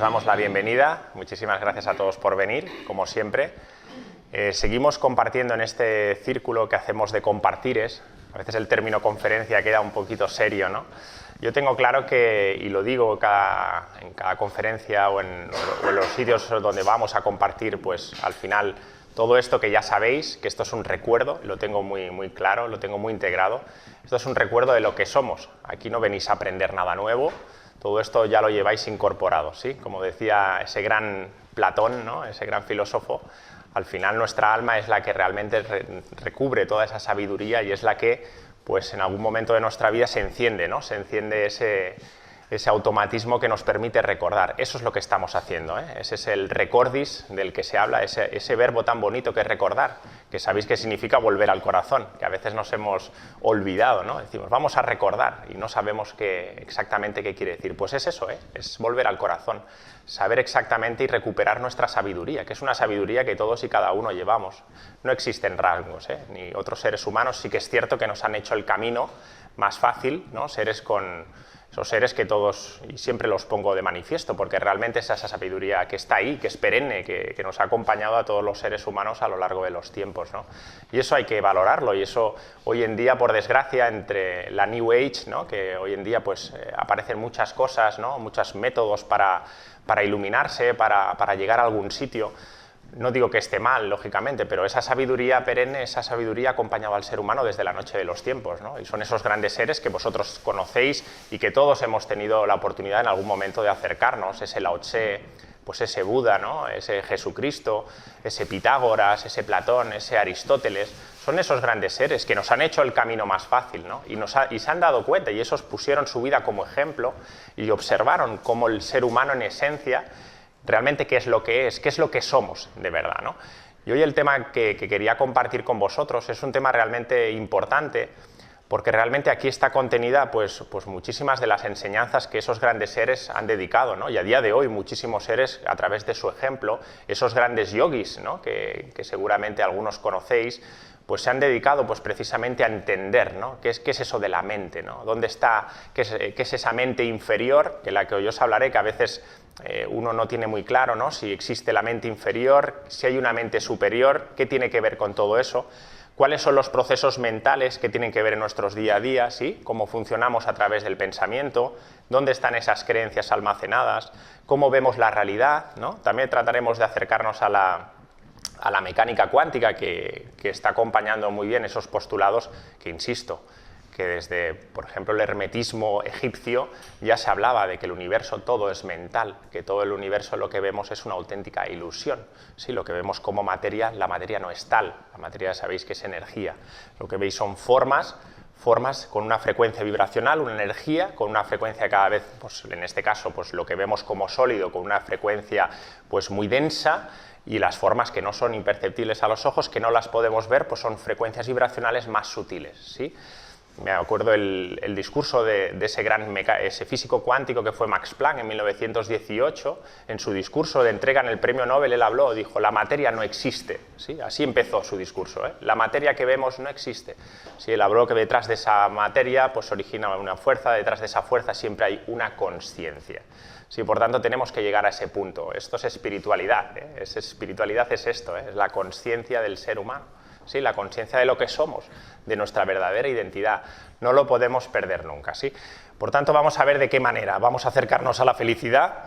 damos la bienvenida. Muchísimas gracias a todos por venir, como siempre. Seguimos compartiendo en este círculo que hacemos de compartires. A veces el término conferencia queda un poquito serio, ¿no? Yo tengo claro que, y lo digo en cada conferencia o en los sitios donde vamos a compartir, pues al final todo esto que ya sabéis, que esto es un recuerdo, lo tengo muy claro, lo tengo muy integrado. Esto es un recuerdo de lo que somos. Aquí no venís a aprender nada nuevo, todo esto ya lo lleváis incorporado, ¿sí? Como decía ese gran Platón, ¿no? Ese gran filósofo, al final nuestra alma es la que realmente recubre toda esa sabiduría y es la que, pues en algún momento de nuestra vida se enciende, ¿no? Se enciende ese automatismo que nos permite recordar. Eso es lo que estamos haciendo, ¿eh? Ese es el recordis del que se habla, ese verbo tan bonito que es recordar, que sabéis que significa volver al corazón, que a veces nos hemos olvidado, ¿no? Decimos, vamos a recordar y no sabemos exactamente qué quiere decir. Pues es eso, ¿eh? Es volver al corazón, saber exactamente y recuperar nuestra sabiduría, que es una sabiduría que todos y cada uno llevamos. No existen rasgos, ¿eh? Ni otros seres humanos, sí que es cierto que nos han hecho el camino más fácil, ¿no? Esos seres que todos, y siempre los pongo de manifiesto, porque realmente es esa sabiduría que está ahí, que es perenne, que nos ha acompañado a todos los seres humanos a lo largo de los tiempos, ¿no? Y eso hay que valorarlo, y eso hoy en día, por desgracia, entre la New Age, ¿no? Que hoy en día pues, aparecen muchas cosas, ¿no? Muchos métodos para iluminarse, para llegar a algún sitio. No digo que esté mal, lógicamente, pero esa sabiduría perenne, esa sabiduría ha acompañado al ser humano desde la noche de los tiempos, ¿no? Y son esos grandes seres que vosotros conocéis y que todos hemos tenido la oportunidad en algún momento de acercarnos, ese Lao Tse, pues ese Buda, ¿no? Ese Jesucristo, ese Pitágoras, ese Platón, ese Aristóteles. Son esos grandes seres que nos han hecho el camino más fácil, ¿no? Y se han dado cuenta, y esos pusieron su vida como ejemplo y observaron cómo el ser humano en esencia realmente qué es lo que somos de verdad, ¿no? Y hoy el tema que quería compartir con vosotros es un tema realmente importante, porque realmente aquí está contenida pues muchísimas de las enseñanzas que esos grandes seres han dedicado, ¿no? Y a día de hoy muchísimos seres, a través de su ejemplo, esos grandes yogis, ¿no? que seguramente algunos conocéis, pues se han dedicado pues precisamente a entender, ¿no? ¿Qué es eso de la mente, ¿no? ¿Dónde está? ¿Qué es esa mente inferior? De la que hoy os hablaré, que a veces uno no tiene muy claro, ¿no? Si existe la mente inferior, si hay una mente superior, ¿qué tiene que ver con todo eso? ¿Cuáles son los procesos mentales que tienen que ver en nuestros día a día? ¿Sí? ¿Cómo funcionamos a través del pensamiento? ¿Dónde están esas creencias almacenadas? ¿Cómo vemos la realidad, ¿no? También trataremos de acercarnos a la mecánica cuántica que está acompañando muy bien esos postulados que, insisto, que desde, por ejemplo, el hermetismo egipcio ya se hablaba de que el universo todo es mental, que todo el universo lo que vemos es una auténtica ilusión. Sí, lo que vemos como materia, la materia no es tal, la materia sabéis que es energía. Lo que veis son formas con una frecuencia vibracional, una energía con una frecuencia cada vez, pues en este caso, pues lo que vemos como sólido con una frecuencia pues muy densa, y las formas que no son imperceptibles a los ojos, que no las podemos ver, pues son frecuencias vibracionales más sutiles, ¿sí? Me acuerdo el discurso de ese físico cuántico que fue Max Planck en 1918, en su discurso de entrega en el premio Nobel, él habló, dijo, la materia no existe, ¿sí? Así empezó su discurso, ¿eh? La materia que vemos no existe. Sí, él habló que detrás de esa materia pues origina una fuerza, detrás de esa fuerza siempre hay una consciencia. Sí, por tanto, tenemos que llegar a ese punto. Esto es espiritualidad, ¿eh? Espiritualidad es esto, ¿eh? Es la consciencia del ser humano. ¿Sí? La conciencia de lo que somos, de nuestra verdadera identidad. No lo podemos perder nunca, ¿sí? Por tanto, vamos a ver de qué manera. Vamos a acercarnos a la felicidad,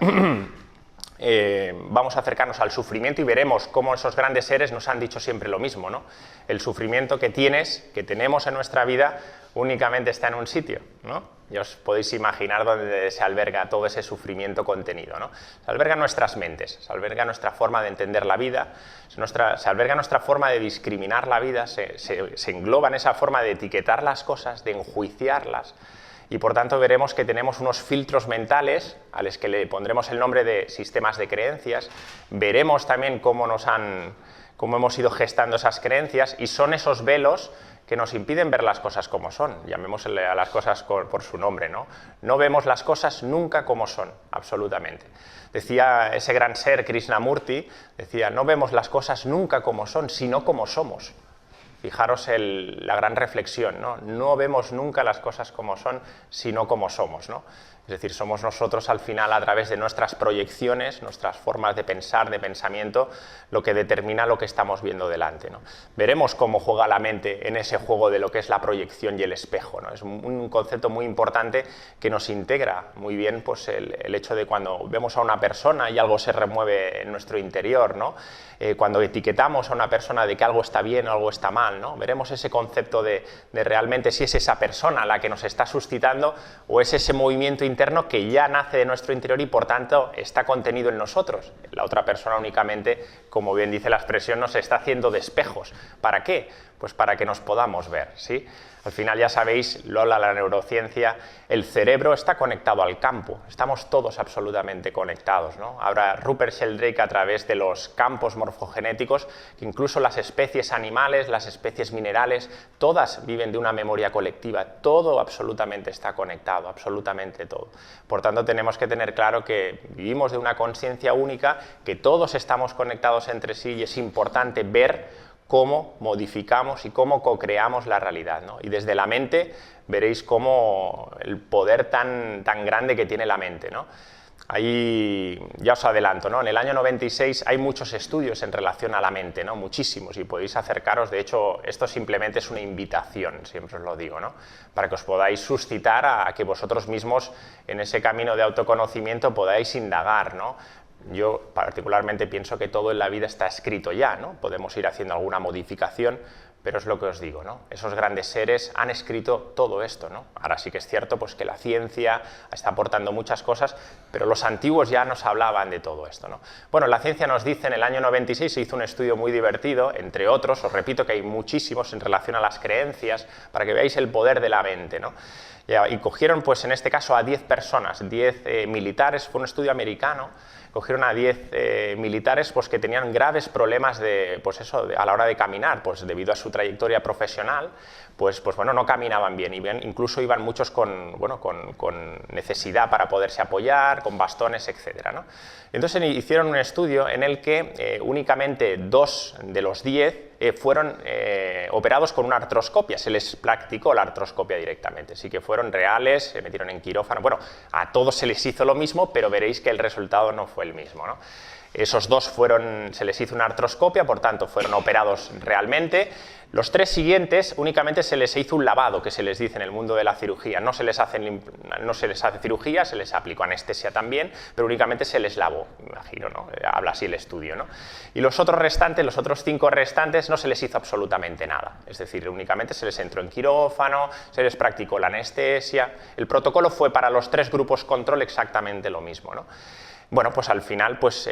vamos a acercarnos al sufrimiento y veremos cómo esos grandes seres nos han dicho siempre lo mismo, ¿no? El sufrimiento que tenemos en nuestra vida únicamente está en un sitio, ¿no? Ya os podéis imaginar dónde se alberga todo ese sufrimiento contenido, ¿no? Se alberga en nuestras mentes, se alberga nuestra forma de entender la vida, se alberga nuestra forma de discriminar la vida, se engloba en esa forma de etiquetar las cosas, de enjuiciarlas, y por tanto veremos que tenemos unos filtros mentales a los que le pondremos el nombre de sistemas de creencias. Veremos también cómo hemos ido gestando esas creencias, y son esos velos que nos impiden ver las cosas como son. Llamémosle a las cosas por su nombre, ¿no? No vemos las cosas nunca como son, absolutamente. Decía ese gran ser, Krishnamurti, decía, no vemos las cosas nunca como son, sino como somos. Fijaros la gran reflexión, ¿no? No vemos nunca las cosas como son, sino como somos, ¿no? Es decir, somos nosotros al final, a través de nuestras proyecciones, nuestras formas de pensar, de pensamiento, lo que determina lo que estamos viendo delante, ¿no? Veremos cómo juega la mente en ese juego de lo que es la proyección y el espejo, ¿no? Es un concepto muy importante que nos integra muy bien, pues, el hecho de cuando vemos a una persona y algo se remueve en nuestro interior, ¿no? Cuando etiquetamos a una persona de que algo está bien o algo está mal, ¿no? Veremos ese concepto de realmente si es esa persona la que nos está suscitando o es ese movimiento interno que ya nace de nuestro interior y por tanto está contenido en nosotros. La otra persona únicamente, como bien dice la expresión, nos está haciendo de espejos. ¿Para qué? Pues para que nos podamos ver, ¿sí? Al final ya sabéis, lo habla la neurociencia, el cerebro está conectado al campo, estamos todos absolutamente conectados, ¿no? Ahora Rupert Sheldrake, a través de los campos morfogenéticos, que incluso las especies animales, las especies minerales, todas viven de una memoria colectiva, todo absolutamente está conectado, absolutamente todo. Por tanto, tenemos que tener claro que vivimos de una conciencia única, que todos estamos conectados entre sí y es importante ver cómo modificamos y cómo co-creamos la realidad, ¿no? Y desde la mente veréis cómo el poder tan grande que tiene la mente, ¿no? Ahí ya os adelanto, ¿no? En el año 96 hay muchos estudios en relación a la mente, ¿no? Muchísimos, y podéis acercaros. De hecho, esto simplemente es una invitación, siempre os lo digo, ¿no? Para que os podáis suscitar a que vosotros mismos en ese camino de autoconocimiento podáis indagar, ¿no? Yo particularmente pienso que todo en la vida está escrito ya, ¿no? Podemos ir haciendo alguna modificación, pero es lo que os digo, ¿no? Esos grandes seres han escrito todo esto, ¿no? Ahora sí que es cierto, pues, que la ciencia está aportando muchas cosas, pero los antiguos ya nos hablaban de todo esto, ¿no? Bueno, la ciencia nos dice, en el año 96 se hizo un estudio muy divertido, entre otros, os repito que hay muchísimos en relación a las creencias, para que veáis el poder de la mente, ¿no? Y cogieron, pues en este caso, a 10 personas, 10 militares, fue un estudio americano. Cogieron a 10 militares, pues, que tenían graves problemas a la hora de caminar, pues debido a su trayectoria profesional, pues bueno, no caminaban bien, incluso iban muchos con necesidad para poderse apoyar, con bastones, etcétera, ¿no? Entonces hicieron un estudio en el que únicamente 2 de los 10 fueron operados con una artroscopia, se les practicó la artroscopia directamente, sí que fueron reales, se metieron en quirófano, bueno, a todos se les hizo lo mismo, pero veréis que el resultado no fue el mismo, ¿no? Esos 2 se les hizo una artroscopia, por tanto fueron operados realmente. Los 3 siguientes únicamente se les hizo un lavado, que se les dice en el mundo de la cirugía. No se les hace cirugía, se les aplicó anestesia también, pero únicamente se les lavó, me imagino, ¿no? Habla así el estudio, ¿no? Y los otros 5 restantes no se les hizo absolutamente nada. Es decir, únicamente se les entró en quirófano, se les practicó la anestesia. El protocolo fue para los 3 grupos control exactamente lo mismo, ¿no? Bueno, pues al final, pues,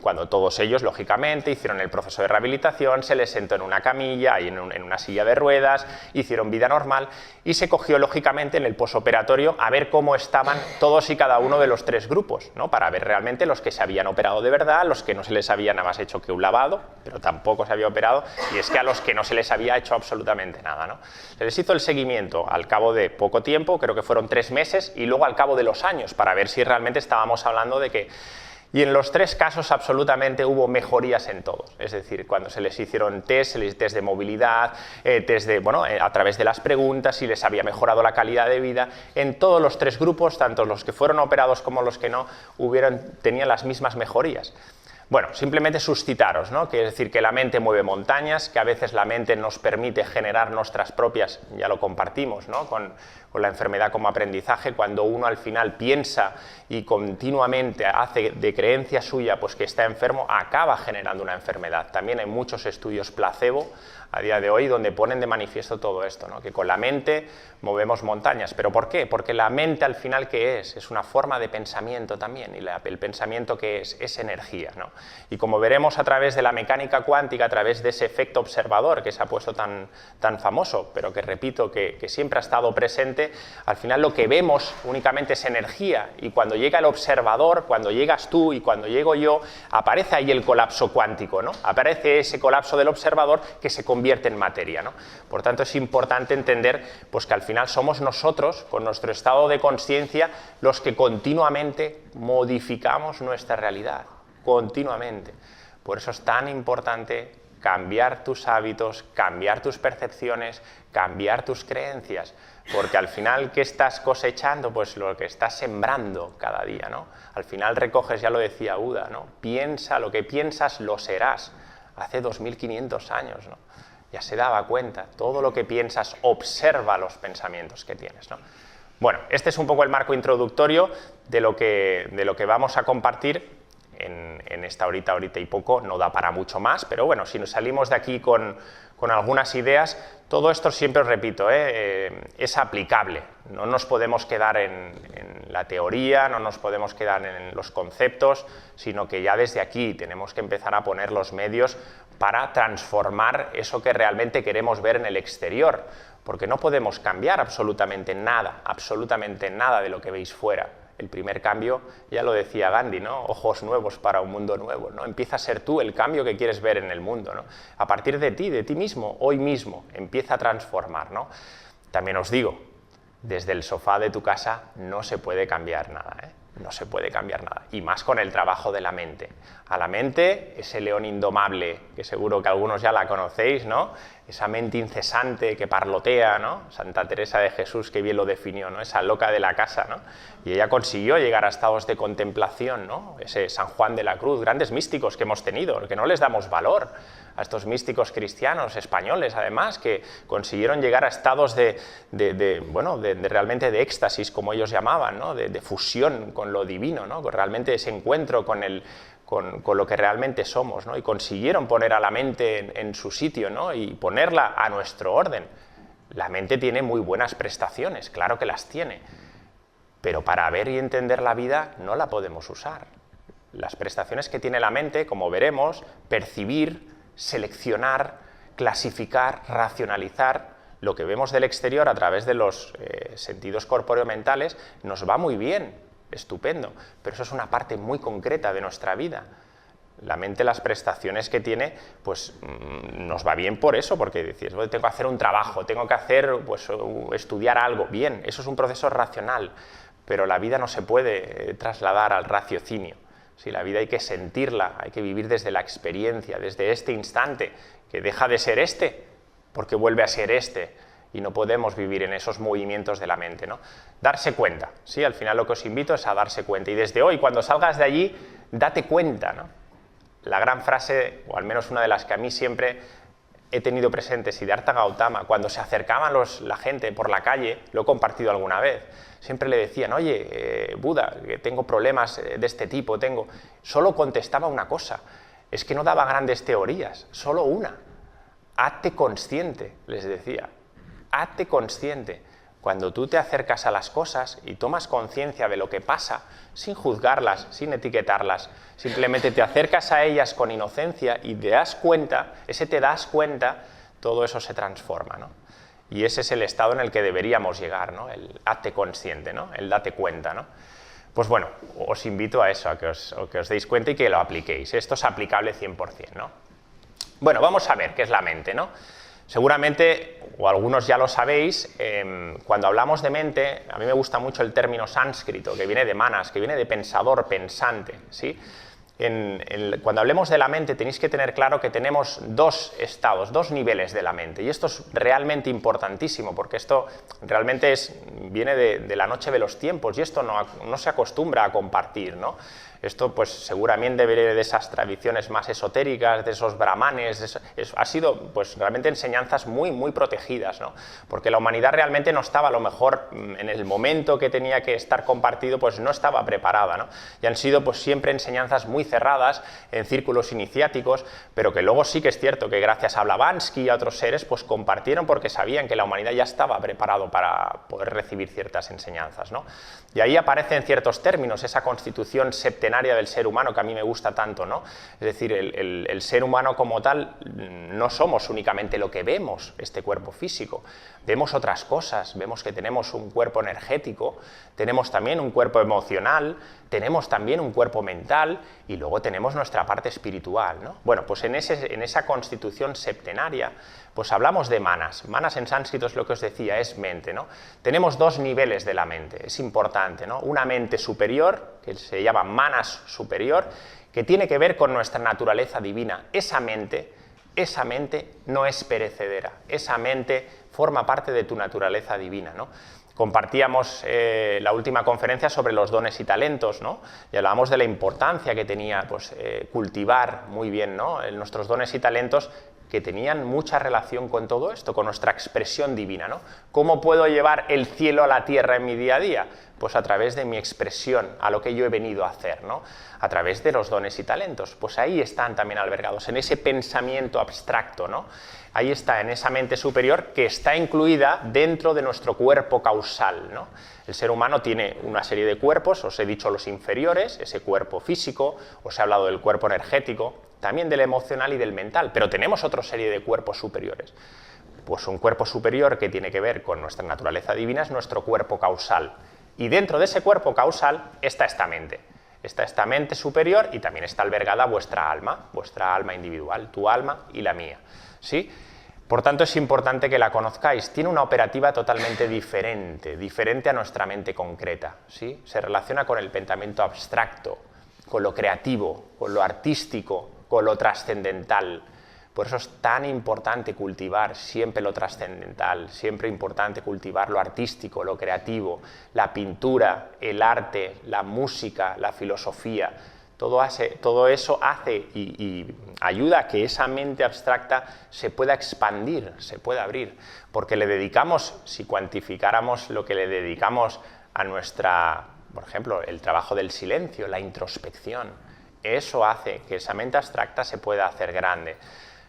cuando todos ellos, lógicamente, hicieron el proceso de rehabilitación, se les sentó en una camilla y en una silla de ruedas, hicieron vida normal y se cogió, lógicamente, en el posoperatorio a ver cómo estaban todos y cada uno de los 3 grupos, ¿no? Para ver realmente los que se habían operado de verdad, los que no se les había nada más hecho que un lavado, pero tampoco se había operado, y es que a los que no se les había hecho absolutamente nada, ¿no? Se les hizo el seguimiento al cabo de poco tiempo, creo que fueron 3 meses, y luego al cabo de los años, para ver si realmente estábamos hablando de que... Y en los 3 casos absolutamente hubo mejorías en todos, es decir, cuando se les hicieron test de movilidad, a través de las preguntas, si les había mejorado la calidad de vida, en todos los 3 grupos, tanto los que fueron operados como los que no, tenían las mismas mejorías. Bueno, simplemente suscitaros, ¿no? Que es decir, que la mente mueve montañas, que a veces la mente nos permite generar nuestras propias, ya lo compartimos, ¿no? Con la enfermedad como aprendizaje, cuando uno al final piensa y continuamente hace de creencia suya pues que está enfermo, acaba generando una enfermedad. También hay muchos estudios placebo a día de hoy donde ponen de manifiesto todo esto, ¿no? Que con la mente movemos montañas. ¿Pero por qué? Porque la mente al final, ¿qué es? Es una forma de pensamiento también, y el pensamiento, ¿qué es? Es energía, ¿no? Y como veremos a través de la mecánica cuántica, a través de ese efecto observador que se ha puesto tan famoso, pero que repito que siempre ha estado presente, al final lo que vemos únicamente es energía, y cuando llega el observador, cuando llegas tú y cuando llego yo, aparece ahí el colapso cuántico, ¿no? Aparece ese colapso del observador que se convierte en materia, ¿no? Por tanto, es importante entender pues, que al final somos nosotros, con nuestro estado de conciencia, los que continuamente modificamos nuestra realidad, continuamente. Por eso es tan importante cambiar tus hábitos, cambiar tus percepciones, cambiar tus creencias, porque al final, ¿qué estás cosechando? Pues lo que estás sembrando cada día, ¿no? Al final recoges, ya lo decía Buda, ¿no? Piensa, lo que piensas lo serás. Hace 2500 años, ¿no? Ya se daba cuenta, todo lo que piensas, observa los pensamientos que tienes, ¿no? Bueno, este es un poco el marco introductorio de lo que vamos a compartir en esta horita y poco. No da para mucho más, pero bueno, si nos salimos de aquí con algunas ideas, todo esto, siempre os repito, es aplicable. No nos podemos quedar en la teoría, no nos podemos quedar en los conceptos, sino que ya desde aquí tenemos que empezar a poner los medios para transformar eso que realmente queremos ver en el exterior, porque no podemos cambiar absolutamente nada de lo que veis fuera. El primer cambio, ya lo decía Gandhi, ¿no? Ojos nuevos para un mundo nuevo, ¿no? Empieza a ser tú el cambio que quieres ver en el mundo, ¿no? A partir de ti mismo, hoy mismo, empieza a transformar, ¿no? También os digo, desde el sofá de tu casa no se puede cambiar nada, ¿eh? No se puede cambiar nada, y más con el trabajo de la mente. A la mente, ese león indomable, que seguro que algunos ya la conocéis, ¿no? Esa mente incesante que parlotea, ¿no? Santa Teresa de Jesús, que bien lo definió, ¿no? Esa loca de la casa, ¿no? Y ella consiguió llegar a estados de contemplación, ¿no? Ese San Juan de la Cruz, grandes místicos que hemos tenido, que no les damos valor, a estos místicos cristianos, españoles además, que consiguieron llegar a estados realmente de éxtasis, como ellos llamaban, ¿no? De fusión con lo divino, ¿no? Realmente ese encuentro con lo que realmente somos, ¿no? Y consiguieron poner a la mente en su sitio, ¿no? Y ponerla a nuestro orden. La mente tiene muy buenas prestaciones, claro que las tiene, pero para ver y entender la vida no la podemos usar. Las prestaciones que tiene la mente, como veremos, percibir, seleccionar, clasificar, racionalizar, lo que vemos del exterior a través de los sentidos corpóreo-mentales, nos va muy bien, estupendo, pero eso es una parte muy concreta de nuestra vida. La mente, las prestaciones que tiene, pues nos va bien por eso, porque decís, tengo que hacer un trabajo, tengo que hacer, pues, estudiar algo, bien, eso es un proceso racional, pero la vida no se puede trasladar al raciocinio. Si la vida hay que sentirla, hay que vivir desde la experiencia, desde este instante, que deja de ser este, porque vuelve a ser este, y no podemos vivir en esos movimientos de la mente, ¿no? Darse cuenta, ¿sí? Al final lo que os invito es a darse cuenta, y desde hoy, cuando salgas de allí, date cuenta, ¿no? La gran frase, o al menos una de las que a mí siempre he tenido presente, Siddhartha Gautama, cuando se acercaban la gente por la calle, lo he compartido alguna vez, siempre le decían, oye, Buda, que tengo problemas de este tipo, solo contestaba una cosa, es que no daba grandes teorías, solo una. Hazte consciente, les decía, hazte consciente. Cuando tú te acercas a las cosas y tomas conciencia de lo que pasa, sin juzgarlas, sin etiquetarlas, simplemente te acercas a ellas con inocencia y te das cuenta, todo eso se transforma, ¿no? Y ese es el estado en el que deberíamos llegar, ¿no? El hazte consciente, ¿no? El date cuenta, ¿no? Pues bueno, os invito a eso, a que os deis cuenta y que lo apliquéis. Esto es aplicable 100%, ¿no? Bueno, vamos a ver qué es la mente, ¿no? Seguramente, o algunos ya lo sabéis, cuando hablamos de mente, a mí me gusta mucho el término sánscrito, que viene de manas, que viene de pensador, pensante, ¿sí? Cuando hablemos de la mente tenéis que tener claro que tenemos dos estados, dos niveles de la mente, y esto es realmente importantísimo, porque esto realmente viene de la noche de los tiempos, y esto no se acostumbra a compartir, ¿no? Esto pues seguramente viene de esas tradiciones más esotéricas, de esos brahmanes, ha sido pues realmente enseñanzas muy, muy protegidas, ¿no? Porque la humanidad realmente no estaba, a lo mejor en el momento que tenía que estar compartido, pues no estaba preparada, ¿no? Y han sido pues siempre enseñanzas muy cerradas en círculos iniciáticos, pero que luego sí que es cierto que gracias a Blavatsky y a otros seres pues compartieron porque sabían que la humanidad ya estaba preparado para poder recibir ciertas enseñanzas, ¿no? Y ahí aparecen ciertos términos, esa constitución septenaria del ser humano que a mí me gusta tanto, ¿no? Es decir, el ser humano como tal no somos únicamente lo que vemos, este cuerpo físico, vemos otras cosas, vemos que tenemos un cuerpo energético, tenemos también un cuerpo emocional, tenemos también un cuerpo mental y luego tenemos nuestra parte espiritual, ¿no? Bueno, pues en esa constitución septenaria pues hablamos de manas. Manas en sánscrito es lo que os decía, es mente, ¿no? Tenemos dos niveles de la mente, es importante, ¿no? Una mente superior, que se llama manas superior, que tiene que ver con nuestra naturaleza divina. Esa mente esa mente no es perecedera, esa mente forma parte de tu naturaleza divina, ¿no? Compartíamos la última conferencia sobre los dones y talentos, ¿no? Y hablábamos de la importancia que tenía pues, cultivar muy bien, ¿no? Nuestros dones y talentos, que tenían mucha relación con todo esto, con nuestra expresión divina, ¿no? ¿Cómo puedo llevar el cielo a la tierra en mi día a día? Pues a través de mi expresión, a lo que yo he venido a hacer, ¿no? A través de los dones y talentos. Pues ahí están también albergados, en ese pensamiento abstracto, ¿no? Ahí está, en esa mente superior que está incluida dentro de nuestro cuerpo causal, ¿no? El ser humano tiene una serie de cuerpos, os he dicho los inferiores, ese cuerpo físico, os he hablado del cuerpo energético, también del emocional y del mental, pero tenemos otra serie de cuerpos superiores. Pues un cuerpo superior que tiene que ver con nuestra naturaleza divina es nuestro cuerpo causal. Y dentro de ese cuerpo causal está esta mente. Está esta mente superior y también está albergada vuestra alma individual, tu alma y la mía, ¿sí? Por tanto, es importante que la conozcáis. Tiene una operativa totalmente diferente a nuestra mente concreta, ¿sí? Se relaciona con el pensamiento abstracto, con lo creativo, con lo artístico, con lo trascendental. Por eso es tan importante cultivar siempre lo trascendental, siempre importante cultivar lo artístico, lo creativo, la pintura, el arte, la música, la filosofía. Todo eso hace y ayuda a que esa mente abstracta se pueda expandir, se pueda abrir, porque le dedicamos, si cuantificáramos lo que le dedicamos a nuestra, por ejemplo, el trabajo del silencio, la introspección, eso hace que esa mente abstracta se pueda hacer grande.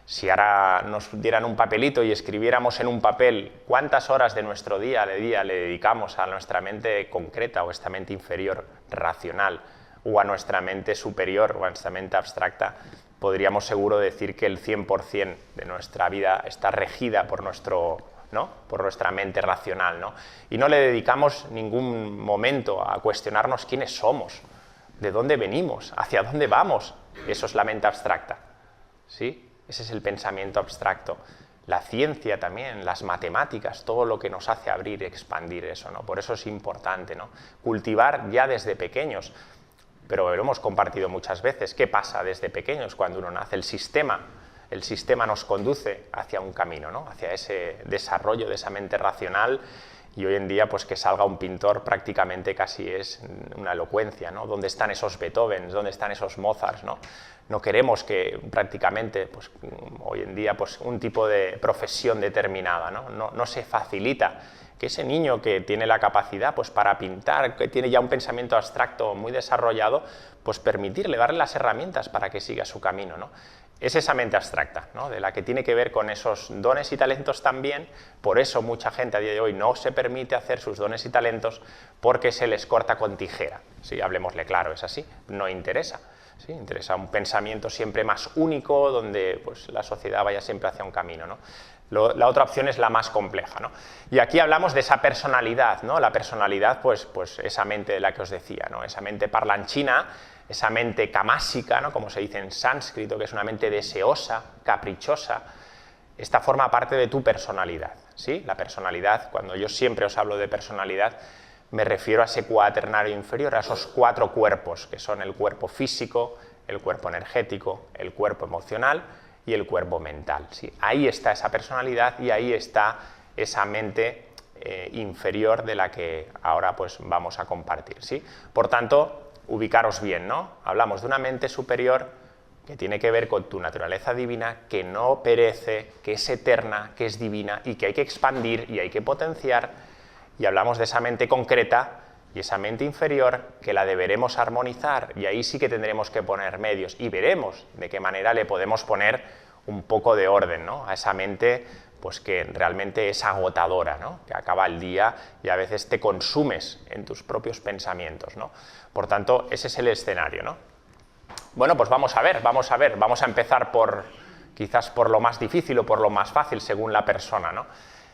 Si ahora nos dieran un papelito y escribiéramos en un papel cuántas horas de nuestro día le dedicamos a nuestra mente concreta o esta mente inferior, racional, o a nuestra mente superior o a nuestra mente abstracta, podríamos seguro decir que el 100% de nuestra vida está regida por nuestra mente racional, ¿no? Y no le dedicamos ningún momento a cuestionarnos quiénes somos, de dónde venimos, hacia dónde vamos. Eso es la mente abstracta, ¿sí? Ese es el pensamiento abstracto. La ciencia también, las matemáticas, todo lo que nos hace abrir y expandir eso, ¿no? Por eso es importante, ¿no? Cultivar ya desde pequeños. Pero lo hemos compartido muchas veces. ¿Qué pasa desde pequeños cuando uno nace? El sistema nos conduce hacia un camino, ¿no? Hacia ese desarrollo de esa mente racional, y hoy en día pues que salga un pintor prácticamente casi es una elocuencia, ¿no? ¿Dónde están esos Beethovens? ¿Dónde están esos Mozarts? ¿No? No queremos que prácticamente pues, hoy en día pues, un tipo de profesión determinada, ¿no? No se facilita que ese niño que tiene la capacidad pues, para pintar, que tiene ya un pensamiento abstracto muy desarrollado, pues permitirle, darle las herramientas para que siga su camino, ¿no? Es esa mente abstracta, ¿no? De la que tiene que ver con esos dones y talentos también. Por eso mucha gente a día de hoy no se permite hacer sus dones y talentos porque se les corta con tijera. Sí, hablemosle claro, es así, no interesa. ¿Sí? Interesa un pensamiento siempre más único, donde pues, la sociedad vaya siempre hacia un camino, ¿no? La otra opción es la más compleja, ¿no? Y aquí hablamos de esa personalidad, ¿no? La personalidad, pues esa mente de la que os decía, ¿no? Esa mente parlanchina, esa mente camásica, ¿no? Como se dice en sánscrito, que es una mente deseosa, caprichosa. Esta forma parte de tu personalidad, ¿sí? La personalidad, cuando yo siempre os hablo de personalidad, me refiero a ese cuaternario inferior, a esos 4 cuerpos, que son el cuerpo físico, el cuerpo energético, el cuerpo emocional y el cuerpo mental, ¿sí? Ahí está esa personalidad y ahí está esa mente inferior de la que ahora pues, vamos a compartir, ¿sí? Por tanto, ubicaros bien, ¿no? Hablamos de una mente superior que tiene que ver con tu naturaleza divina, que no perece, que es eterna, que es divina y que hay que expandir y hay que potenciar. Y hablamos de esa mente concreta y esa mente inferior que la deberemos armonizar, y ahí sí que tendremos que poner medios y veremos de qué manera le podemos poner un poco de orden, ¿no? A esa mente pues que realmente es agotadora, ¿no? Que acaba el día y a veces te consumes en tus propios pensamientos, ¿no? Por tanto, ese es el escenario, ¿no? Bueno, pues vamos a empezar quizás por lo más difícil o por lo más fácil según la persona, ¿no?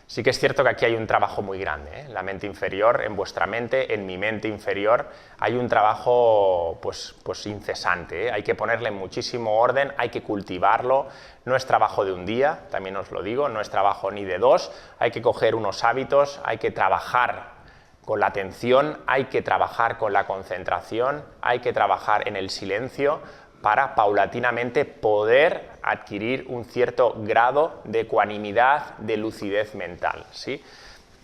Sí que es cierto que aquí hay un trabajo muy grande, ¿eh? La mente inferior, en vuestra mente, en mi mente inferior, hay un trabajo pues incesante, ¿eh? Hay que ponerle muchísimo orden, hay que cultivarlo, no es trabajo de un día, también os lo digo, no es trabajo ni de 2, hay que coger unos hábitos, hay que trabajar con la atención, hay que trabajar con la concentración, hay que trabajar en el silencio para paulatinamente poder adquirir un cierto grado de ecuanimidad, de lucidez mental, ¿sí?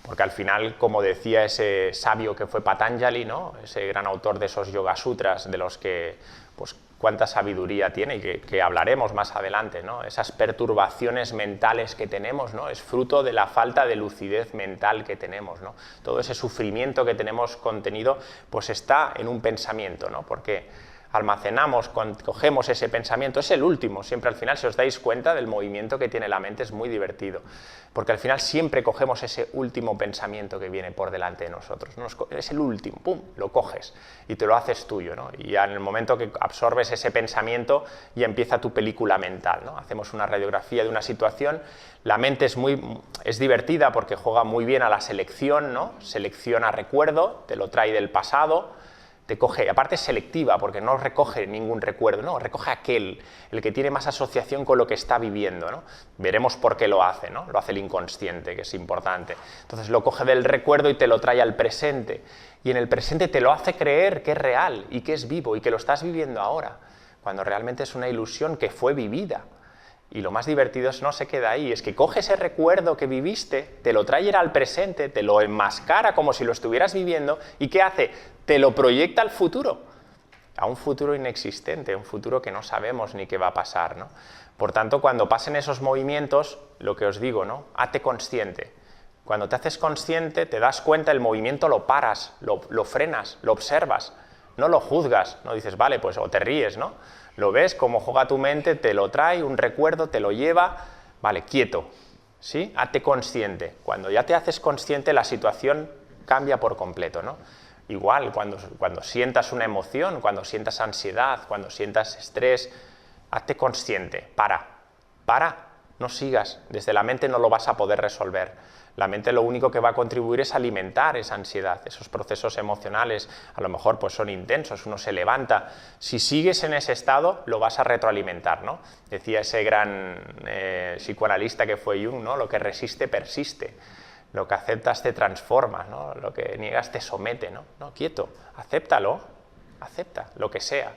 Porque al final, como decía ese sabio que fue Patanjali, ¿no? Ese gran autor de esos Yoga Sutras, de los que, pues, cuánta sabiduría tiene y que hablaremos más adelante, ¿no? Esas perturbaciones mentales que tenemos, ¿no? Es fruto de la falta de lucidez mental que tenemos, ¿no? Todo ese sufrimiento que tenemos contenido, pues está en un pensamiento, ¿no? Porque almacenamos, cuando cogemos ese pensamiento, es el último, siempre al final, si os dais cuenta del movimiento que tiene la mente, es muy divertido, porque al final siempre cogemos ese último pensamiento que viene por delante de nosotros, ¿no? Es el último, pum, lo coges y te lo haces tuyo, ¿no? Y ya en el momento que absorbes ese pensamiento, ya empieza tu película mental, ¿no? Hacemos una radiografía de una situación, la mente es divertida porque juega muy bien a la selección, ¿no? Selecciona recuerdo, te lo trae del pasado, te coge, aparte es selectiva porque no recoge ningún recuerdo, no, recoge aquel, el que tiene más asociación con lo que está viviendo, ¿no? Veremos por qué lo hace, ¿no? Lo hace el inconsciente, que es importante. Entonces lo coge del recuerdo y te lo trae al presente, y en el presente te lo hace creer que es real y que es vivo y que lo estás viviendo ahora, cuando realmente es una ilusión que fue vivida. Y lo más divertido no se queda ahí, es que coge ese recuerdo que viviste, te lo trae al presente, te lo enmascara como si lo estuvieras viviendo, ¿y qué hace? Te lo proyecta al futuro, a un futuro inexistente, un futuro que no sabemos ni qué va a pasar, ¿no? Por tanto, cuando pasen esos movimientos, lo que os digo, ¿no? Hazte consciente. Cuando te haces consciente, te das cuenta, el movimiento lo paras, lo frenas, lo observas, no lo juzgas, no dices, vale, pues o te ríes, ¿no? Lo ves, cómo juega tu mente, te lo trae, un recuerdo, te lo lleva, vale, quieto, ¿sí? Hazte consciente. Cuando ya te haces consciente, la situación cambia por completo, ¿no? Igual, cuando sientas una emoción, cuando sientas ansiedad, cuando sientas estrés, hazte consciente, para, no sigas, desde la mente no lo vas a poder resolver. La mente lo único que va a contribuir es alimentar esa ansiedad, esos procesos emocionales, a lo mejor pues son intensos, uno se levanta. Si sigues en ese estado, lo vas a retroalimentar, ¿no? Decía ese gran psicoanalista que fue Jung, ¿no? Lo que resiste, persiste. Lo que aceptas te transforma, ¿no? Lo que niegas te somete, ¿no? No, quieto, acéptalo, acepta lo que sea.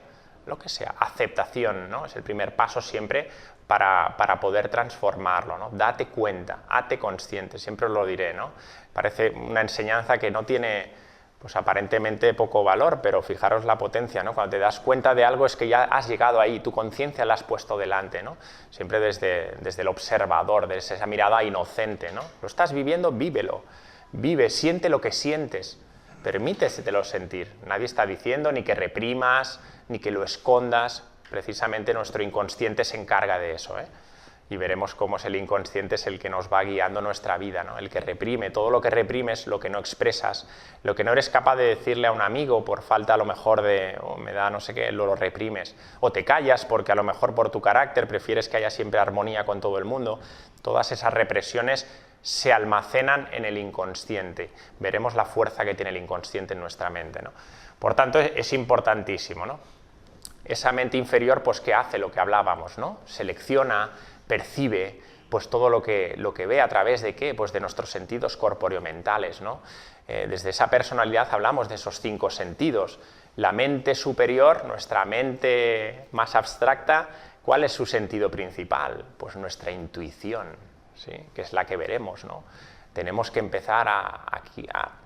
Aceptación, ¿no? Es el primer paso siempre para poder transformarlo, ¿no? Date cuenta, hazte consciente, siempre os lo diré, ¿no? Parece una enseñanza que no tiene, pues aparentemente poco valor, pero fijaros la potencia, ¿no? Cuando te das cuenta de algo es que ya has llegado ahí, tu conciencia la has puesto delante, ¿no? Siempre desde el observador, desde esa mirada inocente, ¿no? Lo estás viviendo, vívelo, vive, siente lo que sientes, permítetelo sentir. Nadie está diciendo ni que reprimas, ni que lo escondas, precisamente nuestro inconsciente se encarga de eso, ¿eh? Y veremos cómo es el inconsciente es el que nos va guiando nuestra vida, ¿no? El que reprime, todo lo que reprimes, lo que no expresas, lo que no eres capaz de decirle a un amigo por falta a lo mejor de, oh, me da no sé qué, lo reprimes, o te callas porque a lo mejor por tu carácter prefieres que haya siempre armonía con todo el mundo. Todas esas represiones se almacenan en el inconsciente. Veremos la fuerza que tiene el inconsciente en nuestra mente, ¿no? Por tanto, es importantísimo, ¿no? Esa mente inferior, pues, ¿qué hace? Lo que hablábamos, ¿no? Selecciona, percibe, pues, todo lo que ve a través de ¿qué? Pues de nuestros sentidos corpóreo-mentales, ¿no? Desde esa personalidad hablamos de esos 5 sentidos. La mente superior, nuestra mente más abstracta, ¿cuál es su sentido principal? Pues nuestra intuición, ¿sí? Que es la que veremos, ¿no? Tenemos que empezar a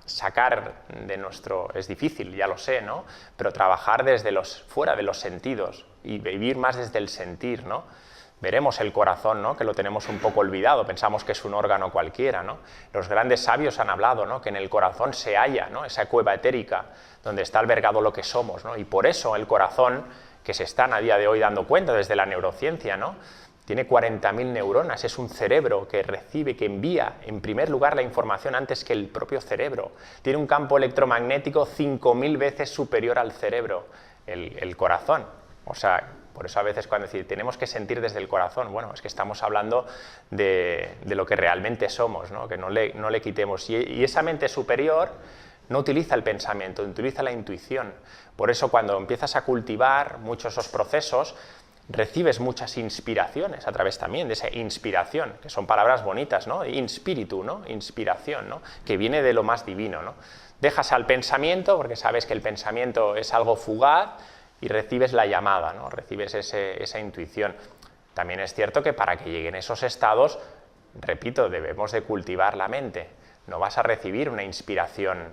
sacar de nuestro... Es difícil, ya lo sé, ¿no? Pero trabajar fuera de los sentidos y vivir más desde el sentir, ¿no? Veremos el corazón, ¿no? Que lo tenemos un poco olvidado, pensamos que es un órgano cualquiera, ¿no? Los grandes sabios han hablado, ¿no? Que en el corazón se halla, ¿no? Esa cueva etérica donde está albergado lo que somos, ¿no? Y por eso el corazón, que se están a día de hoy dando cuenta desde la neurociencia, ¿no? Tiene 40.000 neuronas, es un cerebro que recibe, que envía en primer lugar la información antes que el propio cerebro. Tiene un campo electromagnético 5.000 veces superior al cerebro, el corazón. O sea, por eso a veces cuando decimos tenemos que sentir desde el corazón, bueno, es que estamos hablando de lo que realmente somos, ¿no? Que no le quitemos. Y esa mente superior no utiliza el pensamiento, utiliza la intuición. Por eso cuando empiezas a cultivar muchos esos procesos, recibes muchas inspiraciones a través también de esa inspiración, que son palabras bonitas, ¿no? Inspiritu, ¿no? Inspiración, ¿no? Que viene de lo más divino, ¿no? Dejas al pensamiento, porque sabes que el pensamiento es algo fugaz, y recibes la llamada, ¿no? Recibes esa intuición. También es cierto que para que lleguen esos estados, repito, debemos de cultivar la mente. No vas a recibir una inspiración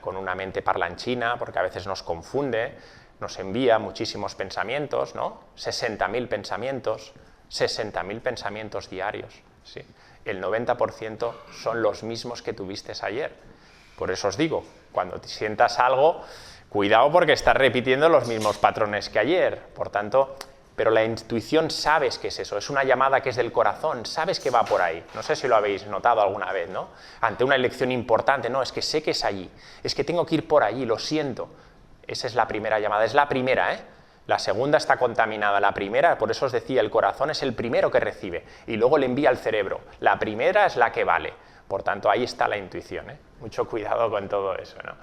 con una mente parlanchina, porque a veces nos confunde, nos envía muchísimos pensamientos, ¿no? 60.000 pensamientos, 60.000 pensamientos diarios, ¿sí? El 90% son los mismos que tuviste ayer. Por eso os digo, cuando te sientas algo, cuidado porque estás repitiendo los mismos patrones que ayer. Por tanto, pero la intuición sabes que es eso, es una llamada que es del corazón, sabes que va por ahí. No sé si lo habéis notado alguna vez, ¿no? Ante una elección importante, no, es que sé que es allí, es que tengo que ir por allí, lo siento. Esa es la primera llamada, es la primera, ¿eh? La segunda está contaminada, la primera, por eso os decía, el corazón es el primero que recibe y luego le envía al cerebro. La primera es la que vale. Por tanto, ahí está la intuición, ¿eh? Mucho cuidado con todo eso, ¿no?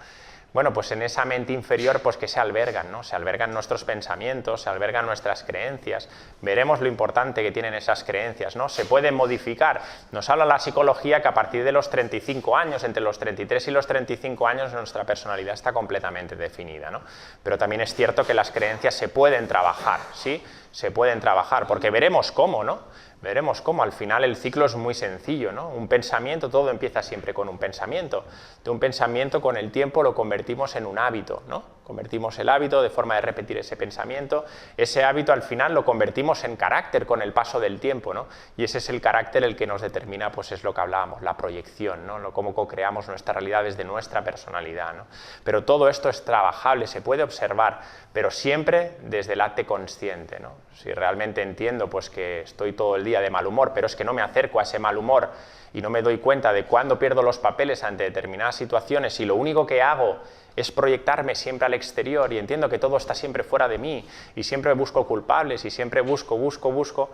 Bueno, pues en esa mente inferior, pues que se albergan, ¿no? Se albergan nuestros pensamientos, se albergan nuestras creencias. Veremos lo importante que tienen esas creencias, ¿no? Se pueden modificar. Nos habla la psicología que a partir de los 35 años, entre los 33 y los 35 años, nuestra personalidad está completamente definida, ¿no? Pero también es cierto que las creencias se pueden trabajar, ¿sí? Se pueden trabajar, porque veremos cómo, ¿no? Veremos cómo al final el ciclo es muy sencillo, ¿no? Un pensamiento, todo empieza siempre con un pensamiento. De un pensamiento con el tiempo lo convertimos en un hábito, ¿no? Convertimos el hábito de forma de repetir ese pensamiento. Ese hábito al final lo convertimos en carácter con el paso del tiempo, ¿no? Y ese es el carácter el que nos determina, pues es lo que hablábamos, la proyección, ¿no? Cómo co-creamos nuestra realidad desde nuestra personalidad, ¿no? Pero todo esto es trabajable, se puede observar, pero siempre desde el acto consciente, ¿no? Si realmente entiendo pues que estoy todo el día de mal humor, pero es que no me acerco a ese mal humor y no me doy cuenta de cuándo pierdo los papeles ante determinadas situaciones y lo único que hago es proyectarme siempre al exterior y entiendo que todo está siempre fuera de mí y siempre busco culpables y siempre busco,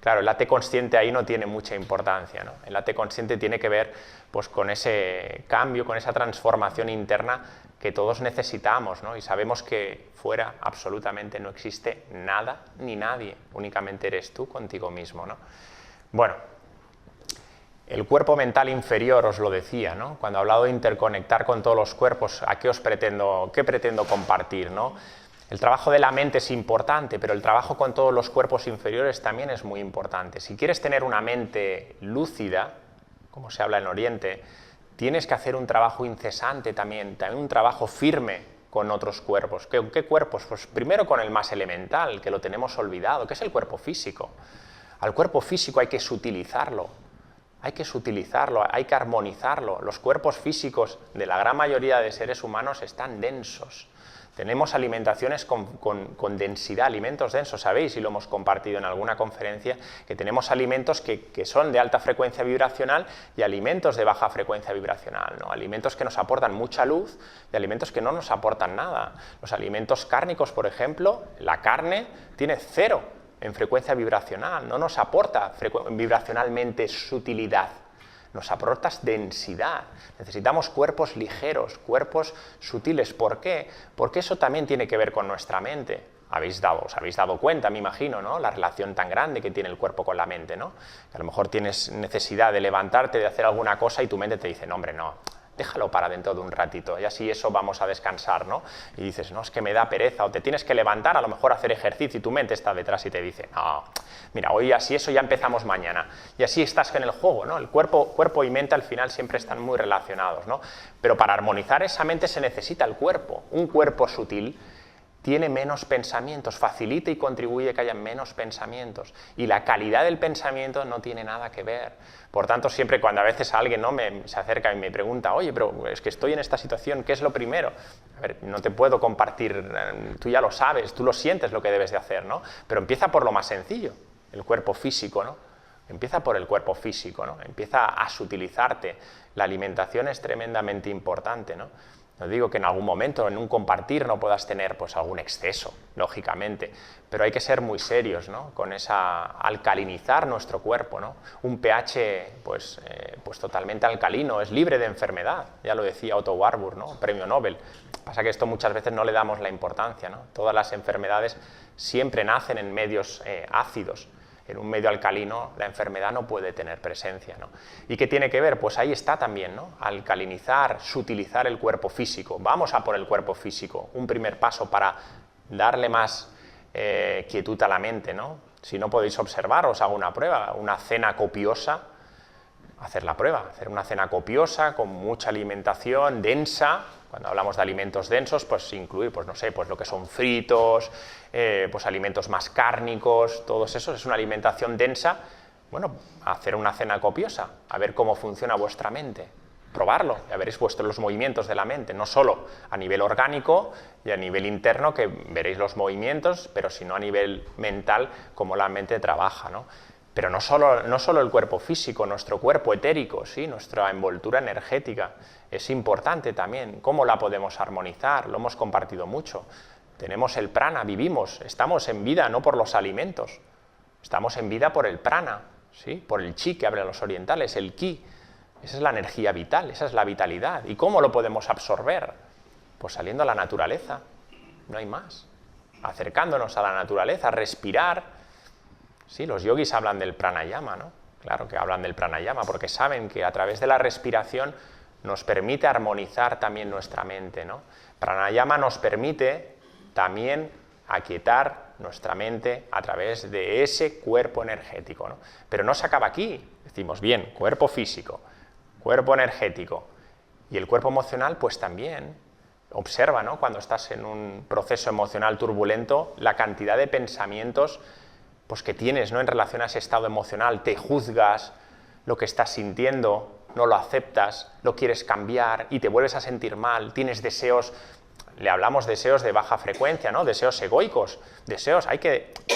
claro, el acto consciente ahí no tiene mucha importancia, ¿no? El acto consciente tiene que ver pues con ese cambio, con esa transformación interna que todos necesitamos, ¿no? Y sabemos que fuera absolutamente no existe nada ni nadie, únicamente eres tú contigo mismo, ¿no? Bueno, el cuerpo mental inferior os lo decía, ¿no? Cuando he hablado de interconectar con todos los cuerpos, ¿a qué pretendo compartir, ¿no? El trabajo de la mente es importante, pero el trabajo con todos los cuerpos inferiores también es muy importante. Si quieres tener una mente lúcida, como se habla en Oriente, tienes que hacer un trabajo incesante también un trabajo firme con otros cuerpos. ¿Qué cuerpos? Pues primero con el más elemental, que lo tenemos olvidado, que es el cuerpo físico. Al cuerpo físico hay que sutilizarlo, hay que armonizarlo. Los cuerpos físicos de la gran mayoría de seres humanos están densos. Tenemos alimentaciones con densidad, alimentos densos, ¿sabéis? Y lo hemos compartido en alguna conferencia, que tenemos alimentos que son de alta frecuencia vibracional y alimentos de baja frecuencia vibracional, ¿no? Alimentos que nos aportan mucha luz y alimentos que no nos aportan nada. Los alimentos cárnicos, por ejemplo, la carne tiene 0 en frecuencia vibracional, no nos aporta vibracionalmente sutilidad. Nos aportas densidad, necesitamos cuerpos ligeros, cuerpos sutiles. ¿Por qué? Porque eso también tiene que ver con nuestra mente. Os habéis dado cuenta, me imagino, ¿no? La relación tan grande que tiene el cuerpo con la mente, ¿no? Que a lo mejor tienes necesidad de levantarte, de hacer alguna cosa y tu mente te dice, no, hombre, no, déjalo para dentro de un ratito y así eso vamos a descansar, ¿no? Y dices, no, es que me da pereza, o te tienes que levantar, a lo mejor hacer ejercicio y tu mente está detrás y te dice, no, mira, hoy así eso ya empezamos mañana. Y así estás en el juego, ¿no? El cuerpo y mente al final siempre están muy relacionados, ¿no? Pero para armonizar esa mente se necesita el cuerpo. Un cuerpo sutil tiene menos pensamientos, facilita y contribuye a que haya menos pensamientos. Y la calidad del pensamiento no tiene nada que ver. Por tanto, siempre cuando a veces alguien, ¿no?, se acerca y me pregunta, oye, pero es que estoy en esta situación, ¿qué es lo primero? A ver, no te puedo compartir, tú ya lo sabes, tú lo sientes lo que debes de hacer, ¿no? Pero empieza por lo más sencillo, el cuerpo físico, ¿no? Empieza por el cuerpo físico, ¿no? Empieza a sutilizarte. La alimentación es tremendamente importante, ¿no? No digo que en algún momento, en un compartir, no puedas tener pues, algún exceso, lógicamente, pero hay que ser muy serios, ¿no? Con esa alcalinizar nuestro cuerpo, ¿no? Un pH pues totalmente alcalino, es libre de enfermedad, ya lo decía Otto Warburg, ¿no? Premio Nobel. Pasa que esto muchas veces no le damos la importancia, ¿no? Todas las enfermedades siempre nacen en medios ácidos. En un medio alcalino la enfermedad no puede tener presencia, ¿no? ¿Y qué tiene que ver? Pues ahí está también, ¿no? Alcalinizar, sutilizar el cuerpo físico. Vamos a por el cuerpo físico, un primer paso para darle más quietud a la mente, ¿no? Si no podéis observar, os hago una prueba, una cena copiosa, hacer la prueba, hacer una cena copiosa con mucha alimentación densa. Cuando hablamos de alimentos densos, pues incluir, pues no sé, pues lo que son fritos, pues alimentos más cárnicos, todos esos, es una alimentación densa. Bueno, hacer una cena copiosa, a ver cómo funciona vuestra mente. Probarlo, ya veréis los movimientos de la mente, no solo a nivel orgánico y a nivel interno, que veréis los movimientos, pero sino a nivel mental, cómo la mente trabaja, ¿no? Pero no solo el cuerpo físico, nuestro cuerpo etérico, ¿sí? Nuestra envoltura energética es importante también. ¿Cómo la podemos armonizar? Lo hemos compartido mucho. Tenemos el prana, vivimos, estamos en vida no por los alimentos, estamos en vida por el prana, ¿sí? Por el chi que hablan los orientales, el ki. Esa es la energía vital, esa es la vitalidad. ¿Y cómo lo podemos absorber? Pues saliendo a la naturaleza, no hay más. Acercándonos a la naturaleza, respirar. Sí, los yogis hablan del pranayama, ¿no? Claro que hablan del pranayama porque saben que a través de la respiración nos permite armonizar también nuestra mente, ¿no? Pranayama nos permite también aquietar nuestra mente a través de ese cuerpo energético, ¿no? Pero no se acaba aquí. Decimos, bien, cuerpo físico, cuerpo energético y el cuerpo emocional, pues también. Observa, ¿no? Cuando estás en un proceso emocional turbulento, la cantidad de pensamientos pues, que tienes, ¿no? En relación a ese estado emocional, te juzgas lo que estás sintiendo, no lo aceptas, lo quieres cambiar y te vuelves a sentir mal, tienes deseos, le hablamos deseos de baja frecuencia, ¿no? Deseos egoicos, deseos,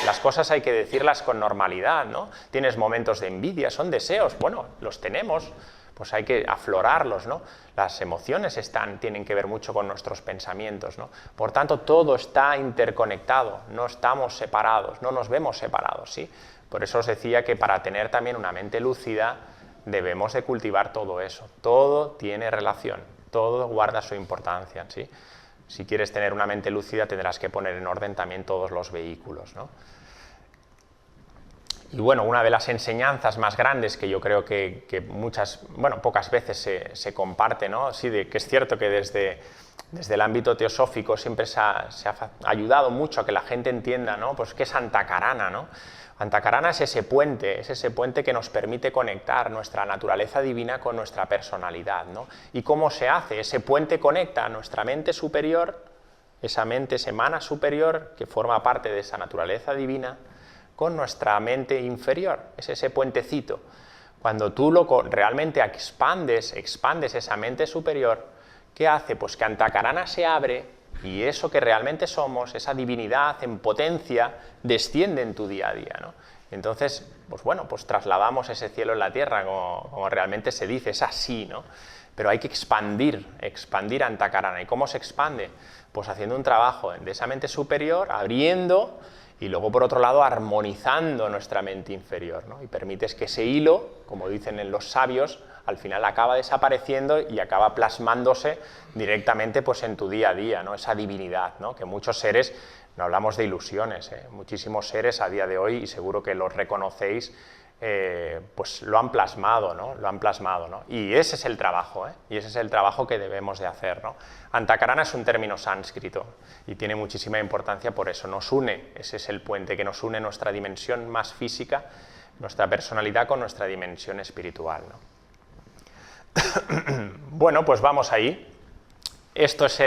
las cosas hay que decirlas con normalidad, ¿no? Tienes momentos de envidia, son deseos, bueno, los tenemos, pues hay que aflorarlos, ¿no? Las emociones tienen que ver mucho con nuestros pensamientos, ¿no? Por tanto, todo está interconectado, no estamos separados, no nos vemos separados, ¿sí? Por eso os decía que para tener también una mente lúcida debemos de cultivar todo eso, todo tiene relación, todo guarda su importancia, ¿sí? Si quieres tener una mente lúcida tendrás que poner en orden también todos los vehículos, ¿no? Y bueno, una de las enseñanzas más grandes que yo creo que pocas veces se comparte, ¿no? Sí, que es cierto que desde el ámbito teosófico siempre se ha ayudado mucho a que la gente entienda, ¿no? Pues qué es Antakarana, ¿no? Antakarana es ese puente que nos permite conectar nuestra naturaleza divina con nuestra personalidad, ¿no? ¿Y cómo se hace? Ese puente conecta a nuestra mente superior, esa mente semana superior que forma parte de esa naturaleza divina, con nuestra mente inferior, es ese puentecito. Cuando tú realmente expandes esa mente superior, ¿qué hace? Pues que Antakarana se abre y eso que realmente somos, esa divinidad en potencia, desciende en tu día a día, ¿no? Entonces, pues trasladamos ese cielo en la tierra, como realmente se dice, es así, ¿no? Pero hay que expandir Antakarana. ¿Y cómo se expande? Pues haciendo un trabajo de esa mente superior, abriendo, y luego, por otro lado, armonizando nuestra mente inferior, ¿no? Y permites que ese hilo, como dicen en los sabios, al final acaba desapareciendo y acaba plasmándose directamente pues, en tu día a día, ¿no? Esa divinidad, ¿no? Que muchos seres, no hablamos de ilusiones, muchísimos seres a día de hoy, y seguro que los reconocéis, pues lo han plasmado, ¿no? Lo han plasmado, ¿no? Y ese es el trabajo, y ese es el trabajo que debemos de hacer, ¿no? Antakarana es un término sánscrito y tiene muchísima importancia por eso, nos une, ese es el puente que nos une nuestra dimensión más física, nuestra personalidad con nuestra dimensión espiritual, ¿no? Bueno, pues vamos ahí. Esto es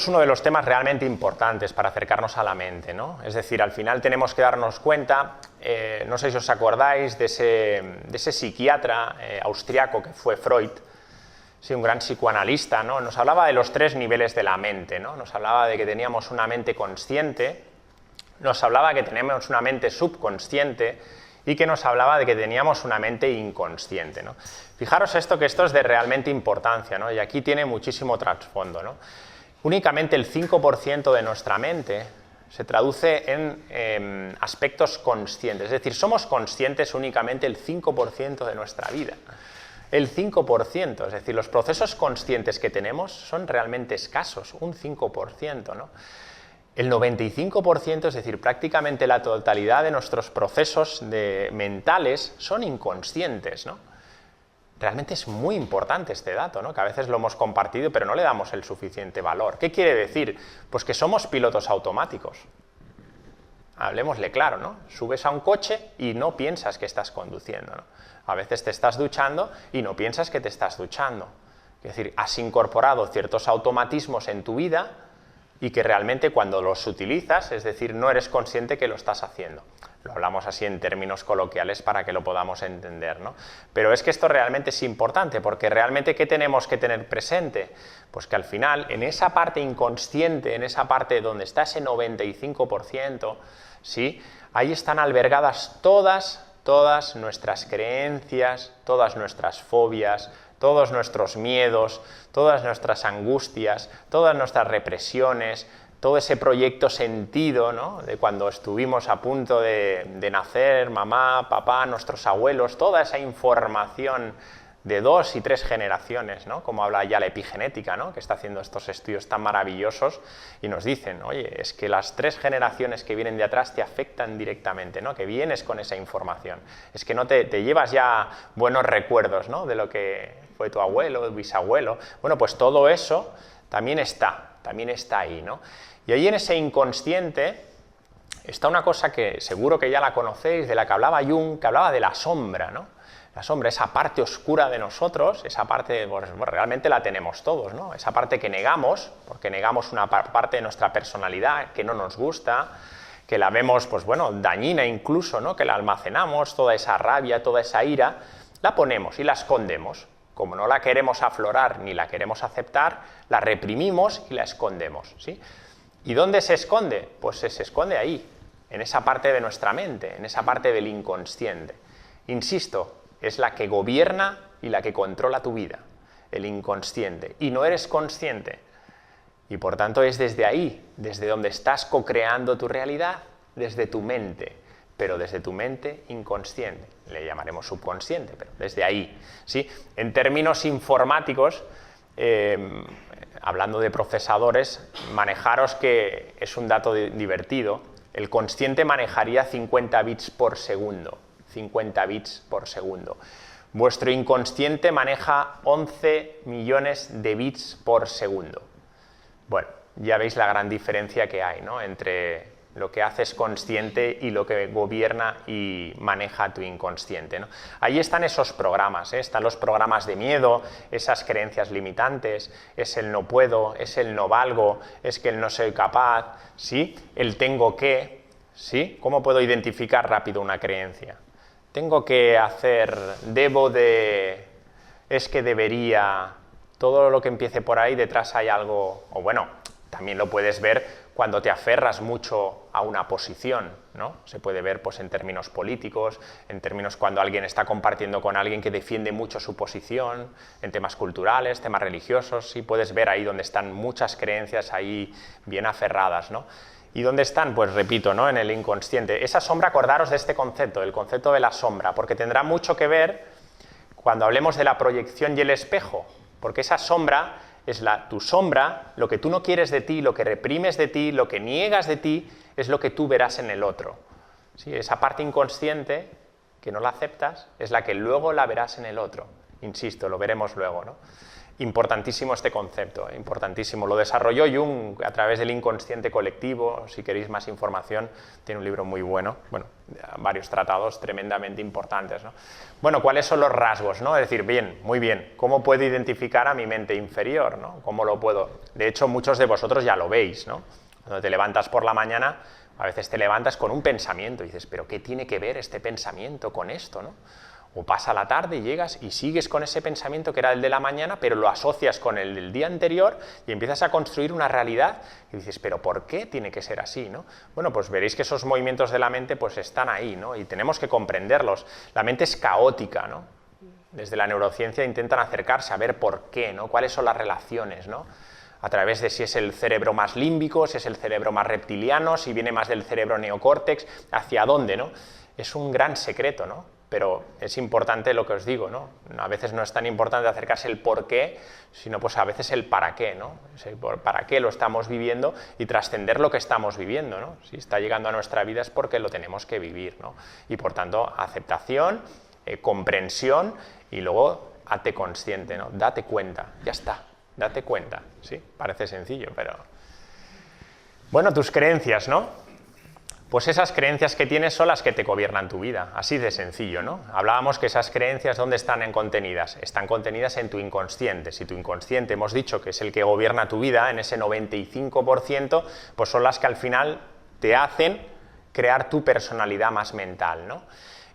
uno de los temas realmente importantes para acercarnos a la mente, ¿no? Es decir, al final tenemos que darnos cuenta, no sé si os acordáis de ese psiquiatra austriaco que fue Freud, sí, un gran psicoanalista, ¿no? Nos hablaba de los 3 niveles de la mente, ¿no? Nos hablaba de que teníamos una mente consciente, nos hablaba de que teníamos una mente subconsciente y que nos hablaba de que teníamos una mente inconsciente, ¿no? Fijaros que esto es de realmente importancia, ¿no? Y aquí tiene muchísimo trasfondo, ¿no? Únicamente el 5% de nuestra mente se traduce en aspectos conscientes, es decir, somos conscientes únicamente el 5% de nuestra vida. El 5%, es decir, los procesos conscientes que tenemos son realmente escasos, un 5%, ¿no? El 95%, es decir, prácticamente la totalidad de nuestros procesos mentales son inconscientes, ¿no? Realmente es muy importante este dato, ¿no? Que a veces lo hemos compartido pero no le damos el suficiente valor. ¿Qué quiere decir? Pues que somos pilotos automáticos. hablemosle claro, ¿no? Subes a un coche y no piensas que estás conduciendo, ¿no? A veces te estás duchando y no piensas que te estás duchando. Es decir, has incorporado ciertos automatismos en tu vida y que realmente cuando los utilizas, es decir, no eres consciente que lo estás haciendo. Lo hablamos así en términos coloquiales para que lo podamos entender, ¿no? Pero es que esto realmente es importante, porque realmente ¿qué tenemos que tener presente? Pues que al final, en esa parte inconsciente, en esa parte donde está ese 95%, ¿sí? Ahí están albergadas todas nuestras creencias, todas nuestras fobias, todos nuestros miedos, todas nuestras angustias, todas nuestras represiones, todo ese proyecto sentido, ¿no? De cuando estuvimos a punto de nacer, mamá, papá, nuestros abuelos, toda esa información de 2 y 3 generaciones, ¿no? Como habla ya la epigenética, ¿no? Que está haciendo estos estudios tan maravillosos y nos dicen, oye, es que las 3 generaciones que vienen de atrás te afectan directamente, ¿no? Que vienes con esa información, es que no te llevas ya buenos recuerdos, ¿no? De lo que fue tu abuelo, tu bisabuelo. Bueno, pues todo eso también está ahí, ¿no? Y ahí en ese inconsciente está una cosa que seguro que ya la conocéis, de la que hablaba Jung, que hablaba de la sombra, ¿no? La sombra, esa parte oscura de nosotros, esa parte, pues, realmente la tenemos todos, ¿no? Esa parte que negamos, porque negamos una parte de nuestra personalidad que no nos gusta, que la vemos, pues bueno, dañina incluso, ¿no? Que la almacenamos, toda esa rabia, toda esa ira, la ponemos y la escondemos. Como no la queremos aflorar ni la queremos aceptar, la reprimimos y la escondemos, ¿sí? ¿Y dónde se esconde? Pues se esconde ahí, en esa parte de nuestra mente, en esa parte del inconsciente. Insisto, es la que gobierna y la que controla tu vida, el inconsciente, y no eres consciente. Y por tanto es desde ahí, desde donde estás co-creando tu realidad, desde tu mente, pero desde tu mente inconsciente. Le llamaremos subconsciente, pero desde ahí, ¿sí? En términos informáticos, hablando de procesadores, manejaros que es un dato divertido, el consciente manejaría 50 bits por segundo. 50 bits por segundo. Vuestro inconsciente maneja 11 millones de bits por segundo. Bueno, ya veis la gran diferencia que hay, ¿no? Entre lo que haces consciente y lo que gobierna y maneja tu inconsciente, ¿no? Ahí están esos programas, ¿eh? Están los programas de miedo, esas creencias limitantes, es el no puedo, es el no valgo, es que el no soy capaz, ¿sí? El tengo que, ¿sí? ¿Cómo puedo identificar rápido una creencia? Tengo que hacer, debo de, es que debería, todo lo que empiece por ahí detrás hay algo, o bueno, también lo puedes ver cuando te aferras mucho a una posición, ¿no? Se puede ver pues en términos políticos, en términos cuando alguien está compartiendo con alguien que defiende mucho su posición, en temas culturales, temas religiosos, sí puedes ver ahí donde están muchas creencias ahí bien aferradas, ¿no? ¿Y dónde están? Pues repito, ¿no? En el inconsciente. Esa sombra, acordaros de este concepto, el concepto de la sombra, porque tendrá mucho que ver cuando hablemos de la proyección y el espejo, porque esa sombra es tu sombra, lo que tú no quieres de ti, lo que reprimes de ti, lo que niegas de ti, es lo que tú verás en el otro. ¿Sí? Esa parte inconsciente, que no la aceptas, es la que luego la verás en el otro. Insisto, lo veremos luego, ¿no? Importantísimo este concepto, importantísimo. Lo desarrolló Jung a través del inconsciente colectivo. Si queréis más información, tiene un libro muy bueno, varios tratados tremendamente importantes, ¿no? Bueno, ¿cuáles son los rasgos, ¿no? Es decir, bien, muy bien, ¿cómo puedo identificar a mi mente inferior, ¿no? ¿Cómo lo puedo? De hecho, muchos de vosotros ya lo veis, ¿no? Cuando te levantas por la mañana, a veces te levantas con un pensamiento y dices, ¿pero qué tiene que ver este pensamiento con esto, ¿no? O pasa la tarde y llegas y sigues con ese pensamiento que era el de la mañana, pero lo asocias con el del día anterior y empiezas a construir una realidad y dices, ¿pero por qué tiene que ser así, ¿no? Bueno, pues veréis que esos movimientos de la mente pues están ahí, ¿no? Y tenemos que comprenderlos. La mente es caótica, ¿no? Desde la neurociencia intentan acercarse a ver por qué, ¿no? Cuáles son las relaciones, ¿no? A través de si es el cerebro más límbico, si es el cerebro más reptiliano, si viene más del cerebro neocórtex, hacia dónde, ¿no? Es un gran secreto, ¿no? Pero es importante lo que os digo, ¿no? A veces no es tan importante acercarse el por qué, sino pues a veces el para qué, ¿no? Para qué lo estamos viviendo y trascender lo que estamos viviendo, ¿no? Si está llegando a nuestra vida es porque lo tenemos que vivir, ¿no? Y por tanto, aceptación, comprensión y luego hazte consciente, ¿no? Date cuenta, ya está, date cuenta, ¿sí? Parece sencillo, pero... Bueno, tus creencias, ¿no? Pues esas creencias que tienes son las que te gobiernan tu vida, así de sencillo, ¿no? Hablábamos que esas creencias, ¿dónde están contenidas? Están contenidas en tu inconsciente. Si tu inconsciente, hemos dicho que es el que gobierna tu vida, en ese 95%, pues son las que al final te hacen crear tu personalidad más mental, ¿no?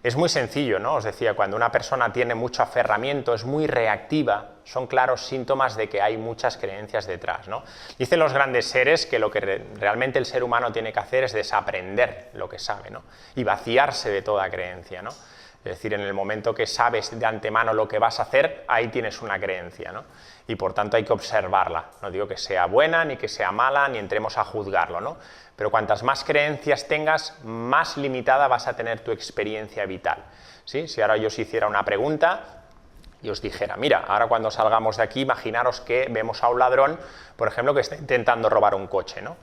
Es muy sencillo, ¿no? Os decía, cuando una persona tiene mucho aferramiento, es muy reactiva, son claros síntomas de que hay muchas creencias detrás, ¿no? Dicen los grandes seres que lo que realmente el ser humano tiene que hacer es desaprender lo que sabe, ¿no? Y vaciarse de toda creencia, ¿no? Es decir, en el momento que sabes de antemano lo que vas a hacer, ahí tienes una creencia, ¿no? Y por tanto hay que observarla. No digo que sea buena, ni que sea mala, ni entremos a juzgarlo, ¿no? Pero cuantas más creencias tengas, más limitada vas a tener tu experiencia vital, ¿sí? Si ahora yo os hiciera una pregunta y os dijera, mira, ahora cuando salgamos de aquí, imaginaros que vemos a un ladrón, por ejemplo, que está intentando robar un coche, ¿no?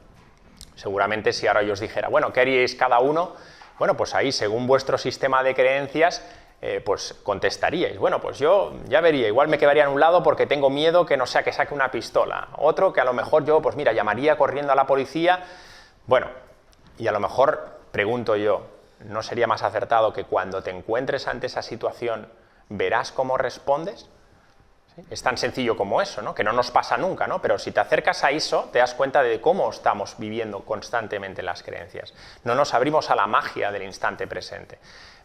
Seguramente si ahora yo os dijera, bueno, ¿qué haríais cada uno? Bueno, pues ahí, según vuestro sistema de creencias, pues contestaríais, bueno, pues yo ya vería, igual me quedaría en un lado porque tengo miedo que no sea que saque una pistola. Otro que a lo mejor yo, pues mira, llamaría corriendo a la policía. Bueno, y a lo mejor, pregunto yo, ¿no sería más acertado que cuando te encuentres ante esa situación verás cómo respondes? ¿Sí? Es tan sencillo como eso, ¿no? Que no nos pasa nunca, ¿no? Pero si te acercas a eso, te das cuenta de cómo estamos viviendo constantemente las creencias. No nos abrimos a la magia del instante presente.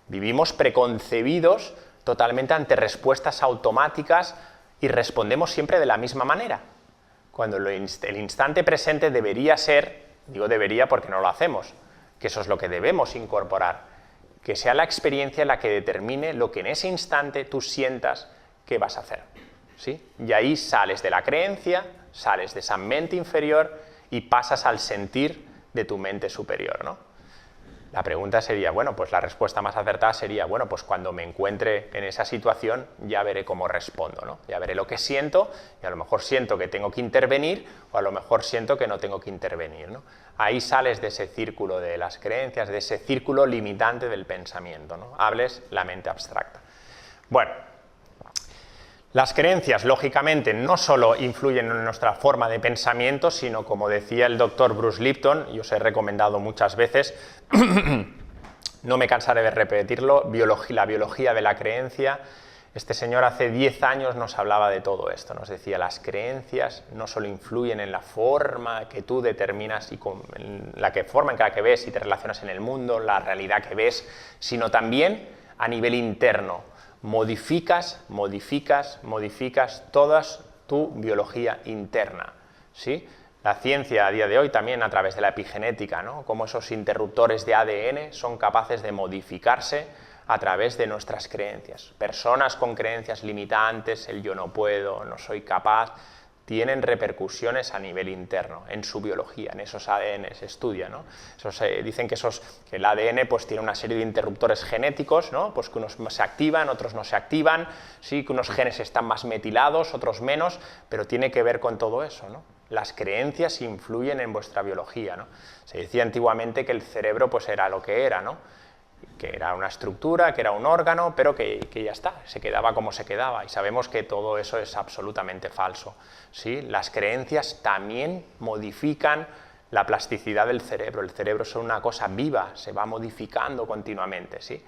Vivimos preconcebidos totalmente ante respuestas automáticas y respondemos siempre de la misma manera. Cuando el instante presente debería ser, digo debería porque no lo hacemos, que eso es lo que debemos incorporar, que sea la experiencia la que determine lo que en ese instante tú sientas que vas a hacer, ¿sí? Y ahí sales de la creencia, sales de esa mente inferior y pasas al sentir de tu mente superior, ¿no? La pregunta sería, bueno, pues la respuesta más acertada sería, bueno, pues cuando me encuentre en esa situación ya veré cómo respondo, ¿no? Ya veré lo que siento y a lo mejor siento que tengo que intervenir o a lo mejor siento que no tengo que intervenir, ¿no? Ahí sales de ese círculo de las creencias, de ese círculo limitante del pensamiento, ¿no? Hables la mente abstracta. Bueno, las creencias, lógicamente, no solo influyen en nuestra forma de pensamiento, sino, como decía el doctor Bruce Lipton, y os he recomendado muchas veces, no me cansaré de repetirlo, la biología de la creencia. Este señor hace 10 años nos hablaba de todo esto, nos decía, las creencias no solo influyen en la forma que tú determinas y en la forma en la que ves y te relacionas en el mundo, la realidad que ves, sino también a nivel interno. Modificas toda tu biología interna, ¿sí? La ciencia a día de hoy también a través de la epigenética, ¿no? Cómo esos interruptores de ADN son capaces de modificarse a través de nuestras creencias. Personas con creencias limitantes, el yo no puedo, no soy capaz, tienen repercusiones a nivel interno, en su biología, en esos ADN se estudia, ¿no? Dicen que el ADN pues, tiene una serie de interruptores genéticos, ¿no? Pues que unos se activan, otros no se activan, sí, que unos genes están más metilados, otros menos, pero tiene que ver con todo eso, ¿no? Las creencias influyen en vuestra biología, ¿no? Se decía antiguamente que el cerebro pues, era lo que era, ¿no? Que era una estructura, que era un órgano, pero que ya está, se quedaba como se quedaba, y sabemos que todo eso es absolutamente falso, ¿sí? Las creencias también modifican la plasticidad del cerebro. El cerebro es una cosa viva, se va modificando continuamente, ¿sí?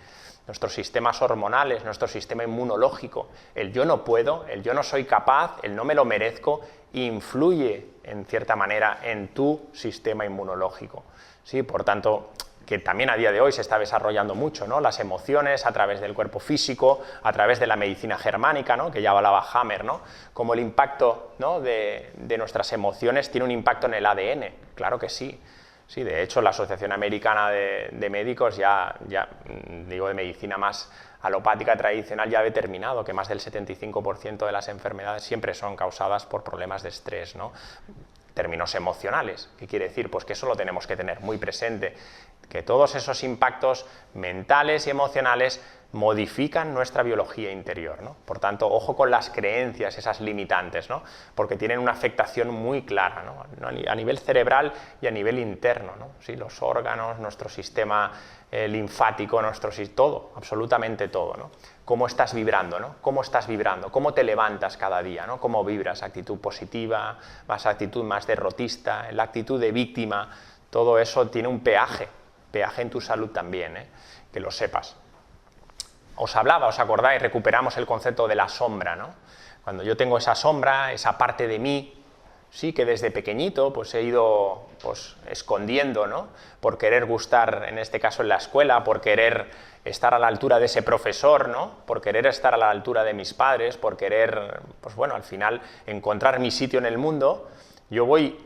Nuestros sistemas hormonales, nuestro sistema inmunológico, el yo no puedo, el yo no soy capaz, el no me lo merezco, influye en cierta manera en tu sistema inmunológico, ¿sí? Por tanto, que también a día de hoy se está desarrollando mucho, ¿no? Las emociones a través del cuerpo físico, a través de la medicina germánica, ¿no? Que ya hablaba Hammer, ¿no? Como el impacto, ¿no? de nuestras emociones tiene un impacto en el ADN, claro que sí. Sí, de hecho, la Asociación Americana de Médicos, digo de medicina más alopática tradicional, ya ha determinado que más del 75% de las enfermedades siempre son causadas por problemas de estrés, ¿no? Términos emocionales. ¿Qué quiere decir? Pues que eso lo tenemos que tener muy presente, que todos esos impactos mentales y emocionales modifican nuestra biología interior, ¿no? Por tanto, ojo con las creencias, esas limitantes, ¿no? Porque tienen una afectación muy clara, ¿no? A nivel cerebral y a nivel interno, ¿no? Sí, los órganos, nuestro sistema linfático, todo, absolutamente todo, ¿no? Cómo estás vibrando, ¿no? Cómo estás vibrando, cómo te levantas cada día, ¿no? Cómo vibras, actitud positiva, actitud más derrotista, la actitud de víctima, todo eso tiene un peaje, peaje en tu salud también, que lo sepas. Os acordáis, recuperamos el concepto de la sombra, ¿no? Cuando yo tengo esa sombra, esa parte de mí, sí, que desde pequeñito pues he ido pues, escondiendo, ¿no? Por querer gustar, en este caso en la escuela, por querer estar a la altura de ese profesor, ¿no? Por querer estar a la altura de mis padres, por querer, pues bueno, al final encontrar mi sitio en el mundo, yo voy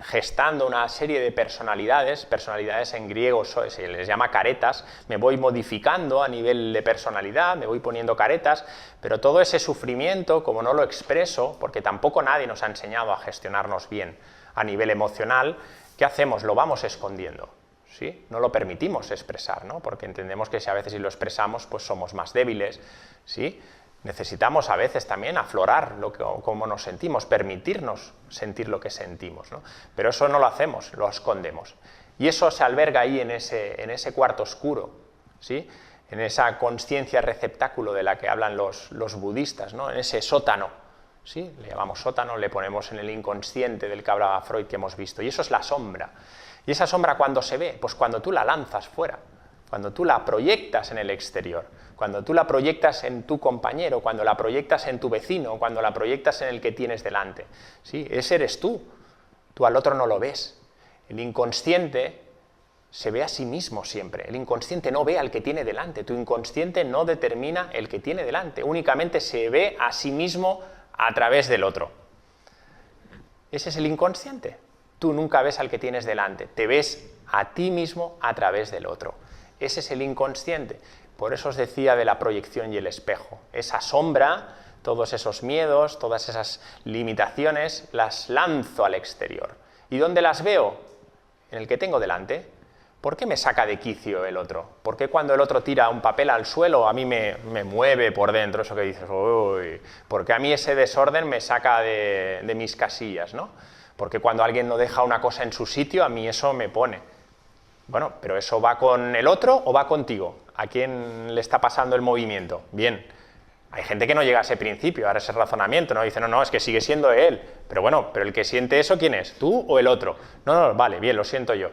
gestando una serie de personalidades en griego se les llama caretas, me voy modificando a nivel de personalidad, me voy poniendo caretas, pero todo ese sufrimiento, como no lo expreso, porque tampoco nadie nos ha enseñado a gestionarnos bien a nivel emocional, ¿qué hacemos? Lo vamos escondiendo, ¿sí? No lo permitimos expresar, ¿no? Porque entendemos que si a veces si lo expresamos, pues somos más débiles, ¿sí? Necesitamos a veces también aflorar cómo nos sentimos, permitirnos sentir lo que sentimos, ¿no? Pero eso no lo hacemos, lo escondemos. Y eso se alberga ahí en ese cuarto oscuro, ¿sí? En esa conciencia receptáculo de la que hablan los budistas, ¿no? En ese sótano, ¿sí? Le llamamos sótano, le ponemos en el inconsciente del que hablaba Freud que hemos visto. Y eso es la sombra. ¿Y esa sombra cuándo se ve? Pues cuando tú la lanzas fuera, cuando tú la proyectas en el exterior, cuando tú la proyectas en tu compañero, cuando la proyectas en tu vecino, cuando la proyectas en el que tienes delante. ¿Sí? Ese eres tú al otro no lo ves. El inconsciente se ve a sí mismo siempre, el inconsciente no ve al que tiene delante, tu inconsciente no determina el que tiene delante, únicamente se ve a sí mismo a través del otro. Ese es el inconsciente. Tú nunca ves al que tienes delante, te ves a ti mismo a través del otro. Ese es el inconsciente. Por eso os decía de la proyección y el espejo. Esa sombra, todos esos miedos, todas esas limitaciones, las lanzo al exterior. ¿Y dónde las veo? En el que tengo delante. ¿Por qué me saca de quicio el otro? ¿Por qué cuando el otro tira un papel al suelo a mí me mueve por dentro eso que dices? Uy, ¿por qué a mí ese desorden me saca de mis casillas, ¿no? Porque cuando alguien no deja una cosa en su sitio, a mí eso me pone. Bueno, pero ¿eso va con el otro o va contigo? ¿A quién le está pasando el movimiento? Bien, hay gente que no llega a ese principio, a ese razonamiento, ¿no? Dice, no, es que sigue siendo él. Pero bueno, ¿pero el que siente eso quién es? ¿Tú o el otro? No, vale, bien, lo siento yo.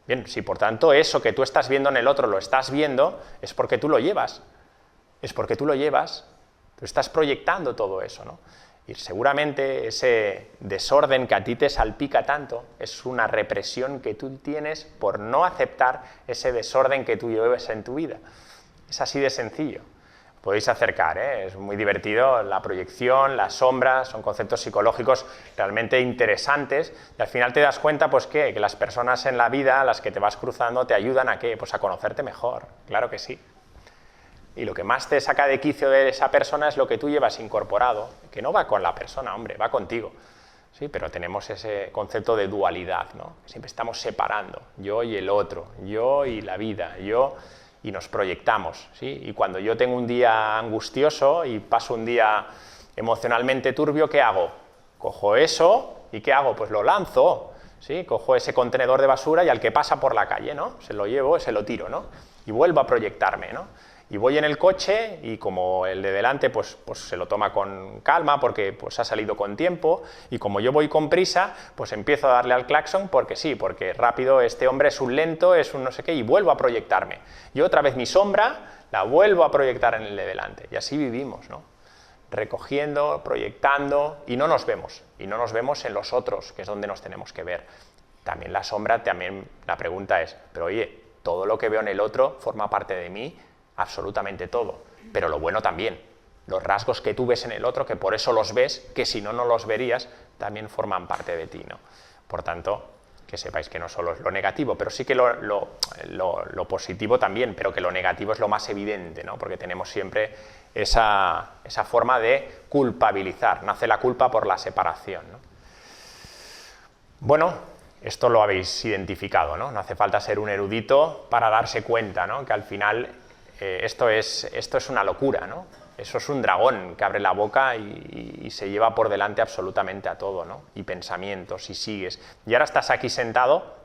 Bien, si por tanto eso que tú estás viendo en el otro lo estás viendo, es porque tú lo llevas. Es porque tú lo llevas, tú estás proyectando todo eso, ¿no? Y seguramente ese desorden que a ti te salpica tanto es una represión que tú tienes por no aceptar ese desorden que tú lleves en tu vida. Es así de sencillo. Podéis acercar, es muy divertido, la proyección, las sombras, son conceptos psicológicos realmente interesantes y al final te das cuenta pues, que las personas en la vida, las que te vas cruzando, te ayudan a ¿qué? Pues a conocerte mejor, claro que sí. Y lo que más te saca de quicio de esa persona es lo que tú llevas incorporado, que no va con la persona, hombre, va contigo. Sí, pero tenemos ese concepto de dualidad, ¿no? Siempre estamos separando, yo y el otro, yo y la vida, yo y nos proyectamos, ¿sí? Y cuando yo tengo un día angustioso y paso un día emocionalmente turbio, ¿qué hago? Cojo eso y ¿qué hago? Pues lo lanzo, ¿sí? Cojo ese contenedor de basura y al que pasa por la calle, ¿no? Se lo llevo, se lo tiro, ¿no? Y vuelvo a proyectarme, ¿no? Y voy en el coche y como el de delante pues se lo toma con calma porque pues ha salido con tiempo y como yo voy con prisa pues empiezo a darle al claxon porque sí, porque rápido este hombre es un lento, es un no sé qué y vuelvo a proyectarme. Y otra vez mi sombra la vuelvo a proyectar en el de delante y así vivimos, ¿no? Recogiendo, proyectando y no nos vemos en los otros, que es donde nos tenemos que ver. También la sombra, también la pregunta es, pero oye, ¿todo lo que veo en el otro forma parte de mí? Absolutamente todo, pero lo bueno también. Los rasgos que tú ves en el otro, que por eso los ves, que si no, no los verías, también forman parte de ti, ¿no? Por tanto, que sepáis que no solo es lo negativo, pero sí que lo positivo también, pero que lo negativo es lo más evidente, ¿no? Porque tenemos siempre esa forma de culpabilizar, nace la culpa por la separación, ¿no? Bueno, esto lo habéis identificado, ¿no? No hace falta ser un erudito para darse cuenta, ¿no? Que al final esto es una locura, ¿no? Eso es un dragón que abre la boca y se lleva por delante absolutamente a todo, ¿no? Y pensamientos, y sigues. Y ahora estás aquí sentado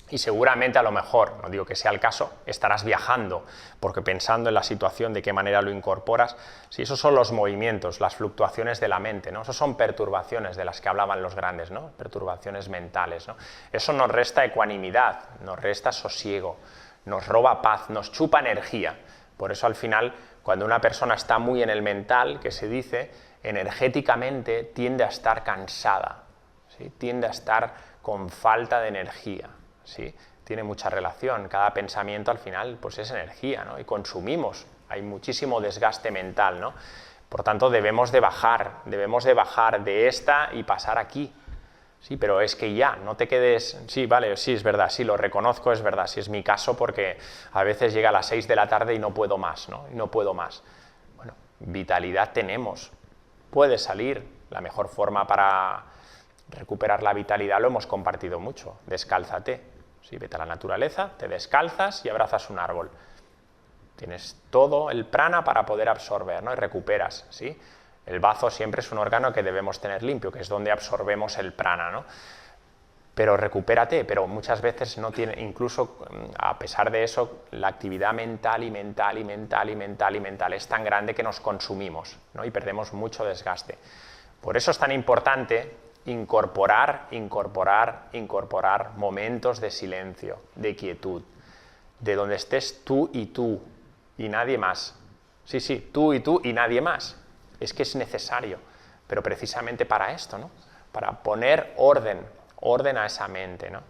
Y seguramente a lo mejor, no digo que sea el caso, estarás viajando, porque pensando en la situación, de qué manera lo incorporas. Sí, esos son los movimientos, las fluctuaciones de la mente, ¿no? Esos son perturbaciones de las que hablaban los grandes, ¿no? Perturbaciones mentales, ¿no? Eso nos resta ecuanimidad, nos resta sosiego, nos roba paz, nos chupa energía. Por eso al final, cuando una persona está muy en el mental, que se dice, energéticamente tiende a estar cansada, ¿sí? Tiende a estar con falta de energía. ¿Sí? Tiene mucha relación, cada pensamiento al final pues es energía, ¿no? Y consumimos, hay muchísimo desgaste mental, ¿no? Por tanto debemos de bajar de esta y pasar aquí, sí, pero es que ya, no te quedes, sí, vale, sí, es verdad, sí, lo reconozco, es verdad, sí es mi caso porque a veces llega a las 6 de la tarde y no puedo más, ¿no? Y no puedo más. Bueno, vitalidad tenemos, puede salir, la mejor forma para recuperar la vitalidad lo hemos compartido mucho, descálzate. Sí, vete a la naturaleza, te descalzas y abrazas un árbol. Tienes todo el prana para poder absorber, ¿no? Y recuperas, ¿sí? El bazo siempre es un órgano que debemos tener limpio, que es donde absorbemos el prana, ¿no? Pero recupérate, pero muchas veces no tiene, incluso a pesar de eso, la actividad mental es tan grande que nos consumimos, ¿no? Y perdemos mucho desgaste. Por eso es tan importante incorporar momentos de silencio, de quietud, de donde estés tú y nadie más. Sí, sí, tú y nadie más. Es que es necesario, pero precisamente para esto, ¿no? Para poner orden a esa mente, ¿no?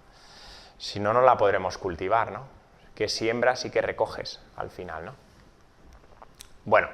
Si no, no la podremos cultivar, ¿no? Que siembras y que recoges al final, ¿no? Bueno,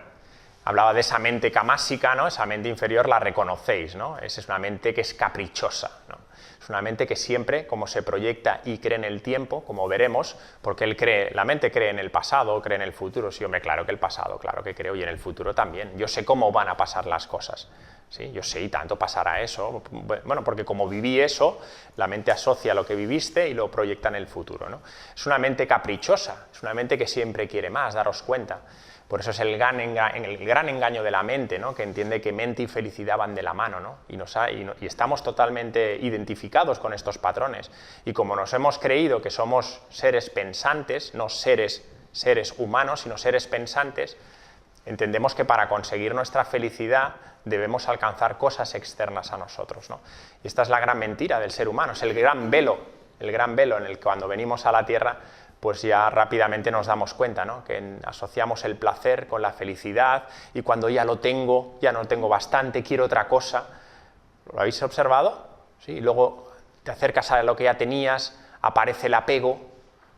hablaba de esa mente camásica, ¿no? Esa mente inferior la reconocéis, ¿no? Esa es una mente que es caprichosa, ¿no? Es una mente que siempre, como se proyecta y cree en el tiempo, como veremos, porque la mente cree en el pasado, cree en el futuro. Sí, hombre, claro que el pasado, claro que creo, y en el futuro también. Yo sé cómo van a pasar las cosas, ¿sí? Yo sé, y tanto pasará eso. Bueno, porque como viví eso, la mente asocia lo que viviste y lo proyecta en el futuro, ¿no? Es una mente caprichosa, es una mente que siempre quiere más, daros cuenta. Por eso es el gran engaño de la mente, ¿no? Que entiende que mente y felicidad van de la mano, ¿no? Y estamos totalmente identificados con estos patrones. Y como nos hemos creído que somos seres pensantes, no seres humanos, sino seres pensantes, entendemos que para conseguir nuestra felicidad debemos alcanzar cosas externas a nosotros, ¿no? Y esta es la gran mentira del ser humano, es el gran velo en el que cuando venimos a la Tierra pues ya rápidamente nos damos cuenta, ¿no? Que asociamos el placer con la felicidad y cuando ya lo tengo, ya no tengo bastante, quiero otra cosa. ¿Lo habéis observado? ¿Sí? Y luego te acercas a lo que ya tenías, aparece el apego,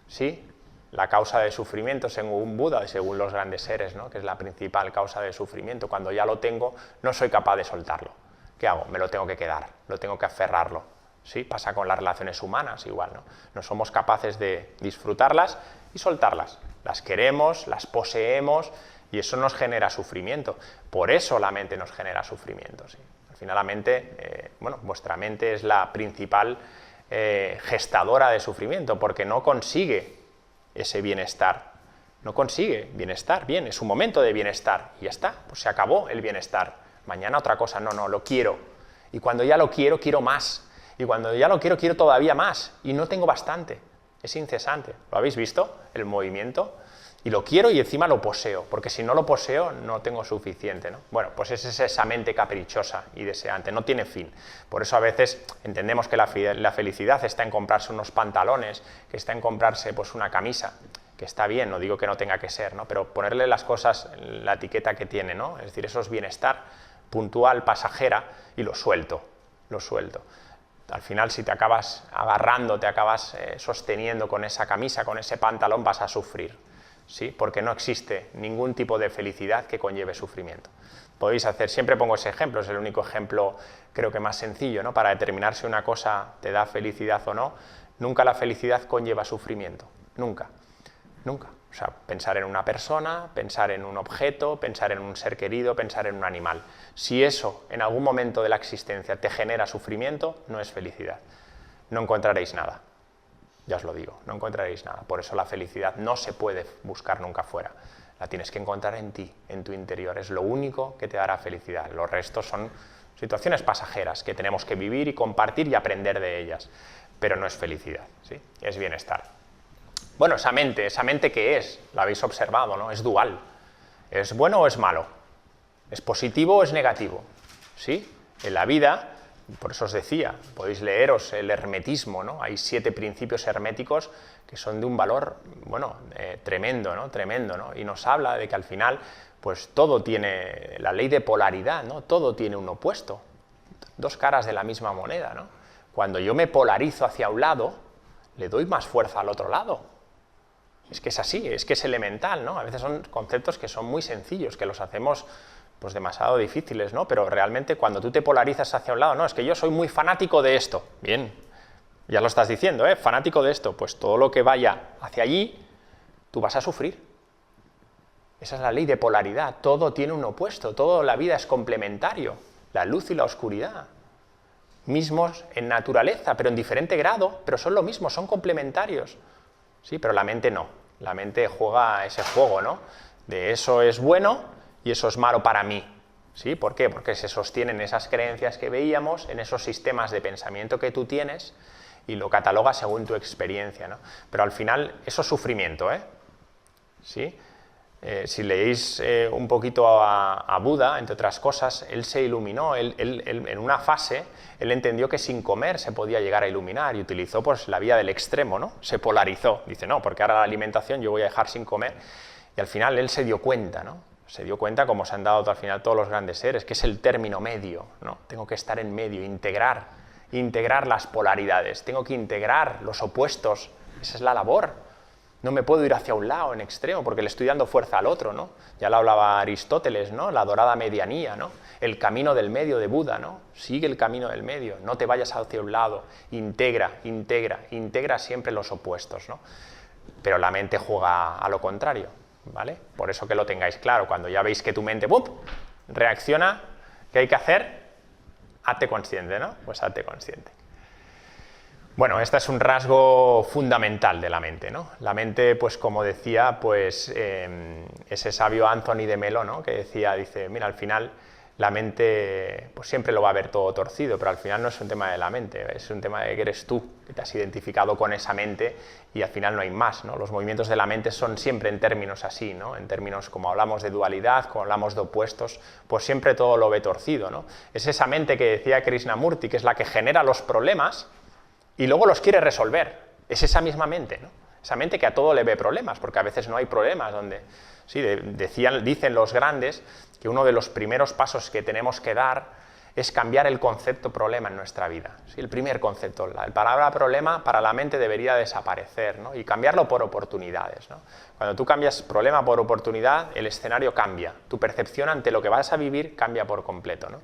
¿sí? La causa de sufrimiento según Buda y según los grandes seres, ¿no? Que es la principal causa de sufrimiento. Cuando ya lo tengo, no soy capaz de soltarlo. ¿Qué hago? Me lo tengo que quedar, lo tengo que aferrarlo. ¿Sí? Pasa con las relaciones humanas igual, ¿no? No somos capaces de disfrutarlas y soltarlas. Las queremos, las poseemos y eso nos genera sufrimiento. Por eso la mente nos genera sufrimiento, ¿sí? Al final la mente, bueno, vuestra mente es la principal gestadora de sufrimiento porque no consigue ese bienestar. No consigue bienestar, bien, es un momento de bienestar y ya está, pues se acabó el bienestar. Mañana otra cosa, no, lo quiero. Y cuando ya lo quiero, quiero más. Y cuando ya lo quiero, quiero todavía más. Y no tengo bastante. Es incesante. ¿Lo habéis visto? El movimiento. Y lo quiero y encima lo poseo. Porque si no lo poseo, no tengo suficiente, ¿no? Bueno, pues es esa mente caprichosa y deseante. No tiene fin. Por eso a veces entendemos que la felicidad está en comprarse unos pantalones, que está en comprarse pues una camisa. Que está bien, no digo que no tenga que ser, ¿no? Pero ponerle las cosas, la etiqueta que tiene, ¿no? Es decir, eso es bienestar puntual, pasajera, y lo suelto. Al final, si te acabas agarrando, te acabas sosteniendo con esa camisa, con ese pantalón, vas a sufrir, ¿sí? Porque no existe ningún tipo de felicidad que conlleve sufrimiento. Podéis hacer, siempre pongo ese ejemplo, es el único ejemplo creo que más sencillo, ¿no? Para determinar si una cosa te da felicidad o no. Nunca la felicidad conlleva sufrimiento, nunca. O sea, pensar en una persona, pensar en un objeto, pensar en un ser querido, pensar en un animal. Si eso en algún momento de la existencia te genera sufrimiento, no es felicidad. No encontraréis nada. Ya os lo digo, no encontraréis nada. Por eso la felicidad no se puede buscar nunca fuera. La tienes que encontrar en ti, en tu interior. Es lo único que te dará felicidad. Los restos son situaciones pasajeras que tenemos que vivir y compartir y aprender de ellas. pero no es felicidad, ¿sí? Es bienestar. Bueno, esa mente ¿qué es? La habéis observado, ¿no? Es dual. ¿Es bueno o es malo? ¿Es positivo o es negativo? ¿Sí? En la vida, por eso os decía, podéis leeros el hermetismo, ¿no? Hay 7 principios herméticos que son de un valor, bueno, tremendo, ¿no? Tremendo, ¿no? Y nos habla de que al final, pues todo tiene, la ley de polaridad, ¿no? Todo tiene un opuesto, 2 caras de la misma moneda, ¿no? Cuando yo me polarizo hacia un lado, le doy más fuerza al otro lado. Es que es así, es que es elemental, ¿no? A veces son conceptos que son muy sencillos, que los hacemos pues demasiado difíciles, ¿no? Pero realmente cuando tú te polarizas hacia un lado, no, es que yo soy muy fanático de esto. Bien, ya lo estás diciendo, ¿eh? Fanático de esto, pues todo lo que vaya hacia allí, tú vas a sufrir. Esa es la ley de polaridad, todo tiene un opuesto, toda la vida es complementario, la luz y la oscuridad. Mismos en naturaleza, pero en diferente grado, pero son lo mismo, son complementarios. Sí, pero la mente no, la mente juega ese juego, ¿no? De eso es bueno y eso es malo para mí. ¿Sí? ¿Por qué? Porque se sostienen esas creencias que veíamos, en esos sistemas de pensamiento que tú tienes y lo catalogas según tu experiencia, ¿no? Pero al final eso es sufrimiento, ¿eh? ¿Sí? Si leéis un poquito a Buda, entre otras cosas, él se iluminó, él, en una fase, él entendió que sin comer se podía llegar a iluminar y utilizó pues, la vía del extremo, ¿no? Se polarizó, dice, no, porque ahora la alimentación yo voy a dejar sin comer, y al final él se dio cuenta, ¿no? Se dio cuenta, como se han dado al final todos los grandes seres, que es el término medio, ¿no? Tengo que estar en medio, integrar las polaridades, tengo que integrar los opuestos, esa es la labor. No me puedo ir hacia un lado en extremo porque le estoy dando fuerza al otro, ¿no? Ya lo hablaba Aristóteles, ¿no? La dorada medianía, ¿no? El camino del medio de Buda, ¿no? Sigue el camino del medio, no te vayas hacia un lado, integra siempre los opuestos, ¿no? Pero la mente juega a lo contrario, ¿vale? Por eso que lo tengáis claro, cuando ya veis que tu mente ¡pum!, reacciona, ¿qué hay que hacer? Hazte consciente, ¿no? Pues hazte consciente. Bueno, este es un rasgo fundamental de la mente, ¿no? La mente, pues como decía, pues ese sabio Anthony de Melo, ¿no? Que dice, mira, al final la mente pues siempre lo va a ver todo torcido, pero al final no es un tema de la mente, es un tema de que eres tú, que te has identificado con esa mente y al final no hay más, ¿no? Los movimientos de la mente son siempre en términos así, ¿no? En términos como hablamos de dualidad, como hablamos de opuestos, pues siempre todo lo ve torcido, ¿no? Es esa mente que decía Krishnamurti, que es la que genera los problemas y luego los quiere resolver. Es esa misma mente, ¿no? Esa mente que a todo le ve problemas, porque a veces no hay problemas donde... Sí, dicen los grandes que uno de los primeros pasos que tenemos que dar es cambiar el concepto problema en nuestra vida. ¿Sí? El primer concepto, la palabra problema para la mente debería desaparecer, ¿no? Y cambiarlo por oportunidades, ¿no? Cuando tú cambias problema por oportunidad, el escenario cambia. Tu percepción ante lo que vas a vivir cambia por completo, ¿no?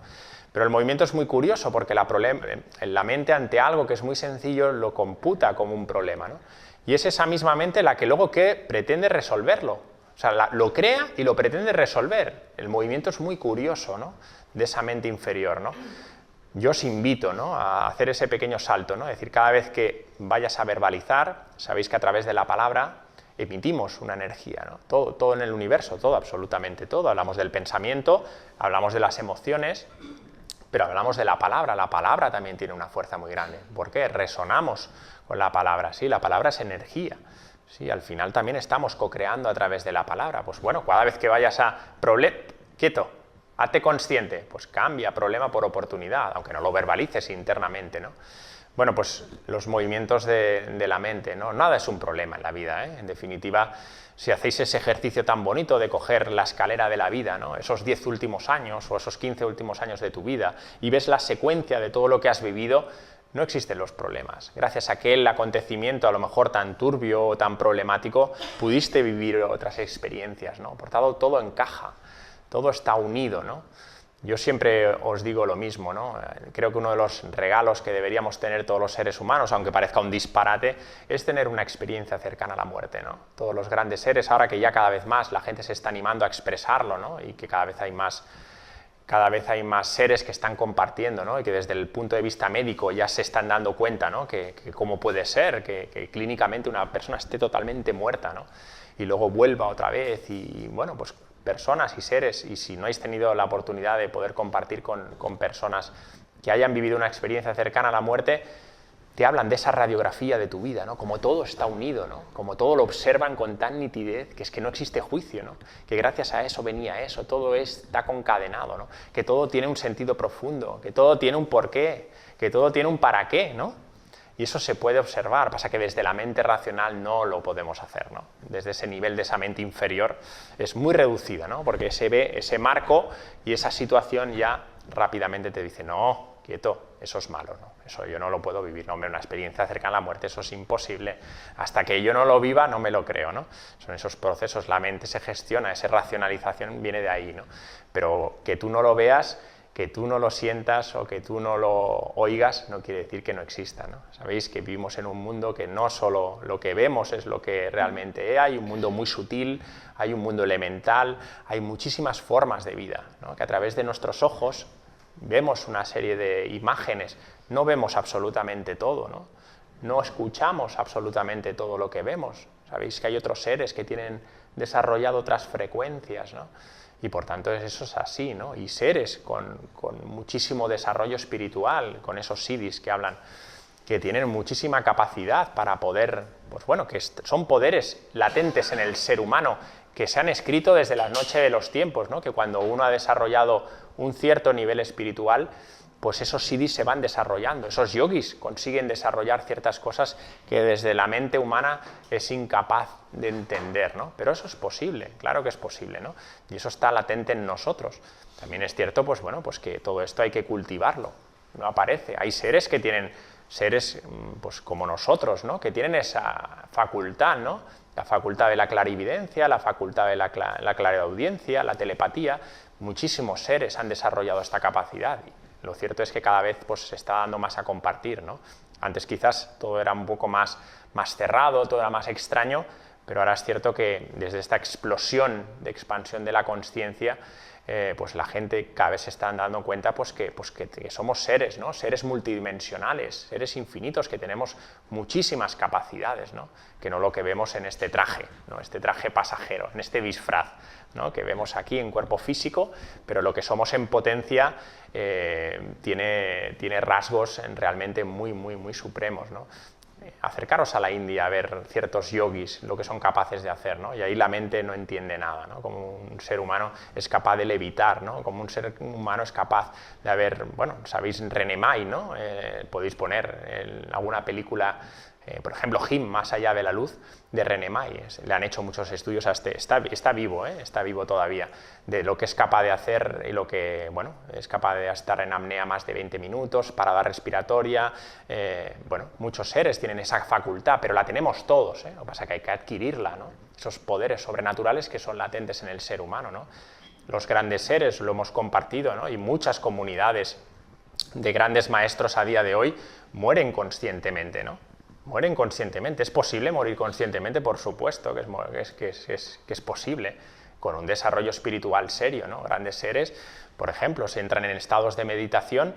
Pero el movimiento es muy curioso porque la mente ante algo que es muy sencillo lo computa como un problema, ¿no? Y es esa misma mente la que luego pretende resolverlo. O sea, lo crea y lo pretende resolver. El movimiento es muy curioso, ¿no? De esa mente inferior, ¿no? Yo os invito, ¿no? A hacer ese pequeño salto, ¿no? Es decir, cada vez que vayas a verbalizar, sabéis que a través de la palabra emitimos una energía, ¿no? Todo en el universo, todo, absolutamente todo. Hablamos del pensamiento, hablamos de las emociones, pero hablamos de la palabra también tiene una fuerza muy grande. ¿Por qué? Resonamos con la palabra, sí, la palabra es energía. Sí, al final también estamos co-creando a través de la palabra. Pues bueno, cada vez que vayas a quieto, hazte consciente, pues cambia problema por oportunidad, aunque no lo verbalices internamente, ¿no? Bueno, pues los movimientos de la mente, ¿no? Nada es un problema en la vida, ¿eh? En definitiva, si hacéis ese ejercicio tan bonito de coger la escalera de la vida, ¿no? Esos 10 últimos años o esos 15 últimos años de tu vida y ves la secuencia de todo lo que has vivido, no existen los problemas. Gracias a aquel acontecimiento a lo mejor tan turbio o tan problemático, pudiste vivir otras experiencias, ¿no? Por tanto, todo encaja, todo está unido, ¿no? Yo siempre os digo lo mismo, ¿no? Creo que uno de los regalos que deberíamos tener todos los seres humanos, aunque parezca un disparate, es tener una experiencia cercana a la muerte, ¿no? Todos los grandes seres, ahora que ya cada vez más la gente se está animando a expresarlo, ¿no? Y que cada vez hay más seres que están compartiendo, ¿no? Y que desde el punto de vista médico ya se están dando cuenta, ¿no? Que cómo puede ser que clínicamente una persona esté totalmente muerta, ¿no? Y luego vuelva otra vez y bueno, pues personas y seres, y si no habéis tenido la oportunidad de poder compartir con personas que hayan vivido una experiencia cercana a la muerte, te hablan de esa radiografía de tu vida, ¿no? Como todo está unido, ¿no? Como todo lo observan con tan nitidez que es que no existe juicio, ¿no? Que gracias a eso venía eso, todo está concadenado, ¿no? Que todo tiene un sentido profundo, que todo tiene un porqué, que todo tiene un para qué, ¿no? Y eso se puede observar, pasa que desde la mente racional no lo podemos hacer, ¿no? Desde ese nivel de esa mente inferior es muy reducida, ¿no? Porque se ve ese marco y esa situación ya rápidamente te dice, no, quieto, eso es malo, ¿no? Eso yo no lo puedo vivir, no, hombre, una experiencia cercana a la muerte, eso es imposible. Hasta que yo no lo viva, no me lo creo, ¿no? Son esos procesos, la mente se gestiona, esa racionalización viene de ahí, ¿no? Pero que tú no lo veas, que tú no lo sientas o que tú no lo oigas, no quiere decir que no exista, ¿no? Sabéis que vivimos en un mundo que no solo lo que vemos es lo que realmente hay un mundo muy sutil, hay un mundo elemental, hay muchísimas formas de vida, ¿no? Que a través de nuestros ojos vemos una serie de imágenes, no vemos absolutamente todo, ¿no? No escuchamos absolutamente todo lo que vemos. Sabéis que hay otros seres que tienen desarrollado otras frecuencias, ¿no? Y por tanto eso es así, ¿no? Y seres con muchísimo desarrollo espiritual, con esos siddhis que hablan, que tienen muchísima capacidad para poder, pues bueno, que son poderes latentes en el ser humano, que se han escrito desde la noche de los tiempos, ¿no? Que cuando uno ha desarrollado un cierto nivel espiritual, pues esos siddhis se van desarrollando, esos yogis consiguen desarrollar ciertas cosas que desde la mente humana es incapaz de entender, ¿no? Pero eso es posible, claro que es posible, ¿no? Y eso está latente en nosotros. También es cierto, pues bueno, pues que todo esto hay que cultivarlo, no aparece. Hay seres que tienen, seres pues como nosotros, ¿no? Que tienen esa facultad, ¿no? La facultad de la clarividencia, la facultad de la clareaudiencia, la telepatía. Muchísimos seres han desarrollado esta capacidad. Lo cierto es que cada vez pues, se está dando más a compartir, ¿no? Antes quizás todo era un poco más cerrado, todo era más extraño, pero ahora es cierto que desde esta explosión de expansión de la consciencia, pues la gente cada vez se está dando cuenta pues, que somos seres, ¿no? Seres multidimensionales, seres infinitos, que tenemos muchísimas capacidades, ¿no? Que no lo que vemos en este traje, ¿no? Este traje pasajero, en este disfraz, ¿no? Que vemos aquí en cuerpo físico, pero lo que somos en potencia tiene rasgos realmente muy supremos, ¿no? Acercaros a la India a ver ciertos yogis, lo que son capaces de hacer, ¿no? Y ahí la mente no entiende nada, ¿no? Como un ser humano es capaz de levitar, ¿no? Como un ser humano es capaz de haber, bueno, sabéis René May, ¿no? Podéis poner en alguna película, por ejemplo, Him, Más allá de la luz, de René May. Le han hecho muchos estudios a está vivo, está vivo todavía, de lo que es capaz de hacer y lo que, bueno, es capaz de estar en apnea más de 20 minutos, parada respiratoria, bueno, muchos seres tienen esa facultad, pero la tenemos todos, Lo que pasa es que hay que adquirirla, ¿no? Esos poderes sobrenaturales que son latentes en el ser humano, ¿no? Los grandes seres lo hemos compartido, ¿no? Y muchas comunidades de grandes maestros a día de hoy mueren conscientemente, ¿no? Mueren conscientemente. ¿Es posible morir conscientemente? Por supuesto que es posible, con un desarrollo espiritual serio, ¿no? Grandes seres, por ejemplo, si entran en estados de meditación,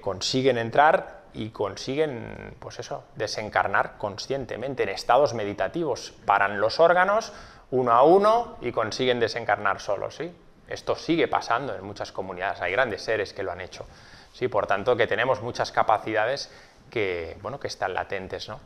consiguen entrar y consiguen, pues eso, desencarnar conscientemente en estados meditativos. Paran los órganos uno a uno y consiguen desencarnar solos, ¿sí? Esto sigue pasando en muchas comunidades, hay grandes seres que lo han hecho, ¿sí? Por tanto, que tenemos muchas capacidades que, bueno, que están latentes, ¿no?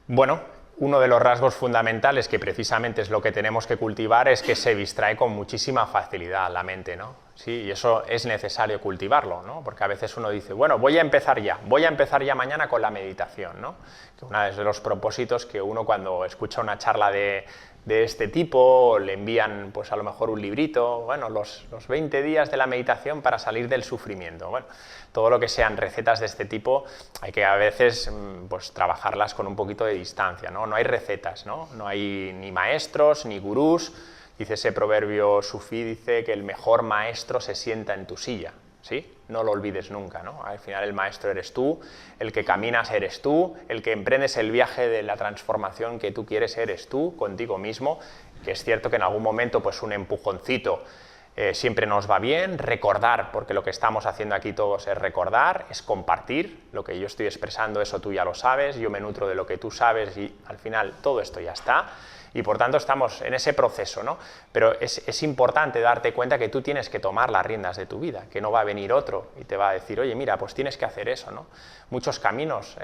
Bueno, uno de los rasgos fundamentales, que precisamente es lo que tenemos que cultivar, es que se distrae con muchísima facilidad la mente, ¿no? Sí, y eso es necesario cultivarlo, ¿no? Porque a veces uno dice, bueno, voy a empezar ya mañana con la meditación, ¿no? Que uno de los propósitos que uno cuando escucha una charla de este tipo, le envían pues a lo mejor un librito, bueno, los 20 días de la meditación para salir del sufrimiento. Bueno, todo lo que sean recetas de este tipo hay que a veces pues trabajarlas con un poquito de distancia, ¿no? No hay recetas, ¿no? No hay ni maestros, ni gurús. Dice ese proverbio sufí, dice que el mejor maestro se sienta en tu silla, ¿sí? No lo olvides nunca, ¿no? Al final el maestro eres tú, el que caminas eres tú, el que emprendes el viaje de la transformación que tú quieres eres tú, contigo mismo, que es cierto que en algún momento pues un empujoncito siempre nos va bien, recordar, porque lo que estamos haciendo aquí todos es recordar, es compartir, lo que yo estoy expresando eso tú ya lo sabes, yo me nutro de lo que tú sabes y al final todo esto ya está. Y por tanto estamos en ese proceso, ¿no? Pero es importante darte cuenta que tú tienes que tomar las riendas de tu vida, que no va a venir otro y te va a decir, oye, mira, pues tienes que hacer eso, ¿no? Muchos caminos,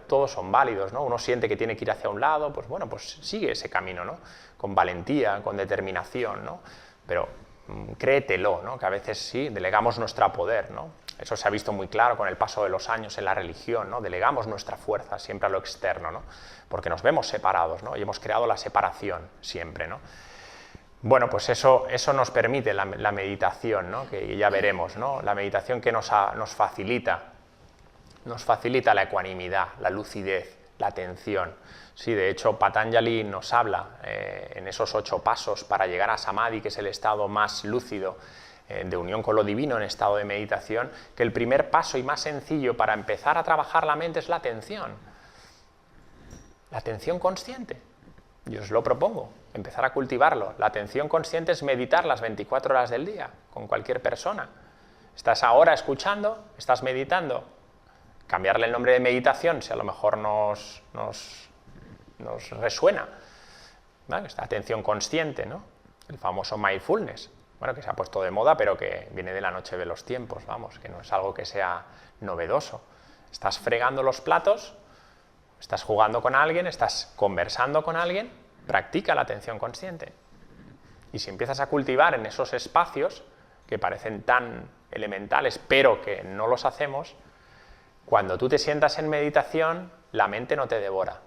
todos son válidos, ¿no? Uno siente que tiene que ir hacia un lado, pues bueno, pues sigue ese camino, ¿no? Con valentía, con determinación, ¿no? Pero créetelo, ¿no? Que a veces sí, delegamos nuestro poder, ¿no? Eso se ha visto muy claro con el paso de los años en la religión, ¿no? Delegamos nuestra fuerza siempre a lo externo, ¿no? Porque nos vemos separados, ¿no? Y hemos creado la separación siempre, ¿no? Bueno, pues eso nos permite la meditación, ¿no? Que ya veremos, ¿no? La meditación que nos facilita la ecuanimidad, la lucidez, la atención. Sí, de hecho, Patanjali nos habla en esos 8 pasos para llegar a Samadhi, que es el estado más lúcido, de unión con lo divino en estado de meditación, que el primer paso y más sencillo para empezar a trabajar la mente es la atención consciente. Yo os lo propongo, empezar a cultivarlo. La atención consciente es meditar las 24 horas del día, con cualquier persona. Estás ahora escuchando, estás meditando. Cambiarle el nombre de meditación, si a lo mejor nos resuena. ¿Vale? Esta atención consciente, ¿no? El famoso mindfulness. Bueno, que se ha puesto de moda, pero que viene de la noche de los tiempos, vamos, que no es algo que sea novedoso. Estás fregando los platos, estás jugando con alguien, estás conversando con alguien, practica la atención consciente. Y si empiezas a cultivar en esos espacios, que parecen tan elementales, pero que no los hacemos, cuando tú te sientas en meditación, la mente no te devora.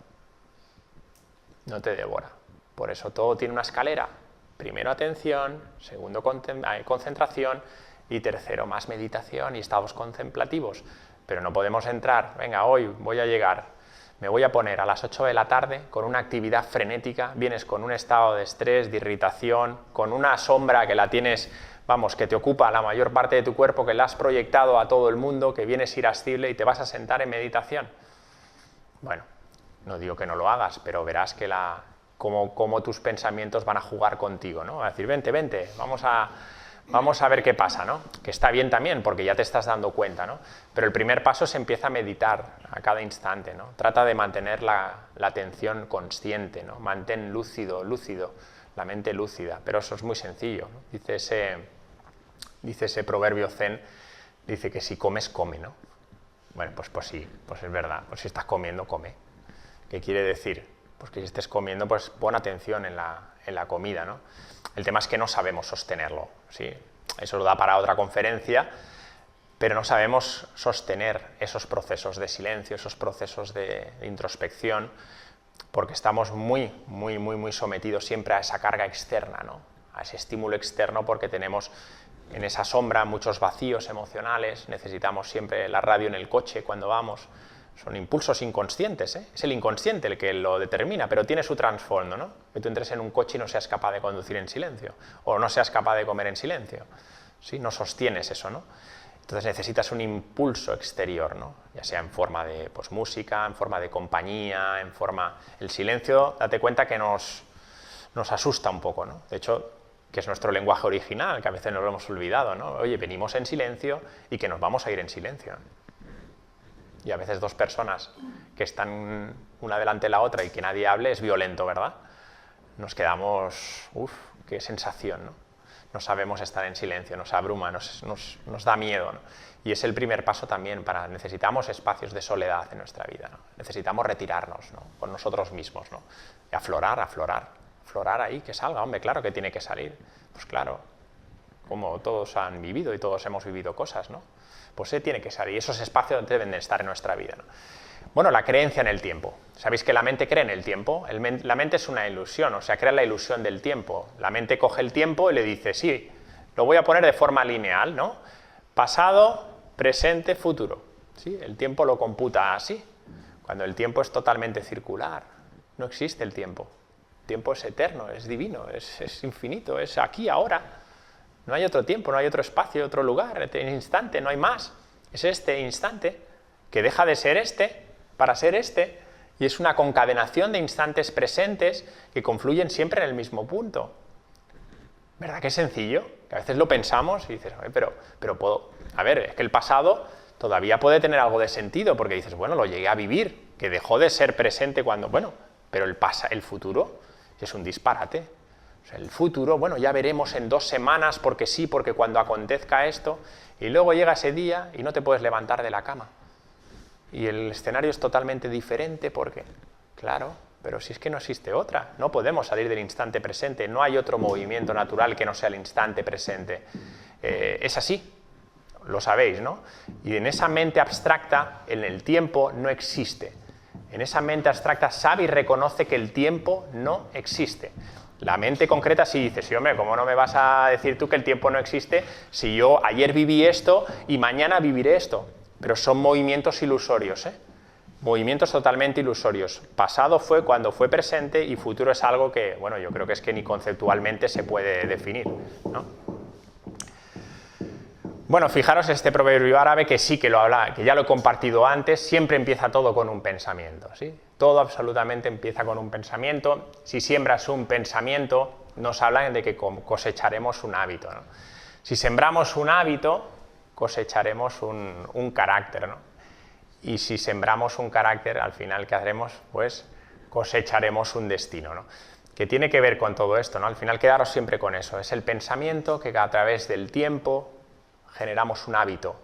No te devora. Por eso todo tiene una escalera. Primero atención, segundo concentración y tercero más meditación y estados contemplativos. Pero no podemos entrar, venga, hoy voy a llegar, me voy a poner a las 8 de la tarde con una actividad frenética, vienes con un estado de estrés, de irritación, con una sombra que la tienes, vamos, que te ocupa la mayor parte de tu cuerpo, que la has proyectado a todo el mundo, que vienes irascible y te vas a sentar en meditación. Bueno, no digo que no lo hagas, pero verás que cómo tus pensamientos van a jugar contigo, ¿no? Va a decir, vente, vamos a ver qué pasa, ¿no? Que está bien también, porque ya te estás dando cuenta, ¿no? Pero el primer paso se empieza a meditar a cada instante, ¿no? Trata de mantener la atención consciente, ¿no? Mantén lúcido, la mente lúcida, pero eso es muy sencillo, ¿no? Dice ese proverbio zen, dice que si comes, come, ¿no? Bueno, pues sí, pues es verdad, pues si estás comiendo, come. ¿Qué quiere decir? Pues que si estés comiendo, pues pon atención en la comida, ¿no? El tema es que no sabemos sostenerlo, ¿sí? Eso lo da para otra conferencia, pero no sabemos sostener esos procesos de silencio, esos procesos de introspección, porque estamos muy sometidos siempre a esa carga externa, ¿no? A ese estímulo externo, porque tenemos en esa sombra muchos vacíos emocionales, necesitamos siempre la radio en el coche cuando vamos. Son impulsos inconscientes, ¿eh? Es el inconsciente el que lo determina, pero tiene su trasfondo, ¿no? Que tú entres en un coche y no seas capaz de conducir en silencio, o no seas capaz de comer en silencio, ¿sí? No sostienes eso, ¿no? Entonces necesitas un impulso exterior, ¿no? Ya sea en forma de música, en forma de compañía, en forma... El silencio, date cuenta que nos asusta un poco, ¿no? De hecho, que es nuestro lenguaje original, que a veces nos lo hemos olvidado, ¿no? Oye, venimos en silencio y que nos vamos a ir en silencio. Y a veces dos personas que están una delante de la otra y que nadie hable es violento, ¿verdad? Nos quedamos, qué sensación, ¿no? No sabemos estar en silencio, nos abruma, nos da miedo, ¿no? Y es el primer paso también necesitamos espacios de soledad en nuestra vida, ¿no? Necesitamos retirarnos, ¿no? Con nosotros mismos, ¿no? Y aflorar ahí, que salga, hombre, claro que tiene que salir. Pues claro, como todos han vivido y todos hemos vivido cosas, ¿no? Pues tiene que salir, y esos espacios deben de estar en nuestra vida, ¿no? Bueno, la creencia en el tiempo. ¿Sabéis que la mente cree en el tiempo? La mente es una ilusión, o sea, crea la ilusión del tiempo. La mente coge el tiempo y le dice, sí, lo voy a poner de forma lineal, ¿no? Pasado, presente, futuro. ¿Sí? El tiempo lo computa así, cuando el tiempo es totalmente circular. No existe el tiempo. El tiempo es eterno, es divino, es infinito, es aquí, ahora. No hay otro tiempo, no hay otro espacio, otro lugar, este instante, no hay más. Es este instante que deja de ser este para ser este, y es una concadenación de instantes presentes que confluyen siempre en el mismo punto. ¿Verdad que es sencillo? Que a veces lo pensamos y dices, pero puedo... A ver, es que el pasado todavía puede tener algo de sentido, porque dices, bueno, lo llegué a vivir, que dejó de ser presente cuando... Bueno, pero el futuro, es un disparate. O sea, el futuro, bueno, ya veremos en 2 semanas, porque sí, porque cuando acontezca esto, y luego llega ese día y no te puedes levantar de la cama. Y el escenario es totalmente diferente porque, claro, pero si es que no existe otra, no podemos salir del instante presente, no hay otro movimiento natural que no sea el instante presente. Es así, lo sabéis, ¿no? Y en esa mente abstracta, en el tiempo no existe. En esa mente abstracta sabe y reconoce que el tiempo no existe. La mente concreta sí dice, sí, hombre, ¿cómo no me vas a decir tú que el tiempo no existe si yo ayer viví esto y mañana viviré esto? Pero son movimientos ilusorios, ¿eh? Movimientos totalmente ilusorios. Pasado fue cuando fue presente y futuro es algo que, bueno, yo creo que es que ni conceptualmente se puede definir, ¿no? Bueno, fijaros este proverbio árabe que sí que lo habla, que ya lo he compartido antes, siempre empieza todo con un pensamiento, ¿sí? Todo absolutamente empieza con un pensamiento. Si siembras un pensamiento, nos hablan de que cosecharemos un hábito, ¿no? Si sembramos un hábito, cosecharemos un carácter, ¿no? Y si sembramos un carácter, al final, ¿qué haremos? Pues cosecharemos un destino, ¿no? Que tiene que ver con todo esto, ¿no? Al final, quedaros siempre con eso. Es el pensamiento que a través del tiempo generamos un hábito.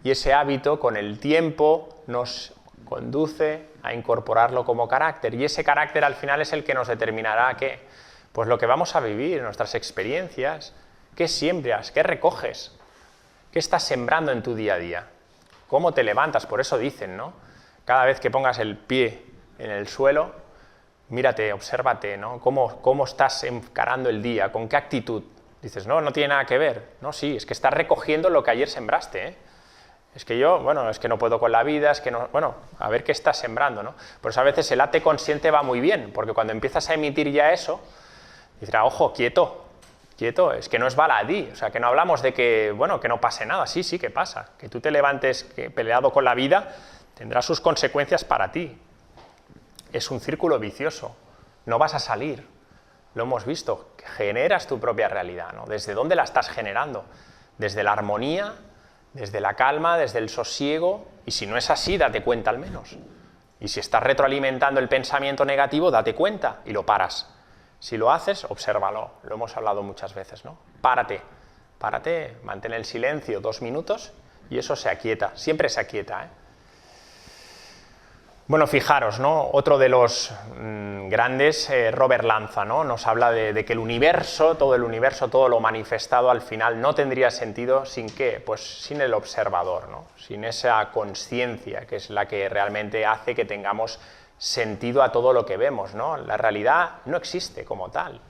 Y ese hábito, con el tiempo, nos conduce a incorporarlo como carácter. Y ese carácter, al final, es el que nos determinará ¿qué? Pues lo que vamos a vivir, nuestras experiencias. ¿Qué siembras? ¿Qué recoges? ¿Qué estás sembrando en tu día a día? ¿Cómo te levantas? Por eso dicen, ¿no? Cada vez que pongas el pie en el suelo, mírate, obsérvate, ¿no? ¿Cómo estás encarando el día? ¿Con qué actitud? Dices, no tiene nada que ver. No, sí, es que estás recogiendo lo que ayer sembraste, ¿eh? Es que yo, bueno, es que no puedo con la vida, es que no... Bueno, a ver qué estás sembrando, ¿no? Por eso a veces el ate consciente va muy bien, porque cuando empiezas a emitir ya eso, dices, ojo, quieto, es que no es baladí, o sea, que no hablamos de que, bueno, que no pase nada, sí que pasa, que tú te levantes peleado con la vida, tendrá sus consecuencias para ti. Es un círculo vicioso, no vas a salir, lo hemos visto, que generas tu propia realidad, ¿no? ¿Desde dónde la estás generando? Desde la armonía, desde la calma, desde el sosiego, y si no es así, date cuenta al menos. Y si estás retroalimentando el pensamiento negativo, date cuenta y lo paras. Si lo haces, obsérvalo, lo hemos hablado muchas veces, ¿no? Párate, mantén el silencio 2 minutos y eso se aquieta, siempre se aquieta, ¿eh? Bueno, fijaros, ¿no? Otro de los grandes, Robert Lanza, ¿no? Nos habla de que el universo, todo lo manifestado al final no tendría sentido sin ¿qué? Pues sin el observador, ¿no? Sin esa conciencia que es la que realmente hace que tengamos sentido a todo lo que vemos, ¿no? La realidad no existe como tal.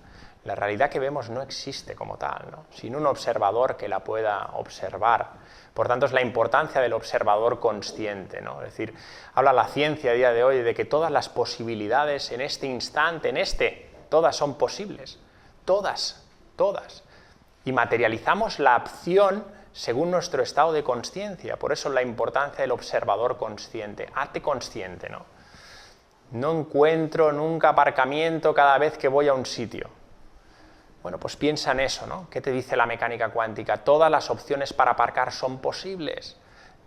La realidad que vemos no existe como tal, ¿no? Sin un observador que la pueda observar. Por tanto, es la importancia del observador consciente, ¿no? Es decir, habla la ciencia a día de hoy de que todas las posibilidades en este instante, todas son posibles. Todas. Y materializamos la acción según nuestro estado de consciencia. Por eso la importancia del observador consciente. Hazte consciente, ¿no? No encuentro nunca aparcamiento cada vez que voy a un sitio. Bueno, pues piensa en eso, ¿no? ¿Qué te dice la mecánica cuántica? Todas las opciones para aparcar son posibles.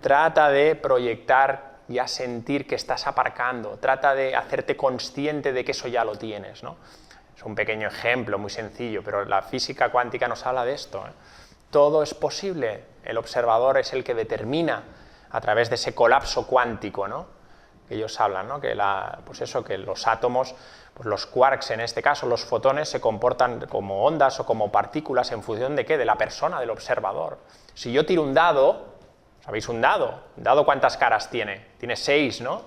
Trata de proyectar y a sentir que estás aparcando. Trata de hacerte consciente de que eso ya lo tienes, ¿no? Es un pequeño ejemplo, muy sencillo, pero la física cuántica nos habla de esto, ¿eh? Todo es posible. El observador es el que determina a través de ese colapso cuántico, ¿no? Que ellos hablan, ¿no? Que que los átomos, pues los quarks en este caso, los fotones, se comportan como ondas o como partículas en función de ¿qué? De la persona, del observador. Si yo tiro un dado, ¿sabéis un dado? ¿Un dado cuántas caras tiene? Tiene 6, ¿no?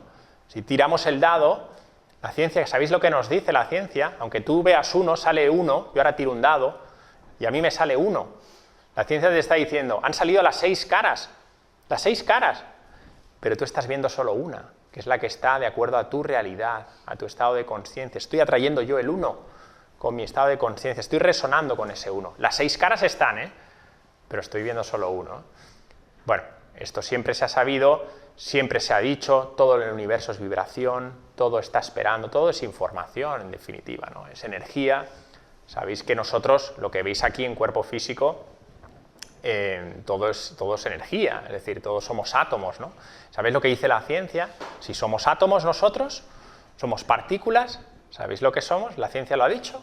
Si tiramos el dado, la ciencia, ¿sabéis lo que nos dice la ciencia? Aunque tú veas 1, sale 1, yo ahora tiro un dado y a mí me sale 1. La ciencia te está diciendo, han salido las 6 caras, pero tú estás viendo solo una, que es la que está de acuerdo a tu realidad, a tu estado de conciencia. Estoy atrayendo yo el 1 con mi estado de conciencia, estoy resonando con ese 1. Las 6 caras están, pero estoy viendo solo 1. Bueno, esto siempre se ha sabido, siempre se ha dicho, todo en el universo es vibración, todo está esperando, todo es información, en definitiva, ¿no? Es energía. Sabéis que nosotros, lo que veis aquí en cuerpo físico, todo es energía, es decir, todos somos átomos, ¿no? ¿Sabéis lo que dice la ciencia? Si somos átomos nosotros, somos partículas ¿Sabéis lo que somos? La ciencia lo ha dicho.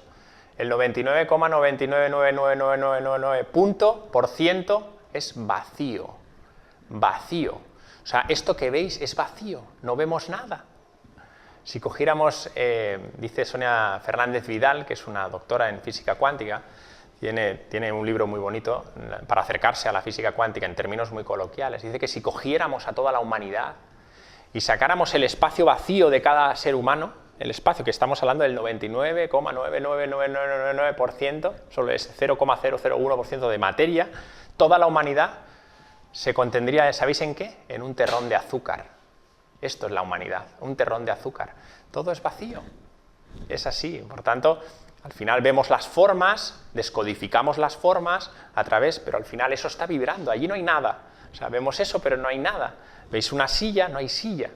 El 99,99999% es vacío. Vacío. O sea, esto que veis es vacío, no vemos nada. Si cogiéramos, dice Sonia Fernández Vidal, que es una doctora en física cuántica, tiene un libro muy bonito para acercarse a la física cuántica en términos muy coloquiales. Dice que si cogiéramos a toda la humanidad y sacáramos el espacio vacío de cada ser humano, el espacio que estamos hablando del 99,99999%, solo es 0,001% de materia, toda la humanidad se contendría, ¿sabéis en qué? En un terrón de azúcar. Esto es la humanidad, un terrón de azúcar. Todo es vacío. Es así. Por tanto, al final vemos las formas, descodificamos las formas a través, pero al final eso está vibrando, allí no hay nada. O sea, vemos eso, pero no hay nada. ¿Veis una silla? No hay silla.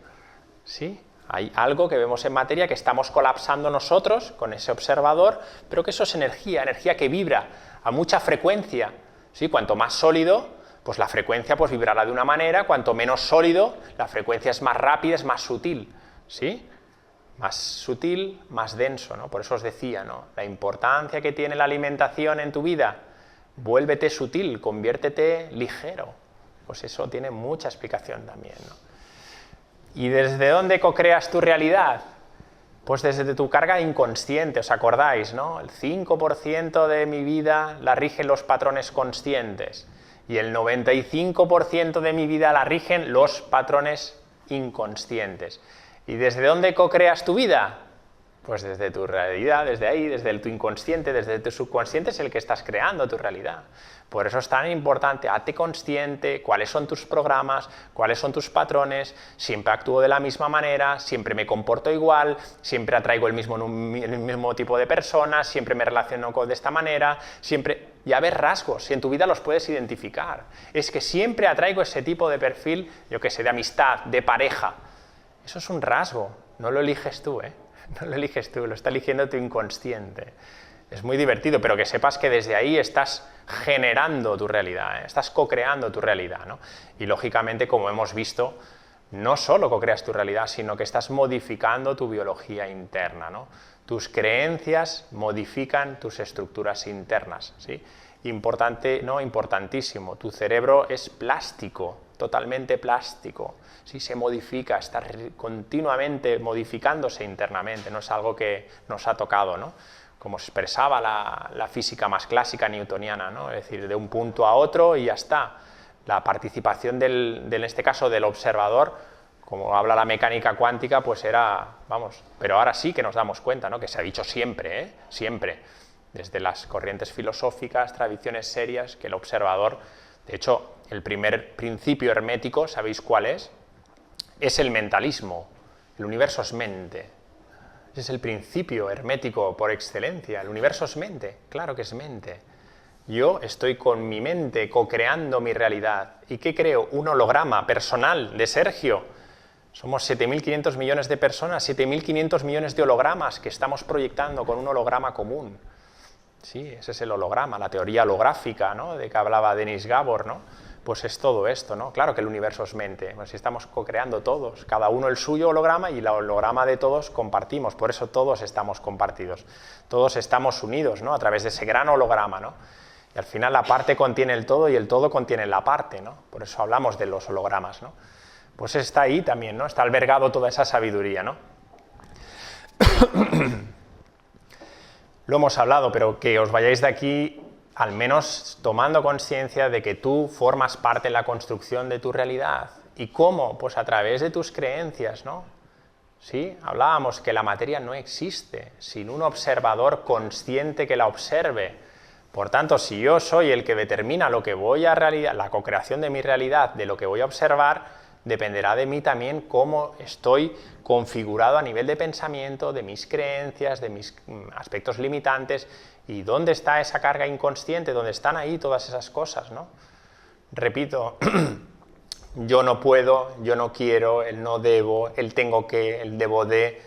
¿Sí? Hay algo que vemos en materia que estamos colapsando nosotros con ese observador, pero que eso es energía, energía que vibra a mucha frecuencia. ¿Sí? Cuanto más sólido, pues la frecuencia pues vibrará de una manera, cuanto menos sólido, la frecuencia es más rápida, es más sutil, ¿sí? Más sutil, más denso, ¿no? Por eso os decía, ¿no? La importancia que tiene la alimentación en tu vida. Vuélvete sutil, conviértete ligero. Pues eso tiene mucha explicación también, ¿no? ¿Y desde dónde co-creas tu realidad? Pues desde tu carga inconsciente, ¿os acordáis, no? El 5% de mi vida la rigen los patrones conscientes. Y el 95% de mi vida la rigen los patrones inconscientes. ¿Y desde dónde co-creas tu vida? Pues desde tu realidad, desde ahí, desde tu inconsciente, desde tu subconsciente es el que estás creando tu realidad. Por eso es tan importante, hazte consciente, cuáles son tus programas, cuáles son tus patrones, siempre actúo de la misma manera, siempre me comporto igual, siempre atraigo el mismo tipo de personas, siempre me relaciono de esta manera, siempre... Ya ves rasgos, si en tu vida los puedes identificar. Es que siempre atraigo ese tipo de perfil, yo que sé, de amistad, de pareja. Eso es un rasgo, no lo eliges tú, ¿eh? No lo eliges tú, lo está eligiendo tu inconsciente. Es muy divertido, pero que sepas que desde ahí estás generando tu realidad, ¿eh? Estás co-creando tu realidad, ¿no? Y lógicamente, como hemos visto, no solo co-creas tu realidad, sino que estás modificando tu biología interna, ¿no? Tus creencias modifican tus estructuras internas, ¿sí? Importante, no, importantísimo, tu cerebro es plástico, totalmente plástico, ¿sí? Se modifica, está continuamente modificándose internamente, no es algo que nos ha tocado, ¿no? Como expresaba la física más clásica newtoniana, ¿no? Es decir, de un punto a otro y ya está. La participación en este caso del observador, como habla la mecánica cuántica, pues era, vamos, pero ahora sí que nos damos cuenta, ¿no? Que se ha dicho siempre, ¿eh? Siempre, desde las corrientes filosóficas, tradiciones serias, que el observador, de hecho, el primer principio hermético, ¿sabéis cuál es? Es el mentalismo, el universo es mente. Ese es el principio hermético por excelencia, el universo es mente, claro que es mente. Yo estoy con mi mente co-creando mi realidad. ¿Y qué creo? Un holograma personal de Sergio. Somos 7.500 millones de personas, 7.500 millones de hologramas que estamos proyectando con un holograma común. Sí, ese es el holograma, la teoría holográfica, ¿no? De que hablaba Denis Gabor, ¿no? Pues es todo esto, ¿no? Claro que el universo es mente, pues estamos co-creando todos, cada uno el suyo holograma y el holograma de todos compartimos, por eso todos estamos compartidos, todos estamos unidos, ¿no? A través de ese gran holograma, ¿no? Y al final la parte contiene el todo y el todo contiene la parte, ¿no? Por eso hablamos de los hologramas, ¿no? Pues está ahí también, ¿no? Está albergado toda esa sabiduría, ¿no? Lo hemos hablado, pero que os vayáis de aquí al menos tomando conciencia de que tú formas parte en la construcción de tu realidad. ¿Y cómo? Pues a través de tus creencias, ¿no? ¿Sí? Hablábamos que la materia no existe sin un observador consciente que la observe. Por tanto, si yo soy el que determina lo que voy a realizar, la co-creación de mi realidad, de lo que voy a observar, dependerá de mí también cómo estoy configurado a nivel de pensamiento, de mis creencias, de mis aspectos limitantes y dónde está esa carga inconsciente, dónde están ahí todas esas cosas, ¿no? Repito, yo no puedo, yo no quiero, el no debo, el tengo que, el debo de,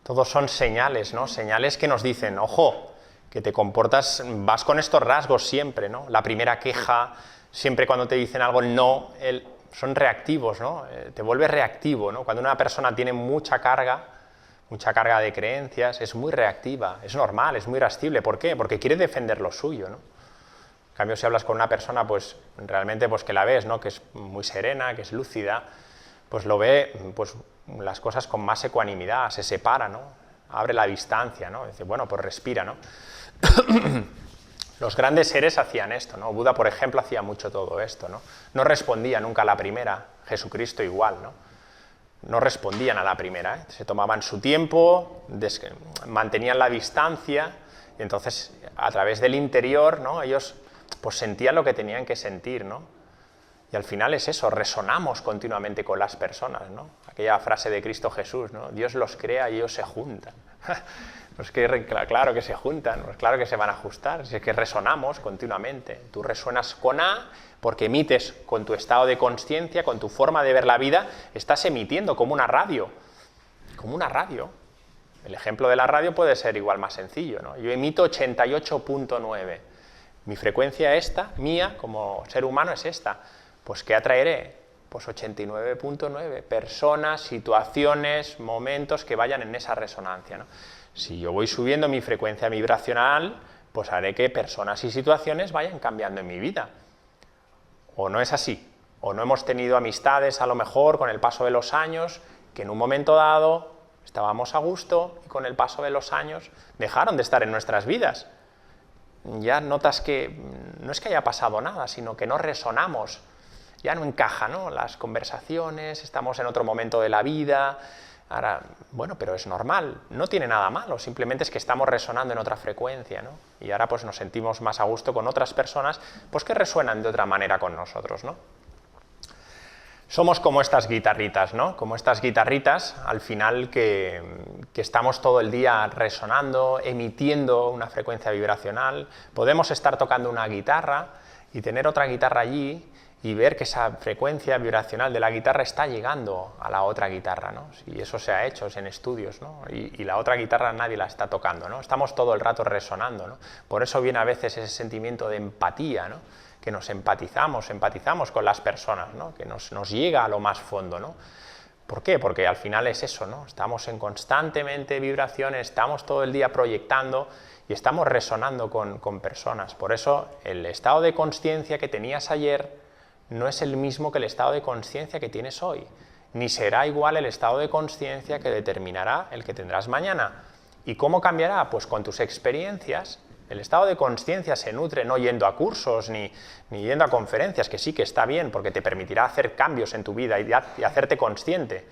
todos son señales, ¿no? Señales que nos dicen, ojo, que te comportas, vas con estos rasgos siempre, ¿no? La primera queja, siempre cuando te dicen algo, el no, son reactivos, ¿no? Te vuelves reactivo, ¿no? Cuando una persona tiene mucha carga, mucha carga de creencias, es muy reactiva, es normal, es muy irascible. ¿Por qué? Porque quiere defender lo suyo, ¿no? En cambio, si hablas con una persona, pues realmente pues, que la ves, ¿no? Que es muy serena, que es lúcida, pues lo ve pues, las cosas con más ecuanimidad, se separa, ¿no? Abre la distancia, ¿no? Dice, bueno, pues respira, ¿no? Los grandes seres hacían esto, ¿no? Buda, por ejemplo, hacía mucho todo esto, ¿no? No respondía nunca a la primera, Jesucristo igual, ¿no? No respondían a la primera, ¿eh? Se tomaban su tiempo, mantenían la distancia, y entonces a través del interior, ¿no? Ellos pues sentían lo que tenían que sentir, ¿no? Y al final es eso, resonamos continuamente con las personas, ¿no? Aquella frase de Cristo Jesús, ¿no? Dios los crea y ellos se juntan. Pues que claro que se juntan, pues claro que se van a ajustar, es que resonamos continuamente. Tú resuenas con A porque emites con tu estado de consciencia, con tu forma de ver la vida, estás emitiendo como una radio. Como una radio. El ejemplo de la radio puede ser igual más sencillo, ¿no? Yo emito 88.9. Mi frecuencia esta, mía, como ser humano, es esta. Pues ¿qué atraeré? Pues 89.9. Personas, situaciones, momentos que vayan en esa resonancia, ¿no? Si yo voy subiendo mi frecuencia vibracional, pues haré que personas y situaciones vayan cambiando en mi vida. O no es así. O no hemos tenido amistades, a lo mejor, con el paso de los años, que en un momento dado estábamos a gusto y con el paso de los años dejaron de estar en nuestras vidas. Ya notas que no es que haya pasado nada, sino que no resonamos. Ya no encaja, ¿no? Las conversaciones, estamos en otro momento de la vida. Ahora, bueno, pero es normal, no tiene nada malo, simplemente es que estamos resonando en otra frecuencia, ¿no? Y ahora pues nos sentimos más a gusto con otras personas, pues que resuenan de otra manera con nosotros, ¿no? Somos como estas guitarritas, ¿no? Como estas guitarritas, al final, que estamos todo el día resonando, emitiendo una frecuencia vibracional. Podemos estar tocando una guitarra y tener otra guitarra allí y ver que esa frecuencia vibracional de la guitarra está llegando a la otra guitarra, ¿no? Y eso se ha hecho en estudios, ¿no? Y la otra guitarra nadie la está tocando, ¿no? Estamos todo el rato resonando, ¿no? Por eso viene a veces ese sentimiento de empatía, ¿no? Que nos empatizamos con las personas, ¿no? Que nos llega a lo más fondo, ¿no? ¿Por qué? Porque al final es eso, ¿no? Estamos en constantemente vibración, estamos todo el día proyectando y estamos resonando con personas. Por eso el estado de consciencia que tenías ayer no es el mismo que el estado de consciencia que tienes hoy, ni será igual el estado de consciencia que determinará el que tendrás mañana. ¿Y cómo cambiará? Pues con tus experiencias. El estado de consciencia se nutre no yendo a cursos ni yendo a conferencias, que sí que está bien porque te permitirá hacer cambios en tu vida y hacerte consciente,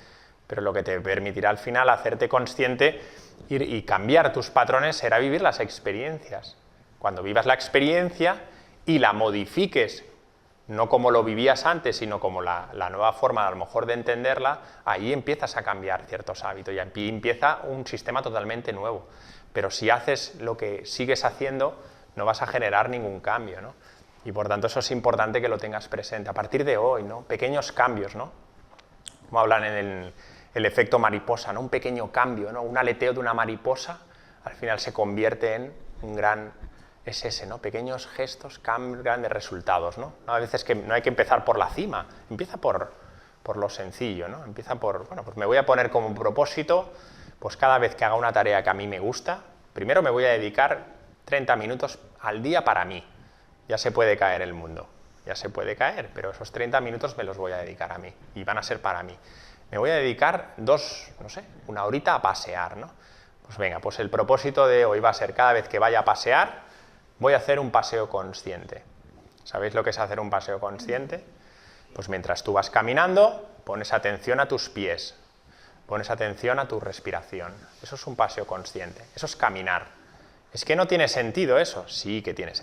pero lo que te permitirá al final hacerte consciente y cambiar tus patrones será vivir las experiencias. Cuando vivas la experiencia y la modifiques, no como lo vivías antes, sino como la nueva forma a lo mejor de entenderla, ahí empiezas a cambiar ciertos hábitos y ahí empieza un sistema totalmente nuevo. Pero si haces lo que sigues haciendo, no vas a generar ningún cambio, ¿no? Y por tanto eso es importante que lo tengas presente. A partir de hoy, ¿no? Pequeños cambios, ¿no? Como hablan en el efecto mariposa, ¿no? Un pequeño cambio, ¿no? Un aleteo de una mariposa al final se convierte en un gran... Es ese, ¿no? Pequeños gestos, grandes resultados, ¿no? A veces que no hay que empezar por la cima, empieza por lo sencillo, ¿no? Empieza por, bueno, pues me voy a poner como propósito, pues cada vez que haga una tarea que a mí me gusta, primero me voy a dedicar 30 minutos al día para mí. Ya se puede caer el mundo, ya se puede caer, pero esos 30 minutos me los voy a dedicar a mí y van a ser para mí. Me voy a dedicar una horita a pasear, ¿no? Pues venga, pues el propósito de hoy va a ser cada vez que vaya a pasear, voy a hacer un paseo consciente. ¿Sabéis lo que es hacer un paseo consciente? Pues mientras tú vas caminando, pones atención a tus pies, pones atención a tu respiración. Eso es un paseo consciente, eso es caminar. ¿Es que no tiene sentido eso? Sí que tiene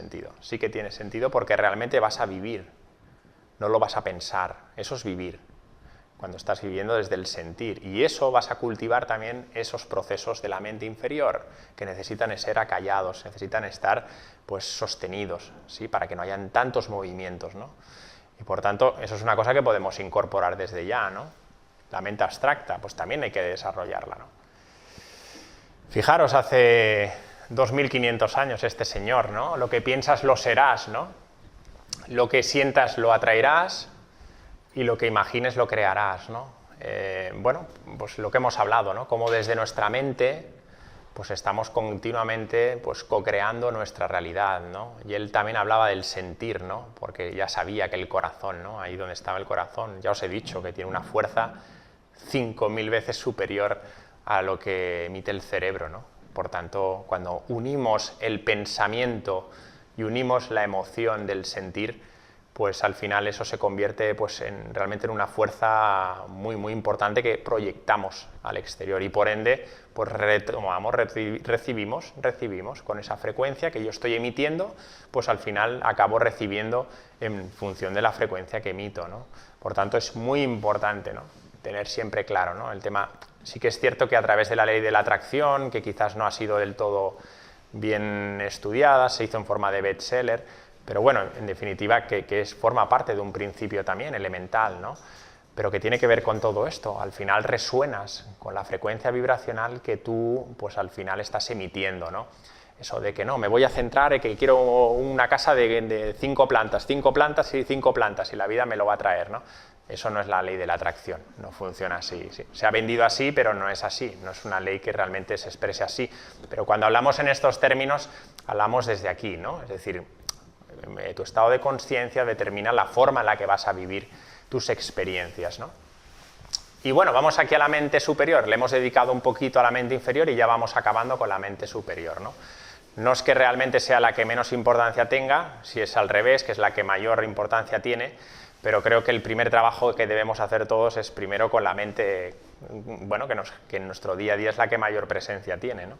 sentido porque realmente vas a vivir, no lo vas a pensar, eso es vivir. Cuando estás viviendo desde el sentir. Y eso vas a cultivar también esos procesos de la mente inferior que necesitan ser acallados, necesitan estar pues sostenidos, ¿sí? Para que no hayan tantos movimientos, ¿no? Y por tanto, eso es una cosa que podemos incorporar desde ya, ¿no? La mente abstracta, pues también hay que desarrollarla, ¿no? Fijaros, hace 2500 años este señor, ¿no? Lo que piensas lo serás, ¿no? Lo que sientas lo atraerás y lo que imagines lo crearás, ¿no? bueno, pues lo que hemos hablado, ¿no? Cómo desde nuestra mente pues estamos continuamente pues co-creando nuestra realidad, ¿no? Y él también hablaba del sentir, ¿no? Porque ya sabía que el corazón, ¿no? Ahí donde estaba el corazón, ya os he dicho que tiene una fuerza 5000 veces superior a lo que emite el cerebro, ¿no? Por tanto, cuando unimos el pensamiento y unimos la emoción del sentir, pues al final eso se convierte pues, realmente en una fuerza muy, muy importante que proyectamos al exterior y por ende pues recibimos con esa frecuencia que yo estoy emitiendo, pues al final acabo recibiendo en función de la frecuencia que emito, ¿no? Por tanto es muy importante, ¿no? Tener siempre claro, ¿no? El tema, sí que es cierto que a través de la ley de la atracción, que quizás no ha sido del todo bien estudiada, se hizo en forma de bestseller, pero bueno, en definitiva, que forma parte de un principio también elemental, ¿no? Pero que tiene que ver con todo esto. Al final resuenas con la frecuencia vibracional que tú, pues al final estás emitiendo, ¿no? Eso de que no, me voy a centrar en que quiero una casa de 5 plantas y 5 plantas, y la vida me lo va a traer, ¿no? Eso no es la ley de la atracción, no funciona así. Sí. Se ha vendido así, pero no es así, no es una ley que realmente se exprese así. Pero cuando hablamos en estos términos, hablamos desde aquí, ¿no? Es decir, tu estado de conciencia determina la forma en la que vas a vivir tus experiencias, ¿no? Y bueno, vamos aquí a la mente superior, le hemos dedicado un poquito a la mente inferior y ya vamos acabando con la mente superior, ¿no? No es que realmente sea la que menos importancia tenga, si es al revés, que es la que mayor importancia tiene, pero creo que el primer trabajo que debemos hacer todos es primero con la mente, bueno, que en nuestro día a día es la que mayor presencia tiene, ¿no?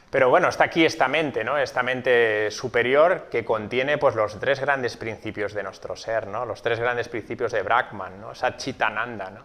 Pero bueno, está aquí esta mente, ¿no? Esta mente superior que contiene pues, los 3 grandes principios de nuestro ser, ¿no? Los 3 grandes principios de Brahman, ¿no? Satchitananda, ¿no?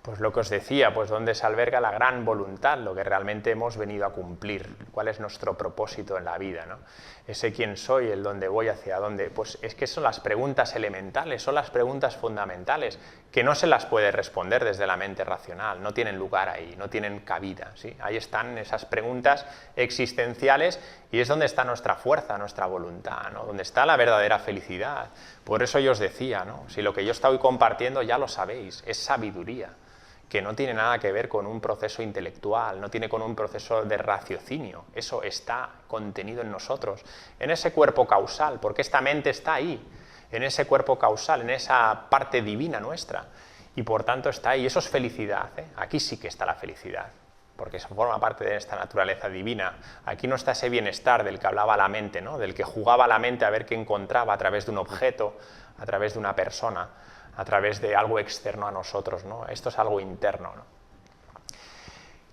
Pues lo que os decía, pues donde se alberga la gran voluntad, lo que realmente hemos venido a cumplir, cuál es nuestro propósito en la vida, ¿no? Ese quién soy, el dónde voy, hacia dónde, pues es que son las preguntas elementales, son las preguntas fundamentales, que no se las puede responder desde la mente racional, no tienen lugar ahí, no tienen cabida, ¿sí? Ahí están esas preguntas existenciales y es donde está nuestra fuerza, nuestra voluntad, ¿no? Donde está la verdadera felicidad. Por eso yo os decía, ¿no? Si lo que yo estoy compartiendo ya lo sabéis, es sabiduría, que no tiene nada que ver con un proceso intelectual, no tiene con un proceso de raciocinio, eso está contenido en nosotros, en ese cuerpo causal, porque esta mente está ahí, en ese cuerpo causal, en esa parte divina nuestra, y por tanto está ahí, eso es felicidad, ¿eh? Aquí sí que está la felicidad, porque eso forma parte de esta naturaleza divina, aquí no está ese bienestar del que hablaba la mente, ¿no? Del que jugaba la mente a ver qué encontraba a través de un objeto, a través de una persona, a través de algo externo a nosotros, ¿no? Esto es algo interno, ¿no?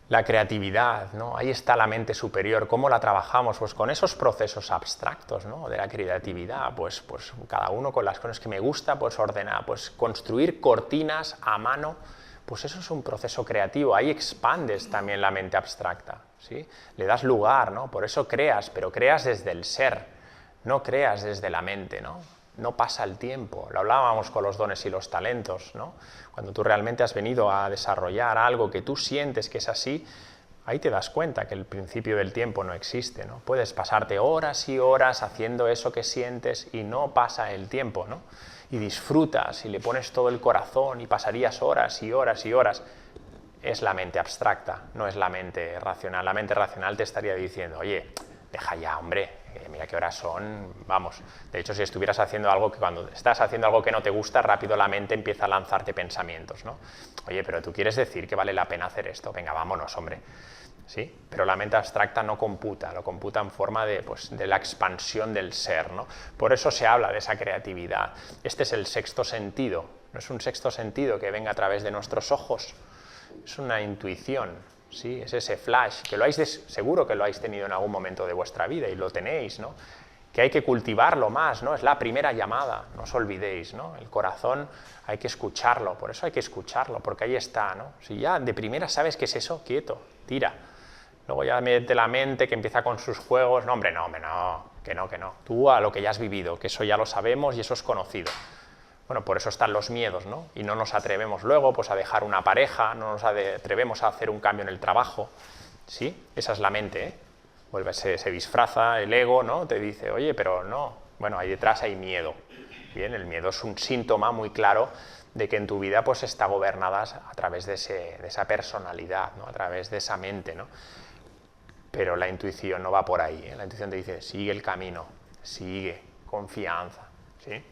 La creatividad, ¿no? Ahí está la mente superior, ¿cómo la trabajamos? Pues con esos procesos abstractos, ¿no? De la creatividad, pues cada uno con las cosas que me gusta, pues ordenar, pues construir cortinas a mano, pues eso es un proceso creativo, ahí expandes también la mente abstracta, ¿sí? Le das lugar, ¿no? Por eso creas, pero creas desde el ser, no creas desde la mente, ¿no? No pasa el tiempo, lo hablábamos con los dones y los talentos, ¿no? Cuando tú realmente has venido a desarrollar algo que tú sientes que es así, ahí te das cuenta que el principio del tiempo no existe, ¿no? Puedes pasarte horas y horas haciendo eso que sientes y no pasa el tiempo, ¿no? Y disfrutas y le pones todo el corazón y pasarías horas y horas y horas. Es la mente abstracta, no es la mente racional. La mente racional te estaría diciendo, oye, deja ya, hombre, mira qué horas son, vamos. De hecho, si estuvieras haciendo algo que cuando estás haciendo algo que no te gusta, rápido la mente empieza a lanzarte pensamientos, ¿no? Oye, pero tú quieres decir que vale la pena hacer esto, venga, vámonos, hombre. ¿Sí? Pero la mente abstracta no computa, lo computa en forma de, pues, de la expansión del ser, ¿no? Por eso se habla de esa creatividad. Este es el sexto sentido, no es un sexto sentido que venga a través de nuestros ojos, es una intuición. Sí, es ese flash, que seguro que lo habéis tenido en algún momento de vuestra vida y lo tenéis, ¿no? Que hay que cultivarlo más, ¿no? Es la primera llamada, no os olvidéis, ¿no? El corazón hay que escucharlo, por eso hay que escucharlo, porque ahí está, ¿no? Si ya de primera sabes qué es eso, quieto, tira. Luego ya mete la mente que empieza con sus juegos, no, hombre, no, que no, que no. Tú a lo que ya has vivido, que eso ya lo sabemos y eso es conocido. Bueno, por eso están los miedos, ¿no? Y no nos atrevemos luego pues, a dejar una pareja, no nos atrevemos a hacer un cambio en el trabajo, ¿sí? Esa es la mente, ¿eh? Se disfraza el ego, ¿no? Te dice, oye, pero no. Bueno, ahí detrás hay miedo. Bien, el miedo es un síntoma muy claro de que en tu vida pues está gobernada a través de esa personalidad, ¿no? A través de esa mente, ¿no? Pero la intuición no va por ahí, ¿eh? La intuición te dice, sigue el camino, sigue, confianza, ¿sí?